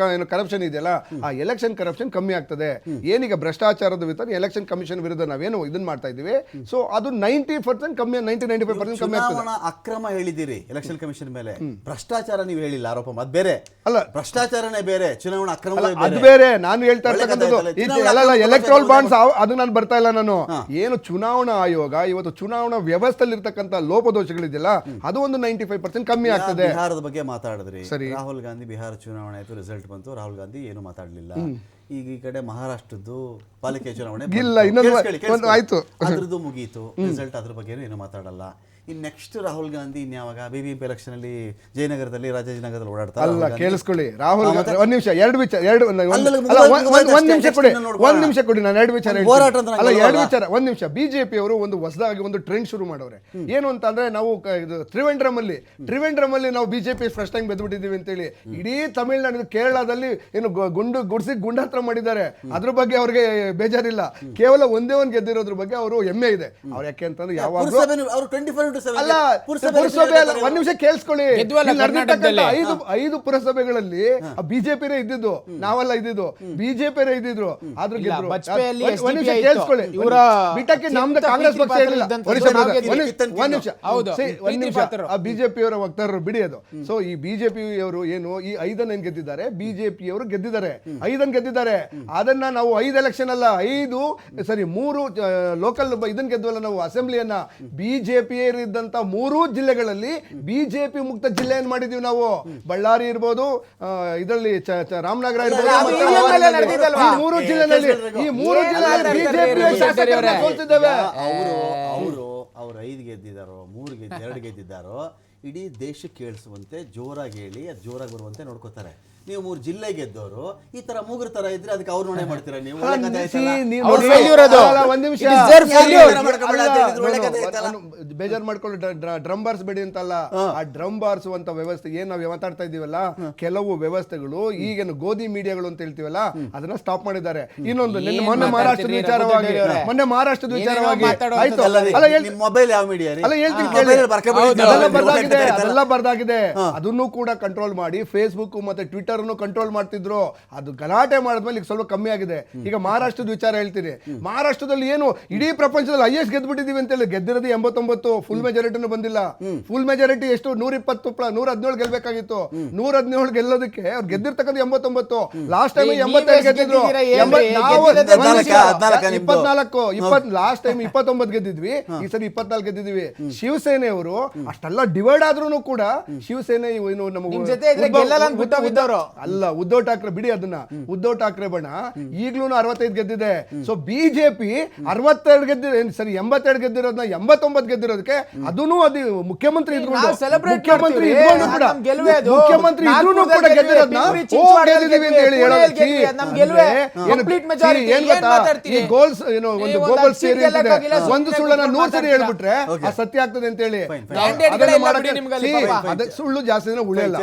ಕರಪ್ಷನ್ ಇದೆಯಲ್ಲ, ಆ ಎಲೆಕ್ಷನ್ ಕರಪ್ಷನ್ ಕಮ್ಮಿ ಆಗ್ತದೆ. ಏನೀಗ ಭ್ರಷ್ಟಾಚಾರದ ವಿರುದ್ಧ ಎಲೆಕ್ಷನ್ ಕಮಿಷನ್ ವಿರುದ್ಧ ನಾವೇನು ಇದನ್ನ ಮಾಡ್ತಾ ಇದೀವಿ, ಸೊ ಅದು 90% ಕಮ್ಮಿ, 90-95% ಕಮ್ಮಿ ಆಗ್ತದೆ. ಅಕ್ರಮ ಹೇಳಿದಿರಿ ಎಲೆಕ್ಷನ್ ಕಮಿಷನ್ ಮೇಲೆ, ಭ್ರಷ್ಟಾಚಾರ ನೀವು ಹೇಳಿಲ್ಲ, ಆರೋಪ ಮತ್ ಬೇರೆ ಅಲ್ಲ. ಭ್ರಷ್ಟಾಚಾರನೇ ಬೇರೆ, ಚುನಾವಣಾ ಅಕ್ರಮ ಅದು ಬೇರೆ. ನಾನು ಹೇಳ್ತಾ ಇರ್ತಕ್ಕಂಥದ್ದು ಎಲೆಕ್ಟ್ರಲ್ ಬಾಂಡ್ಸ್, ಅದು ನಾನು ಬರ್ತಾ ಇಲ್ಲ. ನಾನು ಏನು ಚುನಾವಣಾ ಆಯೋಗ ಇವತ್ತು ಚುನಾವಣಾ ವ್ಯವಸ್ಥೆಯಲ್ಲಿ ಇರ್ತಕ್ಕಂಥ ಲೋಪದೋಷಗಳಿದೆಯಲ್ಲ, ಅದು ಒಂದು 95% ಕಮ್ಮಿ ಆಗ್ತದೆ. ಬಿಹಾರದ ಬಗ್ಗೆ ಮಾತಾಡಿದ್ರಿ, ರಾಹುಲ್ ಗಾಂಧಿ ಬಿಹಾರ ಚುನಾವಣೆ ಆಯ್ತು, ರಿಸಲ್ಟ್ ಬಂತು, ರಾಹುಲ್ ಗಾಂಧಿ ಏನು ಮಾತಾಡಲಿಲ್ಲ. ಈಗ ಈ ಕಡೆ ಮಹಾರಾಷ್ಟ್ರದ್ದು ಪಾಲಿಕೆ ಚುನಾವಣೆ ಇಲ್ಲ, ಬಂತು. ಇನ್ನೊಂದು ಕೇಳಿಸ್ಕೊಳ್ಳಿ, ಕೇಳಿಸ್ಕೊಳ್ಳಿ. ಆಯ್ತು. ಅದ್ರದ್ದು ಮುಗೀತು ರಿಸಲ್ಟ್, ಅದ್ರ ಬಗ್ಗೆ ಏನು ಮಾತಾಡಲ್ಲ. ಇನ್ ನೆಕ್ಸ್ಟ್ ರಾಹುಲ್ ಗಾಂಧಿ ಇನ್ಯಾವಾಗ BBMP ಎಲೆಕ್ಷನ್ ಅಲ್ಲಿ ಜಯನಗರದಲ್ಲಿ ರಾಜಾಜಿನಗರದಲ್ಲಿ ಓಡಾಡ್ತಾರೆ. ಅಲ್ಲ, ರಾಹುಲ್ ಗಾಂಧಿ. ಕೇಳಿಸ್ಕೊಳ್ಳಿ ರಾಹುಲ್ ಹಾ, ಗಾಂಧಿ ಮತ್ತೆ? ಒಂದ್ ನಿಮಿಷ, ಎರಡು ವಿಚಾರ, ಎರಡು ಅಲ್ಲ, ಒಂದ್ ನಿಮಿಷ ಕೊಡಿ, ನೋಡ್ಕೊಳ್ಳೋಣ. ಒಂದ್ ನಿಮಿಷ ಕೊಡಿ, ನಾನು ಎರಡು ವಿಚಾರ ಹೇಳ್ತೀನಿ. ಹೋರಾಟ ಅಂತ ಅಲ್ಲ, ನಂಗೆ ಎರಡು ಅಲ್ವಾ? ವಿಚಾರ, ಒಂದ್ ನಿಮಿಷ. ಬಿಜೆಪಿ ಅವರು ಒಂದು ಹೊಸದಾಗಿ ಒಂದು ಟ್ರೆಂಡ್ ಶುರು ಮಾಡವ್ರೆ. ಏನು ಅಂತ ಅಂದ್ರೆ, ನಾವು ಇದು ತ್ರಿವೆಂಡ್ರಮ್ ಅಲ್ಲಿ ನಾವು ಬಿಜೆಪಿ ಫಸ್ಟ್ ಟೈಮ್ ಬೆದ್ಬಿಟ್ಟಿದೀವಿ ಅಂತೇಳಿ ಇಡೀ ತಮಿಳ್ನಾಡು ಕೇರಳದಲ್ಲಿ ಏನು ಗುಡ್ಸಿ ಗುಂಡಾತ್ರ ಮಾಡಿದ್ದಾರೆ. ಅದ್ರ ಬಗ್ಗೆ ಅವ್ರಿಗೆ ಬೇಜಾರಿಲ್ಲ. ಕೇವಲ ಒಂದೇ ಒಂದು ಗೆದ್ದಿರೋದ್ರ ಬಗ್ಗೆ ಅವರು ಹೆಮ್ಮೆ ಇದೆ. ಅವ್ರು ಯಾಕೆ ಅಂತಂದ್ರೆ ಯಾವಾಗಲೂ ಪುರಸಭೆನೂ ಅವ್ರು 24/7 ಅಲ್ಲ, ಪುರಸಭೆ ಅಲ್ಲ, ಒಂದ್ ನಿಮಿಷ ಕೇಳಿಸ್ಕೊಳ್ಳಿ. ಗೆದ್ವಲ್ಲ ಇಲ್ಲಿ ನಡೆದಿರ್ತಕ್ಕಂಥ ಕರ್ನಾಟಕದಲ್ಲಿ. ಐದು ಪುರಸಭೆಗಳಲ್ಲಿ ಬಿಜೆಪಿನೇ ಇದ್ದಿದ್ದು, ನಾವೆಲ್ಲ ಇದ್ದಿದ್ದು, ಬಿಜೆಪಿನೇ ಇದ್ದಿದ್ರು. ಆದ್ರೂ ಇಲ್ಲ, ಗೆದ್ರು. ಬಜ್ಪೇಯಿಯಲ್ಲಿ ಒಂದ್ ನಿಮಿಷ SDPI ಕೇಳಿಸ್ಕೊಳ್ಳಿ. ಇತ್ತು. ಇವರ ಬಿಟ್ಟಕ್ಕೆ ನಮ್ದು ಕಾಂಗ್ರೆಸ್ ಪಕ್ಷ ಇರಲಿಲ್ಲ. ಇದ್ದಂಥದ್ದು ಒಂದ್ ನಿಮಿಷ ನಾವು brother, ಗೆದ್ದಿದ್ದು. ಒಂದ್ ನಿಮಿಷ ಹೌದು. ಒಂದ್ ನಿಮಿಷ. ಆ ಬಿಜೆಪಿಯವರ ವಕ್ತಾರರು ಬಿಡಿ ಅದು. ಸೊ ಈ ಬಿಜೆಪಿಯವರು ಏನು ಈ 5 ಏನ್ ಗೆದ್ದಿದ್ದಾರೆ, ಬಿಜೆಪಿಯವರು ಗೆದ್ದಿದ್ದಾರೆ, 5 ಗೆದ್ದಿದ್ದಾರೆ. ಅದನ್ನ ನಾವು 5 ಎಲೆಕ್ಷನ್ ಅಲ್ಲ, 3 ಲೋಕಲ್ ಇದನ್ನ ಗೆದ್ವಲ್ಲ ನಾವು, ಅಸೆಂಬ್ಲಿಯನ್ನ. ಬಿಜೆಪಿ ಇದ್ದಂತ 3 ಜಿಲ್ಲೆಗಳಲ್ಲಿ ಬಿಜೆಪಿ ಮುಕ್ತ ಜಿಲ್ಲೆಯನ್ನು ಮಾಡಿದೀವಿ ನಾವು. ಬಳ್ಳಾರಿ ಇರ್ಬೋದು, ಇದರಲ್ಲಿ ರಾಮನಗರ ಇರ್ಬೋದು, ಅದು ಮತ್ತೆ EVM ಅಲ್ಲೇ ಹಾವೇರಿ ನಡೆದಿದ್ದಲ್ವಾ? ಈ 3 ಜಿಲ್ಲೆನಲ್ಲಿ ಬಿಜೆಪಿ ಶಾಸಕರನ್ನ ಸೋಲ್ಸಿದ್ದೇವೆ. ಅವ್ರು 5 ಗೆದ್ದಿದ್ದಾರೋ 2 ಗೆದ್ದಿದ್ದಾರೋ ಇಡೀ ದೇಶಕ್ಕೆ ಕೇಳಿಸುವಂತೆ ಜೋರಾಗಿ ಹೇಳಿ ಅದು ಜೋರಾಗಿ ಬರುವಂತೆ ನೋಡ್ಕೋತಾರೆ. ನೀವು 3 ಜಿಲ್ಲೆ ಗೆದ್ದವರು ಈ ತರ ಮೂಗರ ತರ ಇದ್ರೆ ಅದಕ್ಕೆ ಅವ್ರು ನೋಡೇ ಮಾಡ್ತೀರಾ ನೀವು? ಒಳ್ಳೆ ಕಥೆ ಆಯ್ತಲ್ಲ? ಅವ್ರ failure ಅದು. ಒಂದ್ ನಿಮಿಷ, It is their failure. ಬೇಜಾರ್ ಮಾಡ್ಕೊಂಡು ಡ್ರಮ್ ಬಾರಿಸಬೇಡಿ ಅಂತಲ್ಲ. ಆ ಡ್ರಮ್ ಬಾರಿಸುವಂತ ವ್ಯವಸ್ಥೆ ಏನ್ ನಾವು ಮಾತಾಡ್ತಾ ಇದೀವಲ್ಲ, ಕೆಲವು ವ್ಯವಸ್ಥೆಗಳು ಈಗೇನು ಗೋಧಿ ಮೀಡಿಯಾಗಳು ಅಂತ ಹೇಳ್ತೀವಲ್ಲ, ಅದನ್ನ ಸ್ಟಾಪ್ ಮಾಡಿದ್ದಾರೆ. ಇನ್ನೊಂದು ಮೊನ್ನೆ ಮಹಾರಾಷ್ಟ್ರದ ವಿಚಾರವಾಗಿ ಆಯ್ತು. ನಿಮ್ಮ ಮೊಬೈಲ್ ಯಾವ ಮೀಡಿಯಾ ರೀ? ಅಲ್ಲ, ಹೇಳ್ತೀನಿ ಮೊಬೈಲ್ ಕೇಳಿ. ಬರ್ದಾಕಿದೆ. ಅದೆಲ್ಲ ಬರ್ದಾಗಿದೆ. ಅದನ್ನು ಕೂಡ ಕಂಟ್ರೋಲ್ ಮಾಡಿ ಫೇಸ್ಬುಕ್ ಮತ್ತೆ ಟ್ವಿಟರ್ ಕಂಟ್ರೋಲ್ ಮಾಡ್ತಿದ್ರು. ಅದು ಗಲಾಟೆ ಮಾಡಿದ್ಮೇಲೆ ಈಗ ಸ್ವಲ್ಪ ಕಮ್ಮಿ ಆಗಿದೆ. ಈಗ ಮಹಾರಾಷ್ಟ್ರದ ವಿಚಾರ ಹೇಳ್ತೀನಿ. ಮಹಾರಾಷ್ಟ್ರದಲ್ಲಿ ಏನು ಇಡೀ ಪ್ರಪಂಚದಲ್ಲಿ ಹೈಯೆಸ್ಟ್ ಗೆದ್ಬಿಟ್ಟಿದೀವಿ ಅಂತ ಹೇಳಿ, ಗೆದ್ದಿರೋದು 89, ಫುಲ್ ಮೆಜಾರಿಟಿನೂ ಬಂದಿಲ್ಲ. ಫುಲ್ ಮೆಜಾರಿಟಿ ಎಷ್ಟು? 117 ಗೆಲ್ಬೇಕಾಗಿತ್ತು. 117 ಗೆಲ್ಲೋದಕ್ಕೆ ಅವ್ರು ಗೆದ್ದಿರ್ತಕ್ಕಂಥ 89. Last time 87 ಗೆದ್ದಿದ್ರು. ಲಾಸ್ಟ್ ಟೈಮ್ 29 ಗೆದ್ದಿದ್ವಿ, ಈ ಸರಿ 24 ಗೆದ್ದಿದ್ವಿ. ಶಿವಸೇನೆಯವರು ಅಷ್ಟೆಲ್ಲ ಡಿವೈಡ್ ಆದ್ರೂ ಕೂಡ ಶಿವಸೇನೆ ಅಲ್ಲ, ಉದ್ಧವ್ ಠಾಕ್ರೆ ಬಿಡಿ ಅದನ್ನ. ಉದ್ಧವ್ ಠಾಕ್ರೆ ಬಣ ಈಗ್ಲೂ 65 ಗೆದ್ದಿದೆ. ಸೊ ಬಿಜೆಪಿ 62 ಗೆದ್ದಿದೆ, ಸರಿ 82 ಗೆದ್ದಿರೋದನ್ನ 89 ಗೆದ್ದಿರೋದಕ್ಕೆ ಅದನ್ನು ಅದು ಮುಖ್ಯಮಂತ್ರಿ ಇದ್ರೂ ಕೂಡ ಗೆದ್ದಿರೋದನ್ನ ಗೆದ್ದಿದೀವಿ ಅಂತ ಹೇಳಿ ಒಂದು ಸುಳ್ಳನ್ನ 100 ಸರಿ ಹೇಳ್ಬಿಟ್ರೆ ಆ ಸತ್ಯ ಆಗ್ತದೆ ಅಂತ ಹೇಳಿ ಸುಳ್ಳು ಜಾಸ್ತಿ ದಿನ ಉಳಿಯಲ್ಲ.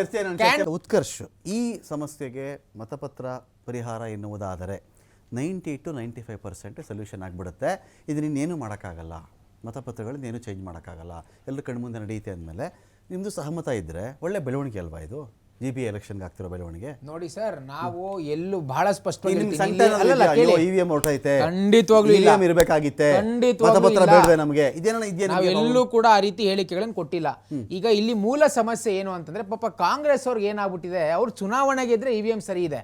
ಉತ್ಕರ್ಷ್, ಈ ಸಮಸ್ಯೆಗೆ ಮತಪತ್ರ ಪರಿಹಾರ ಎನ್ನುವುದಾದರೆ 90 to 95% ಸೊಲ್ಯೂಷನ್ ಆಗಿಬಿಡುತ್ತೆ. ಇದನ್ನೇನು ಮಾಡೋಕ್ಕಾಗಲ್ಲ, ಮತಪತ್ರಗಳನ್ನೇನು ಚೇಂಜ್ ಮಾಡೋಕ್ಕಾಗಲ್ಲ, ಎಲ್ಲರೂ ಕಣ್ಮುಂದೆ ನಡೆಯುತ್ತೆ ಅಂದಮೇಲೆ ನಿಮ್ಮದು ಸಹಮತ ಇದ್ದರೆ ಒಳ್ಳೆ ಬೆಳವಣಿಗೆ ಅಲ್ವಾ ಇದು? GBA ಎಲೆಕ್ಷನ್ಗೆ ಆಗ್ತಿರೋ ಬೆಳವಣಿಗೆ ನೋಡಿ ಸರ್. ನಾವು ಎಲ್ಲೂ ಬಹಳ ಸ್ಪಷ್ಟವಾಗಿ ಇರಬೇಕಾಗಿತ್ತೆ, ನಮಗೆ ನಾವೆಲ್ಲೂ ಕೂಡ ಆ ರೀತಿ ಹೇಳಿಕೆಗಳನ್ನು ಕೊಟ್ಟಿಲ್ಲ. ಈಗ ಇಲ್ಲಿ ಮೂಲ ಸಮಸ್ಯೆ ಏನು ಅಂತಂದ್ರೆ, ಪಾಪ ಕಾಂಗ್ರೆಸ್ ಅವ್ರಿಗೆ ಏನಾಗ್ಬಿಟ್ಟಿದೆ, ಅವ್ರು ಚುನಾವಣೆ ಗೆದ್ರೆ EVM ಸರಿ ಇದೆ,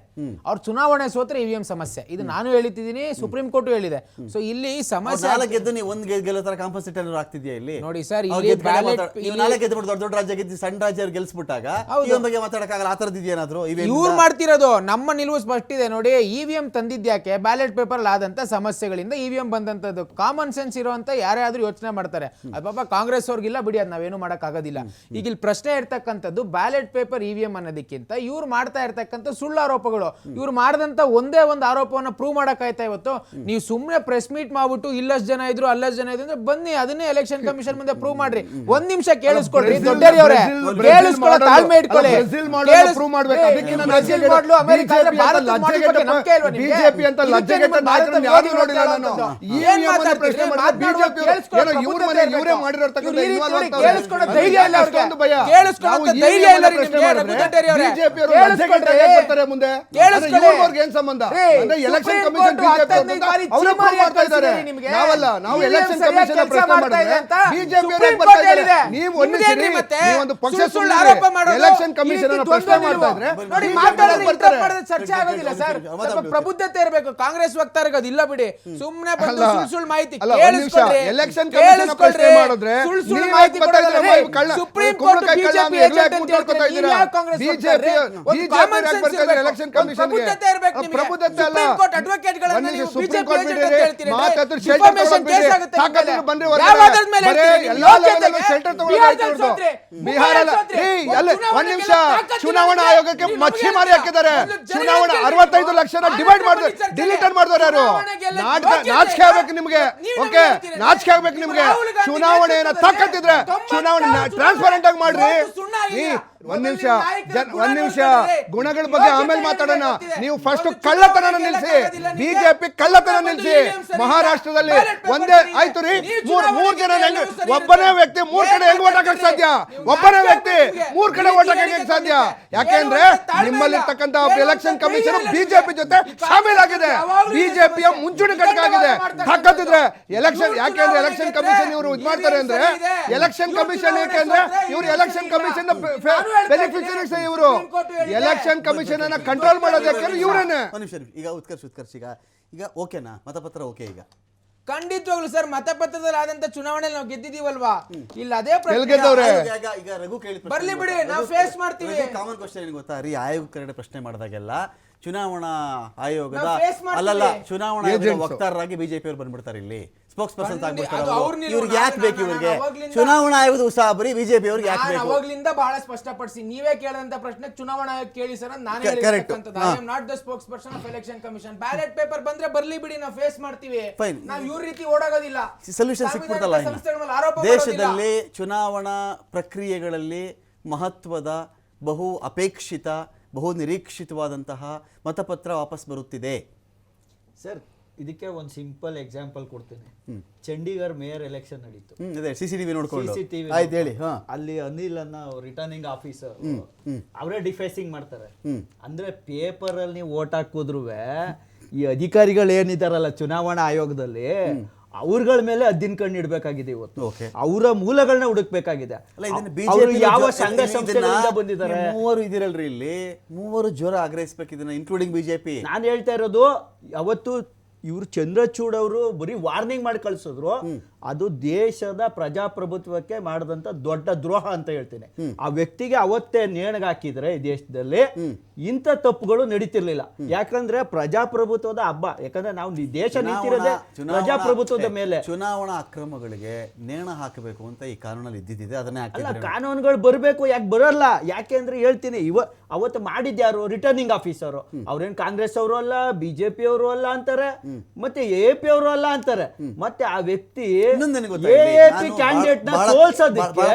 ಅವ್ರ ಚುನಾವಣೆ ಸೋತ್ರೆ EVM ಸಮಸ್ಯೆ. ಇದು ನಾನು ಹೇಳಿದ್ದೀನಿ, ಸುಪ್ರೀಂ ಕೋರ್ಟ್ ಹೇಳಿದೆ. ಸೊ ಇಲ್ಲಿ ಸಮಸ್ಯೆ ಗೆದ್ದು ನೀವು ಒಂದು ಗೆಲ್ಲೋ ತರ ಕಾಂಪನ್ಸೇಟ್ ಆಗ್ತಿದೆಯಾ ಇಲ್ಲಿ? ನೋಡಿ ಸರ್, ದೊಡ್ಡ ರಾಜ್ಯ ಗೆದ್ದು ಸಣ್ಣ ರಾಜ್ಯ ಗೆಲ್ಸ್ಬಿಟ್ಟಾಗ ಇವ್ರು ಮಾಡ್ತಿರೋದು. ನಮ್ಮ ನಿಲುವು ಸ್ಪಷ್ಟ ಇದೆ ನೋಡಿ. EVM ತಂದಿದ್ಯಾಕೆ? ಬ್ಯಾಲೆಟ್ ಪೇಪರ್ ಆದಂತ ಸಮಸ್ಯೆಗಳಿಂದ EVM ಬಂದಂತದ್ದು. ಕಾಮನ್ ಸೆನ್ಸ್ ಇರುವಂತ ಯಾರೇ ಆದ್ರೂ ಯೋಚನೆ ಮಾಡ್ತಾರೆ. ಅದು ಪಾಪ ಕಾಂಗ್ರೆಸ್ ಅವ್ರಿಗಿಲ್ಲ ಬಿಡಿ, ಅದ್ ನಾವೇನು ಮಾಡಕ್ ಆಗೋದಿಲ್ಲ. ಈಗ ಇಲ್ಲಿ ಪ್ರಶ್ನೆ ಇರ್ತಕ್ಕಂಥದ್ದು ಬ್ಯಾಲೆಟ್ ಪೇಪರ್ EVM ಅನ್ನೋದಕ್ಕಿಂತ ಇವ್ರು ಮಾಡ್ತಾ ಇರ್ತಕ್ಕಂಥ ಸುಳ್ಳು ಆರೋಪಗಳು. ಇವ್ರು ಮಾಡಿದಂತ ಒಂದೇ ಒಂದು ಆರೋಪವನ್ನ ಪ್ರೂವ್ ಮಾಡಕ್ ಆಯ್ತಾ ಇವತ್ತು? ನೀವು ಸುಮ್ಮನೆ ಪ್ರೆಸ್ ಮೀಟ್ ಮಾಡ್ಬಿಟ್ಟು ಇಲ್ಲಷ್ಟು ಜನ ಇದ್ರು ಅಲ್ಲಷ್ಟು ಜನ ಇದ್ರು ಅಂದ್ರೆ ಬನ್ನಿ, ಅದನ್ನೇ ಎಲೆಕ್ಷನ್ ಕಮಿಷನ್ ಮುಂದೆ ಪ್ರೂವ್ ಮಾಡ್ರಿ. ಒಂದ್ ನಿಮಿಷ ಕೇಳಿಸ್ಕೊಳ್ರಿ ದೊಡ್ಡರಿಯವರೇ, ಕೇಳಿಸ್ಕೊಳ್ಳೋ ತಾಳ್ಮೆ ಇಟ್ಕೊಳ್ಳಿ. ಬಿಜೆಪಿ ಅಂತ ಲಜ್ಜೆಗೆಟ್ಟ ನಾಯಕರನ್ನು ಯಾರು ನೋಡಿಲ್ಲ ನಾನು. ಇವರೇ ಮಾಡಿರೋರ್ತಕ್ಕಂಥ ಮುಂದೆ ಏನ್ ಸಂಬಂಧ? ಎಲೆಕ್ಷನ್ ಕಮಿಷನ್ ಮಾಡ್ತಾ ಇದ್ದಾರೆ. ನಾವಲ್ಲ, ನಾವು ಎಲೆಕ್ಷನ್ ಕಮಿಷನ್ ಪ್ರಶ್ನೆ ಮಾಡಿದ್ರೆ ಬಿಜೆಪಿ ನೀವು ಒಂದು ಪಕ್ಷ ಎಲೆಕ್ಷನ್ ಕಮಿಷನ್ ತರ ಪ್ರಶ್ನೆ ಮಾಡ್ತಾ ಇದ್ರೆ ನೋಡಿ BJP ಮಾತಾಡೋದು ಬರ್ತಾರೆ. interrupt ಮಾಡಿದ್ರೆ ಚರ್ಚೆ ಆಗೋದಿಲ್ಲ ಸರ್. ಸ್ವಲ್ಪ ಪ್ರಬುದ್ಧತೆ ಇರಬೇಕು. ಕಾಂಗ್ರೆಸ್ ವಕ್ತಾರರಿಗೆ ಅದು ಇಲ್ಲ ಬಿಡಿ. ಸುಮ್ಮನೆ ಬಂದು ಸುಳ್ಳು ಮಾಹಿತಿ ಕೇಳಿಸ್ಕೊಳ್ಳಿ. ಎಲೆಕ್ಷನ್ ಕಮಿಷನ್ ಪ್ರಶ್ನೆ ಮಾಡಿದ್ರೆ ಸುಳ್ಳು ಮಾಹಿತಿ ಕೊಡೋದು ಸುಪ್ರೀಂ ಕೋರ್ಟ್ ಬಿಜೆಪಿ ಏಜೆಂಟ್ ಅಂತ ಹೇಳ್ತಾ ಇದ್ದೀರಾ. ಬಿಜೆಪಿ ಎಲೆಕ್ಷನ್ ಕಮಿಷನ್ ಪ್ರಬುದ್ಧತೆ ಇರಬೇಕು ನಿಮಗೆ. ಪ್ರಬುದ್ಧತೆ ಅಲ್ಲ. ಸುಪ್ರೀಂ ಕೋರ್ಟ್ ಅಡ್ವೊಕೇಟ್ ಗಳನ್ನ ನೀವು ಸುಪ್ರೀಂ ಬಿಜೆಪಿ ಕೋರ್ಟ್ ಏಜೆಂಟ್ ಅಂತ ಹೇಳ್ತೀರಾ. ಮಾತಾದ್ರು ಡಿಫಾಮೇಷನ್ ಕೇಸ್ ಆಗುತ್ತೆ. ತಾಕತ್ತು ಬಂದ್ರೆ ಯಾವ ಆಧಾರದ ಮೇಲೆ ಹೇಳ್ತೀರಿ? ಎಲ್ಲಾ ಲೆವೆಲ್ ಶೆಲ್ಟರ್ ತಗೊಳ್ಳೋದು. ಬಿಹಾರ ಒಂದ್ ನಿಮಿಷ, ಚುನಾವಣಾ ಆಯೋಗಕ್ಕೆ ಮಚ್ಚಿಮಾರಿ ಹಾಕಿದ್ದಾರೆ. ಚುನಾವಣಾ 65 ಲಕ್ಷನ ಡಿವೈಡ್ ಮಾಡಿದ್ರು, ಡಿಲೀಟರ್ ಮಾಡಿದ್ರು. ಯಾರು ನಾಚಿಕೆ ಆಗ್ಬೇಕು ನಿಮ್ಗೆ. ಓಕೆ, ನಾಚಿಕೆ ಆಗ್ಬೇಕು ನಿಮ್ಗೆ. ಚುನಾವಣೆಯನ್ನ ತಾಕತ್ತಿದ್ರೆ ಚುನಾವಣೆ ಟ್ರಾನ್ಸ್ಪರೆಂಟ್ ಆಗಿ ಮಾಡ್ರಿ. ಒಂದ್ ನಿಮಿಷ ಗುಣಗಳ ಬಗ್ಗೆ ಆಮೇಲೆ ಮಾತಾಡೋಣ. ನೀವು ಫಸ್ಟ್ ಕಳ್ಳತನ ನಿಲ್ಸಿ, ಬಿಜೆಪಿ ಕಳ್ಳತನ ನಿಲ್ಸಿ. ಮಹಾರಾಷ್ಟ್ರದಲ್ಲಿ ಒಂದೇ ಆಯ್ತು ರೀ, ಮೂರ್ ಜನ ಒಬ್ಬನೇ ವ್ಯಕ್ತಿ 3 ಕಡೆ ಹೆಂಗ್ ಓಟ್ ಹಾಕಕ್ ಸಾಧ್ಯ? ಒಬ್ಬನೇ ವ್ಯಕ್ತಿ 3 ಕಡೆ ಓಟ್ ಹಾಕಕ್ ಸಾಧ್ಯ? ಯಾಕೆಂದ್ರೆ ನಿಮ್ಮಲ್ಲಿರ್ತಕ್ಕಂಥ ಎಲೆಕ್ಷನ್ ಕಮಿಷನ್ ಬಿಜೆಪಿ ಜೊತೆ ಶಾಮೀಲಾಗಿದೆ. ಬಿಜೆಪಿಯ ಮುಂಚೂಣಿ ಘಟಕ ಆಗಿದೆ. ತಾಕತ್ತಿದ್ರೆ ಎಲೆಕ್ಷನ್, ಯಾಕೆಂದ್ರೆ ಎಲೆಕ್ಷನ್ ಕಮಿಷನ್ ಇವರು ಇದು ಮಾಡ್ತಾರೆ ಅಂದ್ರೆ, ಎಲೆಕ್ಷನ್ ಕಮಿಷನ್ ಯಾಕೆಂದ್ರೆ ಇವರು ಎಲೆಕ್ಷನ್ ಕಮಿಷನ್ ಬೆನಿಫಿಷರೀಸ್. ಇವರು ಎಲೆಕ್ಷನ್ ಕಮಿಷನ್ ಅನ್ನ ಕಂಟ್ರೋಲ್ ಮಾಡೋದಕ್ಕೆ ಇವರೇನೆ. ಈಗ ಉತ್ಕರ್ಷ್ ಈಗ ಓಕೆನಾ ಮತಪತ್ರ? ಓಕೆ, ಈಗ ಖಂಡಿತವಾಗ್ಲು ಸರ್ ಮತಪತ್ರದಲ್ಲಿ ಆದಂತ ಚುನಾವಣೆಯಲ್ಲಿ ನಾವು ಗೆದ್ದಿದೀವಲ್ವಾ? ಇಲ್ಲ ಅದೇ ಗೆದ್ದವ್ರೆ. ಈಗ ರಘು ಕೇಳಿದ ಬರ್ಲಿ ಬಿಡಿ, ನಾವು ಫೇಸ್ ಮಾಡ್ತೀವಿ. ಕಾಮನ್ ಕ್ವಶನ್ ಏನು ಗೊತ್ತಾ ರೀ, ಆಯೋಗ ಕಡೆ ಪ್ರಶ್ನೆ ಮಾಡಿದಾಗೆಲ್ಲ ಚುನಾವಣಾ ಆಯೋಗದ ನಾವು face ಮಾಡ್ತೀವಿ. ಅಲ್ಲಲ್ಲ ಚುನಾವಣಾ ಆಯೋಗದ ವಕ್ತಾರರಾಗಿ ಬಿಜೆಪಿ ಅವರು ಬಂದ್ಬಿಡ್ತಾರೆ, ಇಲ್ಲಿ ಸ್ಪೋಕ್ಸ್ ಪರ್ಸನ್ ಆಗ್ಬಿಡ್ತಾರೆ. ಇವ್ರಿಗೆ ಯಾಕೆ ಬೇಕು? ಇವ್ರಿಗೆ ಚುನಾವಣಾ ಆಯೋಗದ ಉತ್ಸಾಹ ಬರೀ ಬಿಜೆಪಿ ಅವ್ರಿಗೆ ಯಾಕೆ ಬೇಕು? ಅವಾಗ್ಲಿಂದ ಬಹಳ ಸ್ಪಷ್ಟಪಡಿಸಿ ನೀವೇ ಕೇಳಿದಂತ ಪ್ರಶ್ನೆ ಚುನಾವಣಾ ಆಯೋಗ ಕೇಳಿ ಸರ್ ಅಂತ ನಾನು ಹೇಳಿರ್ತಕ್ಕಂಥದ್ದು. I am not the spokesperson of election commission. Ballot paper ಬಂದ್ರೆ ಬರ್ಲಿ ಬಿಡಿ, ನಾವು ಫೇಸ್ ಮಾಡ್ತೀವಿ. ನಾವು ಇವ್ರ ರೀತಿ ಓಡಾಗೋದಿಲ್ಲ. ಸೊಲ್ಯೂಷನ್ ಸಿಕ್ಬಿಡ್ತಲ್ಲ. ದೇಶದಲ್ಲಿ ಚುನಾವಣಾ ಪ್ರಕ್ರಿಯೆಗಳಲ್ಲಿ ಮಹತ್ವದ, ಬಹು ಅಪೇಕ್ಷಿತ, ಬಹು ನಿರೀಕ್ಷಿತವಾದಂತಹ ಮತಪತ್ರ ವಾಪಸ್ ಬರುತ್ತಿದೆ ಸರ್. ಇದಕ್ಕೆ ಒಂದು ಸಿಂಪಲ್ ಎಕ್ಸಾಂಪಲ್ ಕೊಡ್ತೀನಿ. ಚಂಡೀಗಢ ಮೇಯರ್ ಎಲೆಕ್ಷನ್ ನಡೀತು. ಅದೇ ಸಿಸಿಟಿವಿ ನೋಡ್ಕೊಂಡು CCTV ಆಯ್ತು ಹೇಳಿ. ಅಲ್ಲಿ ಅನಿಲ್ ಅನ್ನ ರಿಟರ್ನಿಂಗ್ ಆಫೀಸರ್ ಅವರೇ ಡಿಫೇಸಿಂಗ್ ಮಾಡ್ತಾರೆ. ಅಂದ್ರೆ ಪೇಪರ್ ಅಲ್ಲಿ ನೀವು ವೋಟ್ ಹಾಕಿದ್ರು ಈ ಅಧಿಕಾರಿಗಳು ಏನಿದಾರಲ್ಲ ಚುನಾವಣಾ ಆಯೋಗದಲ್ಲಿ ಅವ್ರಗಳ ಮೇಲೆ ಹದ್ದಿನ ಕಣ್ಣು ಇಡ್ಬೇಕಾಗಿದೆ. ಇವತ್ತು ಅವರ ಮೂಲಗಳನ್ನ ಹುಡುಕ್ಬೇಕಾಗಿದೆ. ಯಾವ ಸಂಘ ಸಂಸ್ಥೆಗಳಿಂದ ಬಂದಿದ್ದಾರೆ? ಮೂವರು ಇದಿರಲ್ರಿ ಇಲ್ಲಿ, ಮೂವರು ಜ್ವರ ಆಗ್ರಹಿಸ್ಬೇಕು ಇದನ್ನ, ಇನ್ಕ್ಲೂಡಿಂಗ್ ಬಿಜೆಪಿ. ನಾನು ಹೇಳ್ತಾ ಇರೋದು, ಅವತ್ತು ಇವ್ರು ಚಂದ್ರಚೂಡ್ ಅವರು ಬರೀ ವಾರ್ನಿಂಗ್ ಮಾಡಿ ಕಳ್ಸಿದ್ರು. ಅದು ದೇಶದ ಪ್ರಜಾಪ್ರಭುತ್ವಕ್ಕೆ ಮಾಡಿದಂತ ದೊಡ್ಡ ದ್ರೋಹ ಅಂತ ಹೇಳ್ತೀನಿ. ಆ ವ್ಯಕ್ತಿಗೆ ಅವತ್ತೇ ನೇಣಿಗೆ ಹಾಕಿದ್ರೆ ಈ ದೇಶದಲ್ಲಿ ಇಂಥ ತಪ್ಪುಗಳು ನಡೀತಿರ್ಲಿಲ್ಲ. ಯಾಕಂದ್ರೆ ಪ್ರಜಾಪ್ರಭುತ್ವದ ಹಬ್ಬ. ಯಾಕಂದ್ರೆ ನಾವು ದೇಶ ನಿಂತಿರೋದೇ ಪ್ರಜಾಪ್ರಭುತ್ವದ ಮೇಲೆ. ಚುನಾವಣಾ ಅಕ್ರಮಗಳಿಗೆ ನೇಣ ಹಾಕಬೇಕು ಅಂತ ಈ ಕಾನೂನಲ್ಲಿ ಇದ್ದಿದೆ. ಅದನ್ನೇ ಅಲ್ಲ, ಕಾನೂನುಗಳು ಬರಬೇಕು. ಯಾಕೆ ಬರಲ್ಲ? ಯಾಕೆಂದ್ರೆ ಹೇಳ್ತೀನಿ, ಅವತ್ತು ಮಾಡಿದ್ಯಾರು? Returning officer. ಅವ್ರೇನ್ ಕಾಂಗ್ರೆಸ್ ಅವರು ಅಲ್ಲ, ಬಿಜೆಪಿ ಅವರು ಅಲ್ಲ ಅಂತಾರೆ, ಮತ್ತೆ ಎಪಿ ಅವರು ಅಲ್ಲ ಅಂತಾರೆ. ಮತ್ತೆ ಆ ವ್ಯಕ್ತಿ ಕ್ಯಾಂಡಿಡೇಟ್ ನ ಸೋಲ್ಸೋದಕ್ಕೆ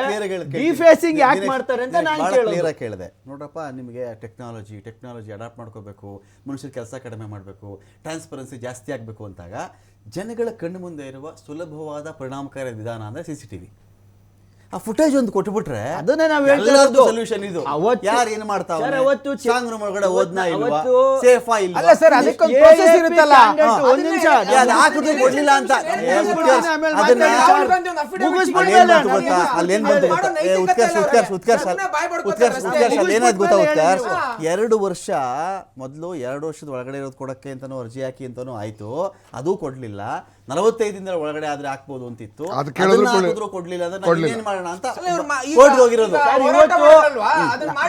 ಡಿಫೇಸಿಂಗ್ ಯಾಕೆ ಮಾಡ್ತಾರೆ ಅಂತ ನಾನು ಕೇಳಿದೆ. ನೋಡ್ರಪ್ಪ, ನಿಮಗೆ ಟೆಕ್ನಾಲಜಿ ಅಡಾಪ್ಟ್ ಮಾಡ್ಕೋಬೇಕು, ಮನುಷ್ಯರ ಕೆಲಸ ಕಡಿಮೆ ಮಾಡಬೇಕು, ಟ್ರಾನ್ಸ್ಪರೆನ್ಸಿ ಜಾಸ್ತಿ ಆಗಬೇಕು ಅಂತಾಗ ಜನಗಳ ಕಣ್ಣು ಮುಂದೆ ಇರುವ ಸುಲಭವಾದ ಪರಿಣಾಮಕಾರಿ ವಿಧಾನ ಅಂದ್ರೆ ಸಿಸಿಟಿವಿ. ಆ ಫುಟೇಜ್ ಒಂದು ಕೊಟ್ಬಿಟ್ರೆ ಅದನ್ನೇ ನಾವು ಹೇಳ್ತಿರೋದು. ಸೊಲ್ಯೂಷನ್ ಇದು. ಅವತ್ತು ಯಾರು ಏನು ಮಾಡ್ತಾವೆ? ಅವತ್ತು ಸ್ಟ್ರಾಂಗ್ ರೂಮ್ ಒಳಗಡೆ ಓದ್ನಾ ಇಲ್ವಾ, ಸೇಫಾ ಇಲ್ವಾ? ಅಲ್ಲ ಸರ್, ಅದಕ್ಕೊಂದು ಪ್ರೋಸೆಸ್ ಇರುತ್ತಲ್ಲ. ಒಂದು ನಿಮಿಷ, ಅದು ಹಾಕಿದ್ರೆ ಕೊಡ್ಲಿಲ್ಲ ಅಂತ ಅಲ್ಲೇನ್ ಬಂತು ಉತ್ಕರ್ಷ್ ಅಲ್ಲೇನಾಯ್ತು ಗೊತ್ತಾ ಉತ್ಕರ್ಷ್? 2 ವರ್ಷ ಮೊದಲು 2 ವರ್ಷದ ಒಳಗಡೆ ಇರೋದು ಕೊಡಕ್ಕೆ ಅಂತಾನು ಅರ್ಜಿ ಹಾಕಿ ಅಂತಾನು ಆಯ್ತು, ಅದು ಕೊಡ್ಲಿಲ್ಲ. 45 ದಿನದ ಒಳಗಡೆ ಆದ್ರೆ ಹಾಕ್ಬೋದು ಅಂತಿತ್ತು, ಕೊಡ್ಲಿಲ್ಲ ಅಂದ್ರೆ ಏನ್ ಮಾಡೋಣ ಅಂತ ಕೋರ್ಟ್ ಹೋಗಿರೋದು.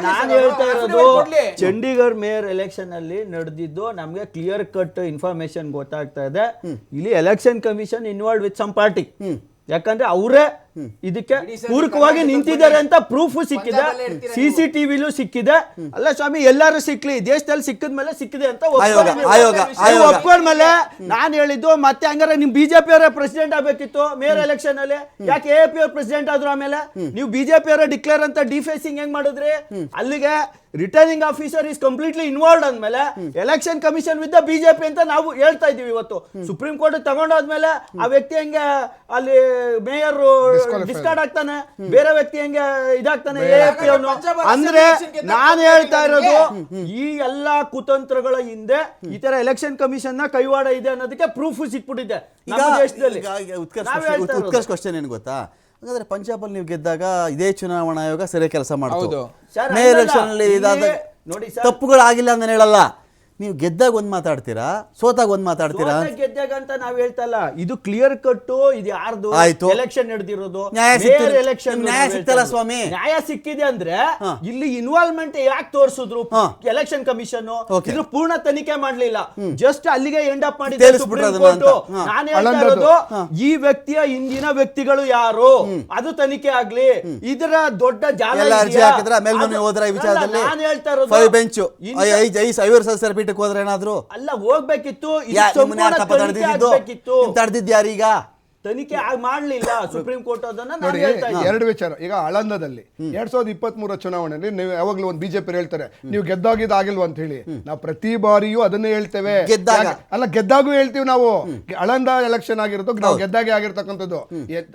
ನಾನು ಹೇಳ್ತಾ ಇರೋದು, ಚಂಡೀಗಢ ಮೇಯರ್ ಎಲೆಕ್ಷನ್ ಅಲ್ಲಿ ನಡೆದಿದ್ದು ನಮ್ಗೆ ಕ್ಲಿಯರ್ ಕಟ್ ಇನ್ಫಾರ್ಮೇಶನ್ ಗೊತ್ತಾಗ್ತಾ ಇದೆ. ಇಲ್ಲಿ election commission involve with some party. ಯಾಕಂದ್ರೆ ಅವರೇ ಇದಕ್ಕೆ ಪೂರಕವಾಗಿ ನಿಂತಿದ್ದಾರೆ ಅಂತ ಪ್ರೂಫ್ ಸಿಕ್ಕಿದೆ, CCTVಲೂ ಸಿಕ್ಕಿದೆ. ಅಲ್ಲ ಸ್ವಾಮಿ, ಎಲ್ಲರೂ ಸಿಕ್ಲಿ, ದೇಶದಲ್ಲಿ ಸಿಕ್ಕಿದ್ಮೇಲೆ ಸಿಕ್ಕಿದೆ ಅಂತ ಒಪ್ಕೊಂಡ್ಮೇಲೆ ನಾನು ಹೇಳಿದ್ದು, ಮತ್ತೆ ಹಂಗಾರೆ ನಿಮ್ ಬಿಜೆಪಿ ಅವರೇ ಪ್ರೆಸಿಡೆಂಟ್ ಆಗ್ಬೇಕಿತ್ತು ಮೇಯರ್ ಎಲೆಕ್ಷನ್ ಅಲ್ಲಿ. ಯಾಕೆ ಎಪಿ ಅವ್ರ ಪ್ರೆಸಿಡೆಂಟ್ ಆದ್ರು? ಆಮೇಲೆ ನೀವು ಬಿಜೆಪಿ ಅವರೇ ಡಿಕ್ಲೇರ್ ಅಂತ ಡಿಫೇಸಿಂಗ್ ಹೆಂಗ್ ಮಾಡಿದ್ರಿ? ಅಲ್ಲಿಗೆ returning officer is completely involved ಅಂದ್ಮೇಲೆ ಎಲೆಕ್ಷನ್ ಕಮಿಷನ್ ವಿತ್ ಬಿಜೆಪಿ ಅಂತ ನಾವು ಹೇಳ್ತಾ ಇದೀವಿ. ಇವತ್ತು ಸುಪ್ರೀಂ ಕೋರ್ಟ್ ತಗೊಂಡಾದ್ಮೇಲೆ ಆ ವ್ಯಕ್ತಿ ಹೆಂಗೆ ಅಲ್ಲಿ ಮೇಯರ್ ಡಿಸ್ಕಾರ್ಡ್ ಆಗ್ತಾನೆ, ಬೇರೆ ವ್ಯಕ್ತಿ ಹೆಂಗೆ ಇದಾಗ್ತಾನೆ ಎಪಿ ಅವನು? ಅಂದ್ರೆ ನಾನು ಹೇಳ್ತಾ ಇರೋದು, ಈ ಎಲ್ಲಾ ಕುತಂತ್ರಗಳ ಹಿಂದೆ ಈ ತರ ಎಲೆಕ್ಷನ್ ಕಮಿಷನ್ ನ ಕೈವಾಡ ಇದೆ ಅನ್ನೋದಕ್ಕೆ ಪ್ರೂಫ್ ಸಿಕ್ಬಿಟ್ಟಿದೆ ನಮ್ಮ ದೇಶದಲ್ಲಿ. ಉತ್ಕರ್ಷ್ ಕ್ವಶನ್ ಏನು ಗೊತ್ತಾ? ಹಾಗಾದ್ರೆ ಪಂಜಾಬಲ್ಲಿ ನೀವು ಗೆದ್ದಾಗ ಇದೇ ಚುನಾವಣಾ ಆಯೋಗ ಸರಿಯಾಗಿ ಕೆಲಸ ಮಾಡ್ತು. ಹೌದು. ಸರ್, ಮೇ ಹಂಗಲ್ಲ. ಎಲೆಕ್ಷನಲ್ಲಿ ಇದಾದ ಇಲ್ಲಿ ನೋಡಿ ಸರ್, ತಪ್ಪುಗಳಾಗಿಲ್ಲ ಅಂತ ಹೇಳಲ್ಲ. ನೀವು ಗೆದ್ದಾಗ ಒಂದು ಮಾತಾಡ್ತೀರಾ, ಸೋತಾಗ ಒಂದು ಮಾತಾಡ್ತೀರಾ. ಗೆದ್ದಾಗ ಅಂತ ನಾವ್ ಹೇಳ್ತಾ ಇಲ್ಲ, ಇದು ಕ್ಲಿಯರ್ ಕಟ್ಟು ಇದು ಯಾರ್ದು ಆಯ್ತು. ಎಲೆಕ್ಷನ್ ನಡೆದಿರೋದು, ನ್ಯಾಯ ಸಿಕ್ತಿದೆ. ಎಲೆಕ್ಷನ್ ನ್ಯಾಯ ಸಿಕ್ತಲ್ಲ ಸ್ವಾಮಿ. ನ್ಯಾಯ ಸಿಕ್ಕಿದೆ ಅಂದ್ರೆ ಇಲ್ಲಿ ಇನ್ವಾಲ್ವ್ಮೆಂಟ್ ಯಾಕೆ ತೋರಿಸಿದ್ರು ಎಲೆಕ್ಷನ್ ಕಮಿಷನ್? Okay. ಇದು ಪೂರ್ಣ ತನಿಖೆ ಮಾಡ್ಲಿಲ್ಲ, ಜಸ್ಟ್ ಅಲ್ಲಿಗೆ ಎಂಡ್ ಅಪ್ ಮಾಡಿದ್ರು ತೇಲಿಸ್ಬಿಟ್ರು ಸುಪ್ರೀಂ ಅದನ್ನ ಕೋರ್ಟ್. ಅಂತ. ನಾನು ಹೇಳ್ತಾ ಇರೋದು ಈ ವ್ಯಕ್ತಿಯ ಹಿಂದಿನ ವ್ಯಕ್ತಿಗಳು ಯಾರು ಅದು ತನಿಖೆ ಆಗ್ಲಿ. ಇದರ ದೊಡ್ಡ ಜಾಲ ಎಲ್ಲ ಅರ್ಜಿ ಇದೆಯಾ? ಹಾಕಿದ್ರೆ ಮೇಲ್ಮನೆ ಹೋದ್ರ ಈ ವಿಚಾರದಲ್ಲಿ ನಾನು ಹೇಳ್ತಾ ಇರೋದು 5 ಬೆಂಚ್ 5 ಸದಸ್ಯರ ಪೀಠಕ್ಕೆ ಹೋದ್ರೆ ಏನಾದ್ರು ಅಲ್ಲ ಹೋಗ್ಬೇಕಿತ್ತು, ಇದು ನಿಮ್ಮನ್ನ ಯಾರು ಸಂಪೂರ್ಣ ತನಿಖೆ ಆಗ್ಬೇಕಿತ್ತು. ತಡೆದಿದ್ಯಾರೀಗ? ತನಿಖೆ ಮಾಡ್ಲಿಲ್ಲ ಸುಪ್ರೀಂ ಕೋರ್ಟ್. ಅದನ್ನ ನಾನು ನೋಡಿ, ಹೇಳ್ತಾ ಇದ್ದೀನಿ. ಎರಡು ವಿಚಾರ. ಈಗ ಆಳಂದದಲ್ಲಿ 2023 ಚುನಾವಣೆಯಲ್ಲಿ ನೀವು ಯಾವಾಗ್ಲೂ ಒಂದು ಬಿಜೆಪಿ ಹೇಳ್ತಾರೆ ನೀವು ಗೆದ್ದಾಗಿದ್ದು ಆಗಿಲ್ವ ಅಂತ ಹೇಳಿ. ನಾವು ಪ್ರತಿ ಬಾರಿಯೂ ಅದನ್ನೇ ಹೇಳ್ತೇವೆ. ಗೆದ್ದಾಗ. ಅಲ್ಲ, ಗೆದ್ದಾಗೂ ಹೇಳ್ತೀವಿ ನಾವು. ಆಳಂದ ಎಲೆಕ್ಷನ್ ಆಗಿರೋದು ನಾವು ಗೆದ್ದಾಗೆ ಆಗಿರ್ತಕ್ಕಂಥದ್ದು.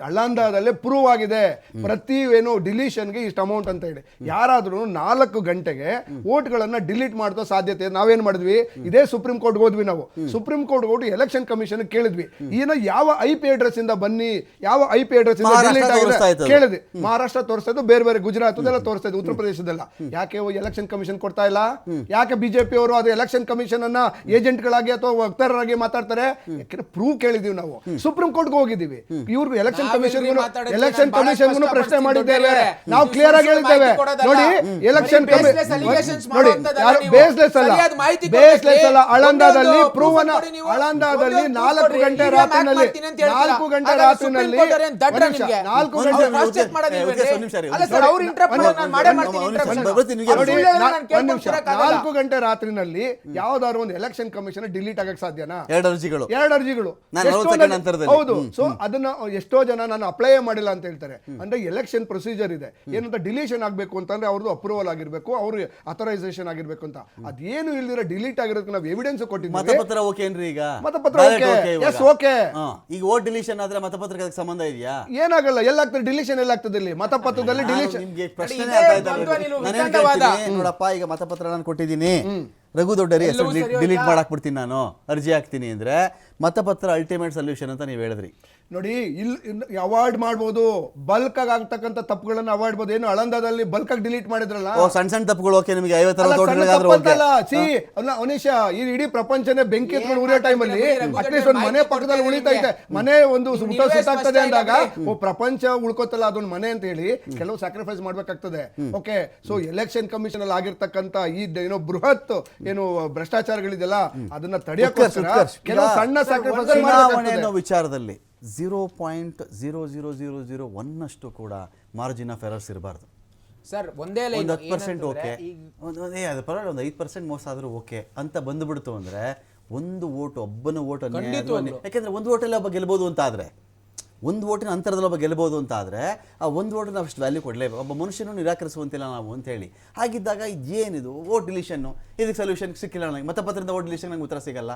ಆಳಂದದಲ್ಲಿ ಪ್ರೂವ್ ಆಗಿದೆ ಪ್ರತಿ ಏನು ಡಿಲೀಷನ್ಗೆ ಇಷ್ಟು ಅಮೌಂಟ್ ಅಂತ ಹೇಳಿ. ಯಾರಾದ್ರೂ 4 ಗಂಟೆಗೆ ವೋಟ್ಗಳನ್ನ ಡಿಲೀಟ್ ಮಾಡೋ ಸಾಧ್ಯತೆ. ನಾವೇನ್ ಮಾಡಿದ್ವಿ, ಇದೇ ಸುಪ್ರೀಂ ಕೋರ್ಟ್ ಹೋದ್ವಿ. ನಾವು ಸುಪ್ರೀಂ ಕೋರ್ಟ್ ಹೋಗಿ ಎಲೆಕ್ಷನ್ ಕಮಿಷನ್ ಕೇಳಿದ್ವಿ, ಏನೋ ಯಾವ IP ಅಡ್ರೆಸ್ ಇಂದ ಬನ್ನಿ, ಯಾವ IP ಅಡ್ರೆಸ್ ಇಂದ ಡಿಲೀಟ್ ಆಗಿದೆ ಕೇಳಿದ್ವಿ. ಮಹಾರಾಷ್ಟ್ರ ತೋರಿಸ್ತಾ ಇದ್ದು, ಬೇರೆ ಬೇರೆ ಗುಜರಾತ್ ಎಲ್ಲ ತೋರಿಸ್ತಾ ಇದ್ದು, ಉತ್ತರ ಪ್ರದೇಶದಲ್ಲ. ಯಾಕೆ ಎಲೆಕ್ಷನ್ ಕಮಿಷನ್ ಕೊಡ್ತಾ ಇಲ್ಲ? ಯಾಕೆ ಬಿಜೆಪಿ ಅವರು ಅದು ಎಲೆಕ್ಷನ್ ಕಮಿಷನ್ ಅನ್ನ ಏಜೆಂಟ್ಗಳಾಗಿ ಅಥವಾ ವಕ್ತಾರರಾಗಿ ಮಾತಾಡ್ತಾರೆ? ಯಾಕಂದ್ರೆ ಪ್ರೂವ್ ಕೇಳಿದೀವಿ ನಾವು, ಸುಪ್ರೀಂ ಕೋರ್ಟ್ಗೆ ಹೋಗಿದ್ದೀವಿ. ಇವ್ರಿಗೂ ಎಲೆಕ್ಷನ್ ಕಮಿಷನ್ ಪ್ರಶ್ನೆ ಮಾಡಿದ್ದೇವೆ ನಾವು, ಕ್ಲಿಯರ್ ಆಗಿ ಹೇಳಿದ್ದೇವೆ. ನೋಡಿ, ಎಲೆಕ್ಷನ್ ನೋಡಿ ಬೇಸ್ಲೆಸ್ ಅಲ್ಲ. ಆಳಂದದಲ್ಲಿ ಪ್ರೂವ್ ಅನ್ನ, ಆಳಂದದಲ್ಲಿ 4 ಗಂಟೆ ರಾತ್ರಿನಲ್ಲಿ 4 ಗಂಟೆ ರಾತ್ರಿನಲ್ಲಿ 4 ಗಂಟೆ ರಾತ್ರಿನಲ್ಲಿ ಯಾವ್ದಾದ್ರು ಒಂದು ಎಲೆಕ್ಷನ್ ಕಮಿಷನ್ ಡಿಲೀಟ್ ಆಗಕ್ಕೆ ಸಾಧ್ಯನಾ? 2 ಅರ್ಜಿಗಳು. 2 ಅರ್ಜಿಗಳು. ಹೌದು. ಸೊ ಅದನ್ನ ಎಷ್ಟೋ ಜನ ನಾನು ಅಪ್ಲೈ ಮಾಡಿಲ್ಲ ಅಂತ ಹೇಳ್ತಾರೆ. ಅಂದ್ರೆ ಎಲೆಕ್ಷನ್ ಪ್ರೊಸೀಜರ್ ಇದೆ, ಏನಂತ ಡಿಲೀಷನ್ ಆಗ್ಬೇಕು ಅಂತಂದ್ರೆ ಅವ್ರದ್ದು ಅಪ್ರೂವಲ್ ಆಗಿರ್ಬೇಕು, ಅವ್ರಿಗೆ ಅಥರೈಸೇಷನ್ ಆಗಿರ್ಬೇಕು ಅಂತ. ಅದೇನು ಇಲ್ದಿರ ಡಿಲೀಟ್ ಆಗಿರೋದಕ್ಕೆ ನಾವು ಎವಿಡೆನ್ಸ್ ಕೊಟ್ಟಿದ್ದೀವಿ. ಮತಪತ್ರ ಓಕೆ ಏನ್ರಿ? ಈಗ ಮತಪತ್ರ ಓಕೆ. ಈಗ ವೋಟ್ ಡಿಲೀಷನ್ ಆದ್ರೆ ಮತಪತ್ರಕ್ಕೆ ಅದಕ್ಕೆ ಸಂಬಂಧ ಇದೆಯಾ? ಏನಾಗಲ್ಲ. ಎಲ್ಲಾಗ್ತದೆ ಡಿಲೀಷನ್? ಎಲ್ಲಾಗ್ತದೆ ಇಲ್ಲಿ ಮತಪತ್ರದಲ್ಲಿ ಡಿಲೀಷನ್? ನಿಮ್ಗೆ ಪ್ರಶ್ನೆ ನೋಡಪ್ಪ, ಈಗ ಮತಪತ್ರ ನಾನು ಕೊಟ್ಟಿದ್ದೀನಿ, ರಘು ದೊಡ್ಡರಿ ಹೆಸರು ಡಿಲೀಟ್ ಮಾಡಕ್ ಬಿಡ್ತೀನಿ, ನಾನು ಅರ್ಜಿ ಹಾಕ್ತೀನಿ ಅಂದ್ರೆ ಮತಪತ್ರ ಅಲ್ಟಿಮೇಟ್ ಸೊಲ್ಯೂಷನ್ ಅಂತ ನೀವು ಹೇಳಿದ್ರಿ. ನೋಡಿ, ಇಲ್ಲಿ ಅವಾಯ್ಡ್ ಮಾಡ್ಬೋದು, ಬಲ್ಕ್ ಆಗಿ ಆಗ್ತಕ್ಕಂಥ ತಪ್ಪುಗಳನ್ನ ಅವಾಯ್ಡ್ ಮಾಡ್ಬೋದು. ಏನು ಆಳಂದದಲ್ಲಿ ಬಲ್ಕ್ ಆಗಿ ಡಿಲೀಟ್ ಮಾಡಿದ್ರಲ್ಲ, ಸಣ್ಣ ತಪ್ಪುಗಳು ಓಕೆ, ನಿಮಗೆ 50 ಅನಿಶ ಈ ಇಡೀ ಪ್ರಪಂಚನೇ ಬೆಂಕಿ ಎತ್ಕೊಂಡು ಉರಿಯೋ ಟೈಮಲ್ಲಿ ಅಟ್ಲೀಸ್ಟ್ ಒಂದು ಮನೆ ಪಕ್ಕದಲ್ಲಿ ಉಳಿತೈತೆ, ಮನೆ ಒಂದು ಸುಟ್ಟಾಗ್ತದೆ ಅಂದಾಗ ಪ್ರಪಂಚ ಉಳ್ಕೋತಲ್ಲ ಅದೊಂದು ಮನೆ ಅಂತ ಹೇಳಿ ಕೆಲವು ಸ್ಯಾಕ್ರಿಫೈಸ್ ಮಾಡ್ಬೇಕಾಗ್ತದೆ. ಓಕೆ, ಸೊ ಎಲೆಕ್ಷನ್ ಕಮಿಷನ್ ಅಲ್ಲಿ ಆಗಿರ್ತಕ್ಕಂಥ ಈ ಏನೋ ಬೃಹತ್ ಏನು ಭ್ರಷ್ಟಾಚಾರಗಳಿದೆಯಲ್ಲ ಅದನ್ನ ತಡೆಯೋಕ್ಕೋಸ್ಕರ ಕೆಲವು ಸಣ್ಣ ಸ್ಯಾಕ್ರಿಫೈಸ್ ವಿಚಾರದಲ್ಲಿ 0.00001 ಅಷ್ಟು ಕೂಡ ಮಾರ್ಜಿನ್ ಆಫ್ ಎರರ್ಸ್ ಇರಬಾರ್ದು ಸರ್. ಒಂದೇ 10% ಓಕೆ, ಅದು ಪರವಾಗಿಲ್ಲ, ಒಂದು 5% ಮೋಸ ಆದ್ರೂ ಓಕೆ ಅಂತ ಬಂದ್ಬಿಡ್ತು ಅಂದ್ರೆ ಒಂದು ವೋಟ್, ಒಬ್ಬನ ವೋಟ್, ಯಾಕೆಂದ್ರೆ ಒಂದು ವೋಟಲ್ಲಿ ಒಬ್ಬ ಗೆಲ್ಬೋದು ಅಂತ ಆದ್ರೆ, ಒಂದು ವೋಟಿನ ಅಂತರದಲ್ಲಿ ಒಬ್ಬ ಗೆಲ್ಬೋದು ಅಂತ ಆದರೆ ಆ ಒಂದು ವೋಟಿನ ಅಷ್ಟು ವ್ಯಾಲ್ಯೂ ಕೊಡಲೇಬೇಕು. ಒಬ್ಬ ಮನುಷ್ಯನೂ ನಿರಾಕರಿಸುವಂತಿಲ್ಲ ನಾವು ಅಂತೇಳಿ. ಹಾಗಿದ್ದಾಗ ಏನಿದು ವೋಟ್ ಡಿಲಿಷನ್ನು, ಇದಕ್ಕೆ ಸೊಲ್ಯೂಷನ್ ಸಿಕ್ಕಿಲ್ಲ ನನಗೆ. ಮತಪತ್ರದಿಂದ ವೋಟ್ ಡಿಲಿಷನ್ ನಂಗೆ ಉತ್ತರ ಸಿಗಲ್ಲ.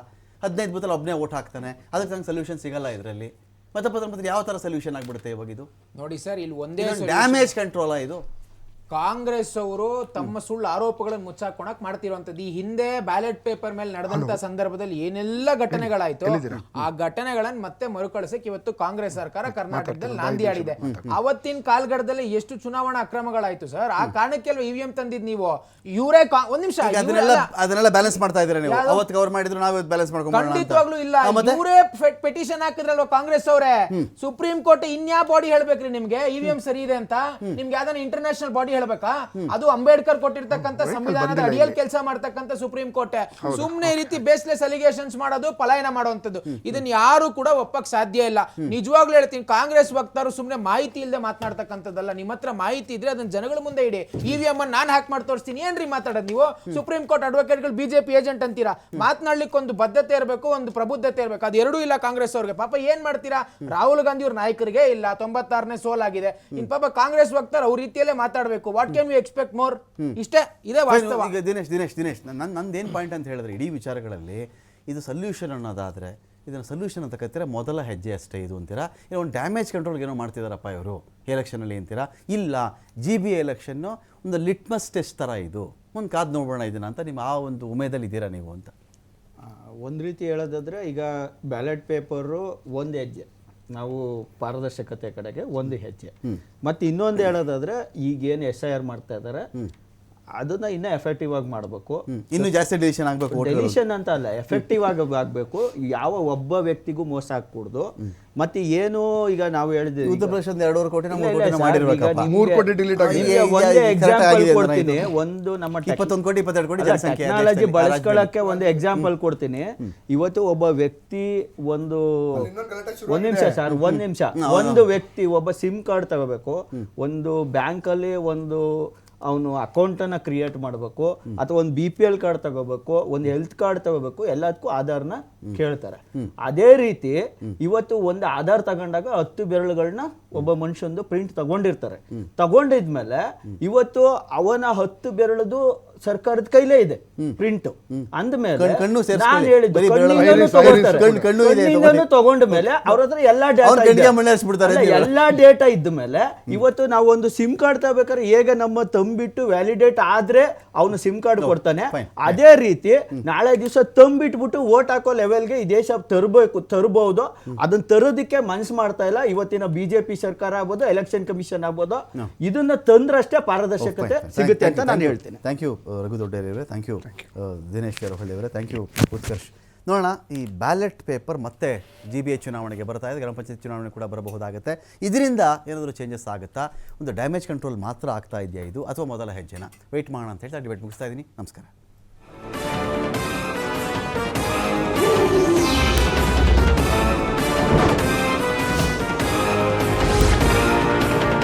15 ಬೂತಲ್ಲಿ ಒಬ್ಬನೇ ವೋಟ್ ಹಾಕ್ತಾನೆ, ಅದಕ್ಕೆ ನಂಗೆ ಸೊಲ್ಯೂಷನ್ ಸಿಗಲ್ಲ. ಇದರಲ್ಲಿ ಮತಪತ್ರ ಯಾವ ಥರ ಸೊಲ್ಯೂಷನ್ ಆಗಿಬಿಡುತ್ತೆ ಇವಾಗ? ಇದು ನೋಡಿ ಸರ್, ಇಲ್ಲಿ ಒಂದೇ ಡ್ಯಾಮೇಜ್ ಕಂಟ್ರೋಲ್ ಇದು. ಕಾಂಗ್ರೆಸ್ ಅವರು ತಮ್ಮ ಸುಳ್ಳು ಆರೋಪಗಳನ್ನು ಮುಚ್ಚಾಕೊಳಕ್ ಮಾಡ್ತಿರುವಂತದ್ದು. ಈ ಹಿಂದೆ ಬ್ಯಾಲೆಟ್ ಪೇಪರ್ ಮೇಲೆ ನಡೆದಂತ ಸಂದರ್ಭದಲ್ಲಿ ಏನೆಲ್ಲ ಘಟನೆಗಳಾಯ್ತು, ಆ ಘಟನೆಗಳನ್ನ ಮತ್ತೆ ಮರುಕಳಿಸಕ್ಕೆ ಇವತ್ತು ಕಾಂಗ್ರೆಸ್ ಸರ್ಕಾರ ಕರ್ನಾಟಕದಲ್ಲಿ ನಾಂದಿ ಆಡಿದೆ. ಅವತ್ತಿನ ಕಾಲಘಟ್ಟದಲ್ಲಿ ಎಷ್ಟು ಚುನಾವಣಾ ಅಕ್ರಮಗಳಾಯ್ತು ಸರ್. ಆ ಕಾರಣಕ್ಕೆಲ್ಲ ಇವಿಎಂ ತಂದಿದ್ ನೀವು. ಇವರೇ ಒಂದ್ ನಿಮಿಷ ಅದನ್ನೆಲ್ಲ ಬ್ಯಾಲೆನ್ಸ್ ಮಾಡ್ತಾ ಇದ್ರೆ ನೀವು. ಅವತ್ತು ಕವರ್ ಮಾಡಿದ್ರು, ನಾವು ಬ್ಯಾಲೆನ್ಸ್ ಮಾಡ್ಕೊಂಡು ಖಂಡಿತವಾಗ್ಲೂ ಇಲ್ಲ. ಇವರೇ ಪೆಟಿಷನ್ ಹಾಕಿದ್ರಲ್ವ ಕಾಂಗ್ರೆಸ್ ಅವರೇ. ಸುಪ್ರೀಂ ಕೋರ್ಟ್ ಇನ್ಯಾ ಬಾಡಿ ಹೇಳ್ಬೇಕ್ರಿ ನಿಮ್ಗೆ ಇವಿಎಂ ಸರಿ ಇದೆ ಅಂತ? ನಿಮ್ಗೆ ಯಾವ್ದಾನ ಇಂಟರ್ನ್ಯಾಷನಲ್ ಬಾಡಿ ಹೇಳ್ಬೇಕಾ? ಅದು ಅಂಬೇಡ್ಕರ್ ಕೊಟ್ಟಿರ್ತಕ್ಕಂಥ ಸಂವಿಧಾನದ ಅಡಿಯಲ್ಲಿ ಕೆಲಸ ಮಾಡ್ತಕ್ಕಂಥ ಸುಪ್ರೀಂ ಕೋರ್ಟ್ ಸುಮ್ನೆ ಈ ರೀತಿ ಬೇಸ್ಲೆಸ್ ಅಲಿಗೇಷನ್ಸ್ ಮಾಡೋದು, ಪಲಾಯನ ಮಾಡುವಂತದ್ದು, ಇದನ್ನ ಯಾರು ಕೂಡ ಒಪ್ಪಕ್ ಸಾಧ್ಯ ಇಲ್ಲ. ನಿಜವಾಗ್ಲೂ ಹೇಳ್ತೀನಿ, ಕಾಂಗ್ರೆಸ್ ವಕ್ತಾರು ಸುಮ್ನೆ ಮಾಹಿತಿ ಇಲ್ಲದೆ ಮಾತನಾಡ್ತಕ್ಕಂಥದ್ದಲ್ಲ. ನಿಮ್ಮ ಹತ್ರ ಮಾಹಿತಿ ಇದ್ರೆ ಅದನ್ನ ಜನಗಳ ಮುಂದೆ ಇಡಿ. ಇವಿಎಂ ಅನ್ನು ನಾನು ಹಾಕಿ ಮಾಡಿ ತೋರಿಸ್ತೀನಿ. ಏನ್ರಿ ಮಾತಾಡೋದು ನೀವು? ಸುಪ್ರೀಂ ಕೋರ್ಟ್ ಅಡ್ವೊಕೇಟ್ಗಳು ಬಿಜೆಪಿ ಏಜೆಂಟ್ ಅಂತೀರಾ. ಮಾತನಾಡ್ಲಿಕ್ಕೆ ಒಂದು ಬದ್ಧತೆ ಇರಬೇಕು, ಒಂದು ಪ್ರಬುದ್ಧತೆ ಇರಬೇಕು. ಅದು ಎರಡೂ ಇಲ್ಲ ಕಾಂಗ್ರೆಸ್ ಅವ್ರಿಗೆ. ಪಾಪ ಏನ್ ಮಾಡ್ತೀರಾ? ರಾಹುಲ್ ಗಾಂಧಿ ಅವ್ರ ನಾಯಕರಿಗೆ ಇಲ್ಲ, 96ನೇ ಸೋಲಾಗಿದೆ. ಇನ್ ಪಾಪ ಕಾಂಗ್ರೆಸ್ ವಕ್ತಾರ ಅವ್ರ ರೀತಿಯಲ್ಲೇ ಮಾತಾಡಬೇಕು. What can you expect more? ಇಷ್ಟೇ ಇದೆ ವಾಸ್ತವ. ಈಗ ದಿನೇಶ್ ನಂದೇನು ಪಾಯಿಂಟ್ ಅಂತ ಹೇಳಿದ್ರೆ, ಇಡೀ ವಿಚಾರಗಳಲ್ಲಿ ಇದು ಸೊಲ್ಯೂಷನ್ ಅನ್ನೋದಾದ್ರೆ ಇದನ್ನು ಸೊಲ್ಯೂಷನ್ ಅಂತ ಕತ್ತೀರಾ, ಮೊದಲ ಹೆಜ್ಜೆ ಅಷ್ಟೇ ಇದು ಅಂತೀರಾ? ಏನೋ ಒಂದು ಡ್ಯಾಮೇಜ್ ಕಂಟ್ರೋಲ್ಗೆ ಏನೋ ಮಾಡ್ತಿದಾರಪ್ಪ ಇವರು ಎಲೆಕ್ಷನಲ್ಲಿ ಅಂತೀರಾ? ಇಲ್ಲ, GBA ಎಲೆಕ್ಷನ್ನು ಒಂದು ಲಿಟ್ಮಸ್ ಟೆಸ್ಟ್ ಥರ ಇದು, ಒಂದು ಕಾದು ನೋಡೋಣ ಇದನ್ನ ಅಂತ ನಿಮ್ಮ ಆ ಒಂದು ಉಮೇದಲ್ಲಿ ಇದ್ದೀರಾ ನೀವು ಅಂತ? ಒಂದು ರೀತಿ ಹೇಳೋದಾದ್ರೆ, ಈಗ ಬ್ಯಾಲೆಟ್ ಪೇಪರು ಒಂದು ಹೆಜ್ಜೆ, ನಾವು ಪಾರದರ್ಶಕತೆ ಕಡೆಗೆ ಒಂದು ಹೆಜ್ಜೆ. ಮತ್ತೆ ಇನ್ನೊಂದು ಹೇಳೋದಾದ್ರೆ ಈಗೇನು SIR ಮಾಡ್ತಾ ಇದ್ದಾರೆ ಅದನ್ನ ಇನ್ನೂ ಎಫೆಕ್ಟಿವ್ ಆಗಿ ಮಾಡಬೇಕು. ಇನ್ನೂ ಜಾಸ್ತಿ ಡಿಸಿಷನ್ ಆಗಬೇಕು. ಡೆಲಿಷನ್ ಅಂತ ಅಲ್ಲ, ಎಫೆಕ್ಟಿವ್ ಆಗಿ ಆಗಬೇಕು. ಯಾವ ಒಬ್ಬ ವ್ಯಕ್ತಿಗೂ ಮೋಸ ಆಗ್ಕೂಡ್ದು. ಮತ್ತೆ ಏನು ಈಗ ನಾವು ಹೇಳಿದ್ವಿ ಉತ್ತರ ಪ್ರದೇಶ 2.5 ಕೋಟಿ $3 ಕೋಟಿ ಡಿಲೀಟ್ ಆಗಿದೆ. ಒಂದು ಎಕ್ಸಾಂಪಲ್ ಕೊಡ್ತೀನಿ. ಒಂದು ನಮ್ಮ 21 ಕೋಟಿ 22 ಕೋಟಿ ಜನಸಂಖ್ಯೆ ಟೆಕ್ನಾಲಜಿ ಬಳಸ್ಕೊಳ್ಳಕ್ಕೆ ಒಂದು ಎಕ್ಸಾಂಪಲ್ ಕೊಡ್ತೀನಿ. ಇವತ್ತು ಒಬ್ಬ ವ್ಯಕ್ತಿ ಒಂದು ನಿಮಿಷ ಸರ್, ಒಂದು ವ್ಯಕ್ತಿ ಒಬ್ಬ ಸಿಮ್ ಕಾರ್ಡ್ ತಗೋಬೇಕು, ಒಂದು ಬ್ಯಾಂಕಲ್ಲಿ ಒಂದು ಅವನು ಅಕೌಂಟನ್ನು ಕ್ರಿಯೇಟ್ ಮಾಡಬೇಕು, ಅಥವಾ ಒಂದು BPL ಕಾರ್ಡ್ ತಗೋಬೇಕು, ಒಂದು ಹೆಲ್ತ್ ಕಾರ್ಡ್ ತಗೋಬೇಕು, ಎಲ್ಲದಕ್ಕೂ ಆಧಾರ್ನ ಕೇಳ್ತಾರೆ. ಅದೇ ರೀತಿ ಇವತ್ತು ಒಂದು ಆಧಾರ್ ತಗೊಂಡಾಗ 10 ಬೆರಳುಗಳನ್ನ ಒಬ್ಬ ಮನುಷ್ಯಂದು ಪ್ರಿಂಟ್ ತಗೊಂಡಿರ್ತಾರೆ. ತಗೊಂಡಿದ್ಮೇಲೆ ಇವತ್ತು ಅವನ 10 ಬೆರಳದು ಸರ್ಕಾರದ ಕೈಲೇ ಇದೆ ಪ್ರಿಂಟ್. ಅಂದ್ಮೇಲೆ ನಾನು ಹೇಳಿದ್ದು ಕಣ್ಣಿಂದನೂ ತಗೊಂಡ ಮೇಲೆ ಅವ್ರ ಹತ್ರ ಎಲ್ಲಾ ಡೇಟಾ ಇದ್ದ ಮೇಲೆ ಇವತ್ತು ನಾವು ಒಂದು ಸಿಮ್ ಕಾರ್ಡ್ ತಗೋಬೇಕಾದ್ರೆ ಹೇಗೆ ನಮ್ಮ ತಂಬಿಟ್ಟು ವ್ಯಾಲಿಡೇಟ್ ಆದ್ರೆ ಅವನು ಸಿಮ್ ಕಾರ್ಡ್ ಕೊಡ್ತಾನೆ, ಅದೇ ರೀತಿ ನಾಳೆ ದಿವಸ ತಂಬಿಟ್ಬಿಟ್ಟು ವೋಟ್ ಹಾಕೋ ಲೆವೆಲ್ಗೆ ಈ ದೇಶ ತರಬಹುದು. ಅದನ್ನ ತರೋದಕ್ಕೆ ಮನ್ಸು ಮಾಡ್ತಾ ಇಲ್ಲ ಇವತ್ತಿನ BJP ಸರ್ಕಾರ ಆಗ್ಬೋದು, ಎಲೆಕ್ಷನ್ ಕಮಿಷನ್ ಆಗ್ಬೋದು. ಇದನ್ನ ತಂದ್ರಷ್ಟೇ ಪಾರದರ್ಶಕತೆ ಸಿಗುತ್ತೆ ಅಂತ ನಾನು ಹೇಳ್ತೀನಿ. ಥ್ಯಾಂಕ್ ಯು ರಘು ದೊಡ್ಡೇರಿಯವರೇ, ಥ್ಯಾಂಕ್ ಯು ದಿನೇಶ್ ಕೆರಹಳ್ಳಿ ಅವರೇ, ಥ್ಯಾಂಕ್ ಯು ಉತ್ಕರ್ಷ್. ನೋಡೋಣ, ಈ ಬ್ಯಾಲೆಟ್ ಪೇಪರ್ ಮತ್ತೆ GBA ಚುನಾವಣೆಗೆ ಬರ್ತಾ ಇದೆ, ಗ್ರಾಮ ಪಂಚಾಯತ್ ಚುನಾವಣೆ ಕೂಡ ಬರಬಹುದಾಗುತ್ತೆ. ಇದರಿಂದ ಏನಾದರೂ ಚೇಂಜಸ್ ಆಗುತ್ತಾ, ಒಂದು ಡ್ಯಾಮೇಜ್ ಕಂಟ್ರೋಲ್ ಮಾತ್ರ ಆಗ್ತಾ ಇದೆಯಾ ಇದು, ಅಥವಾ ಮೊದಲ ಹೆಜ್ಜೆನ? ವೆಯ್ಟ್ ಮಾಡೋಣ ಅಂತ ಹೇಳ್ತಾ ಡಿಬೇಟ್ ಮುಗಿಸ್ತಾ ಇದ್ದೀನಿ. ನಮಸ್ಕಾರ.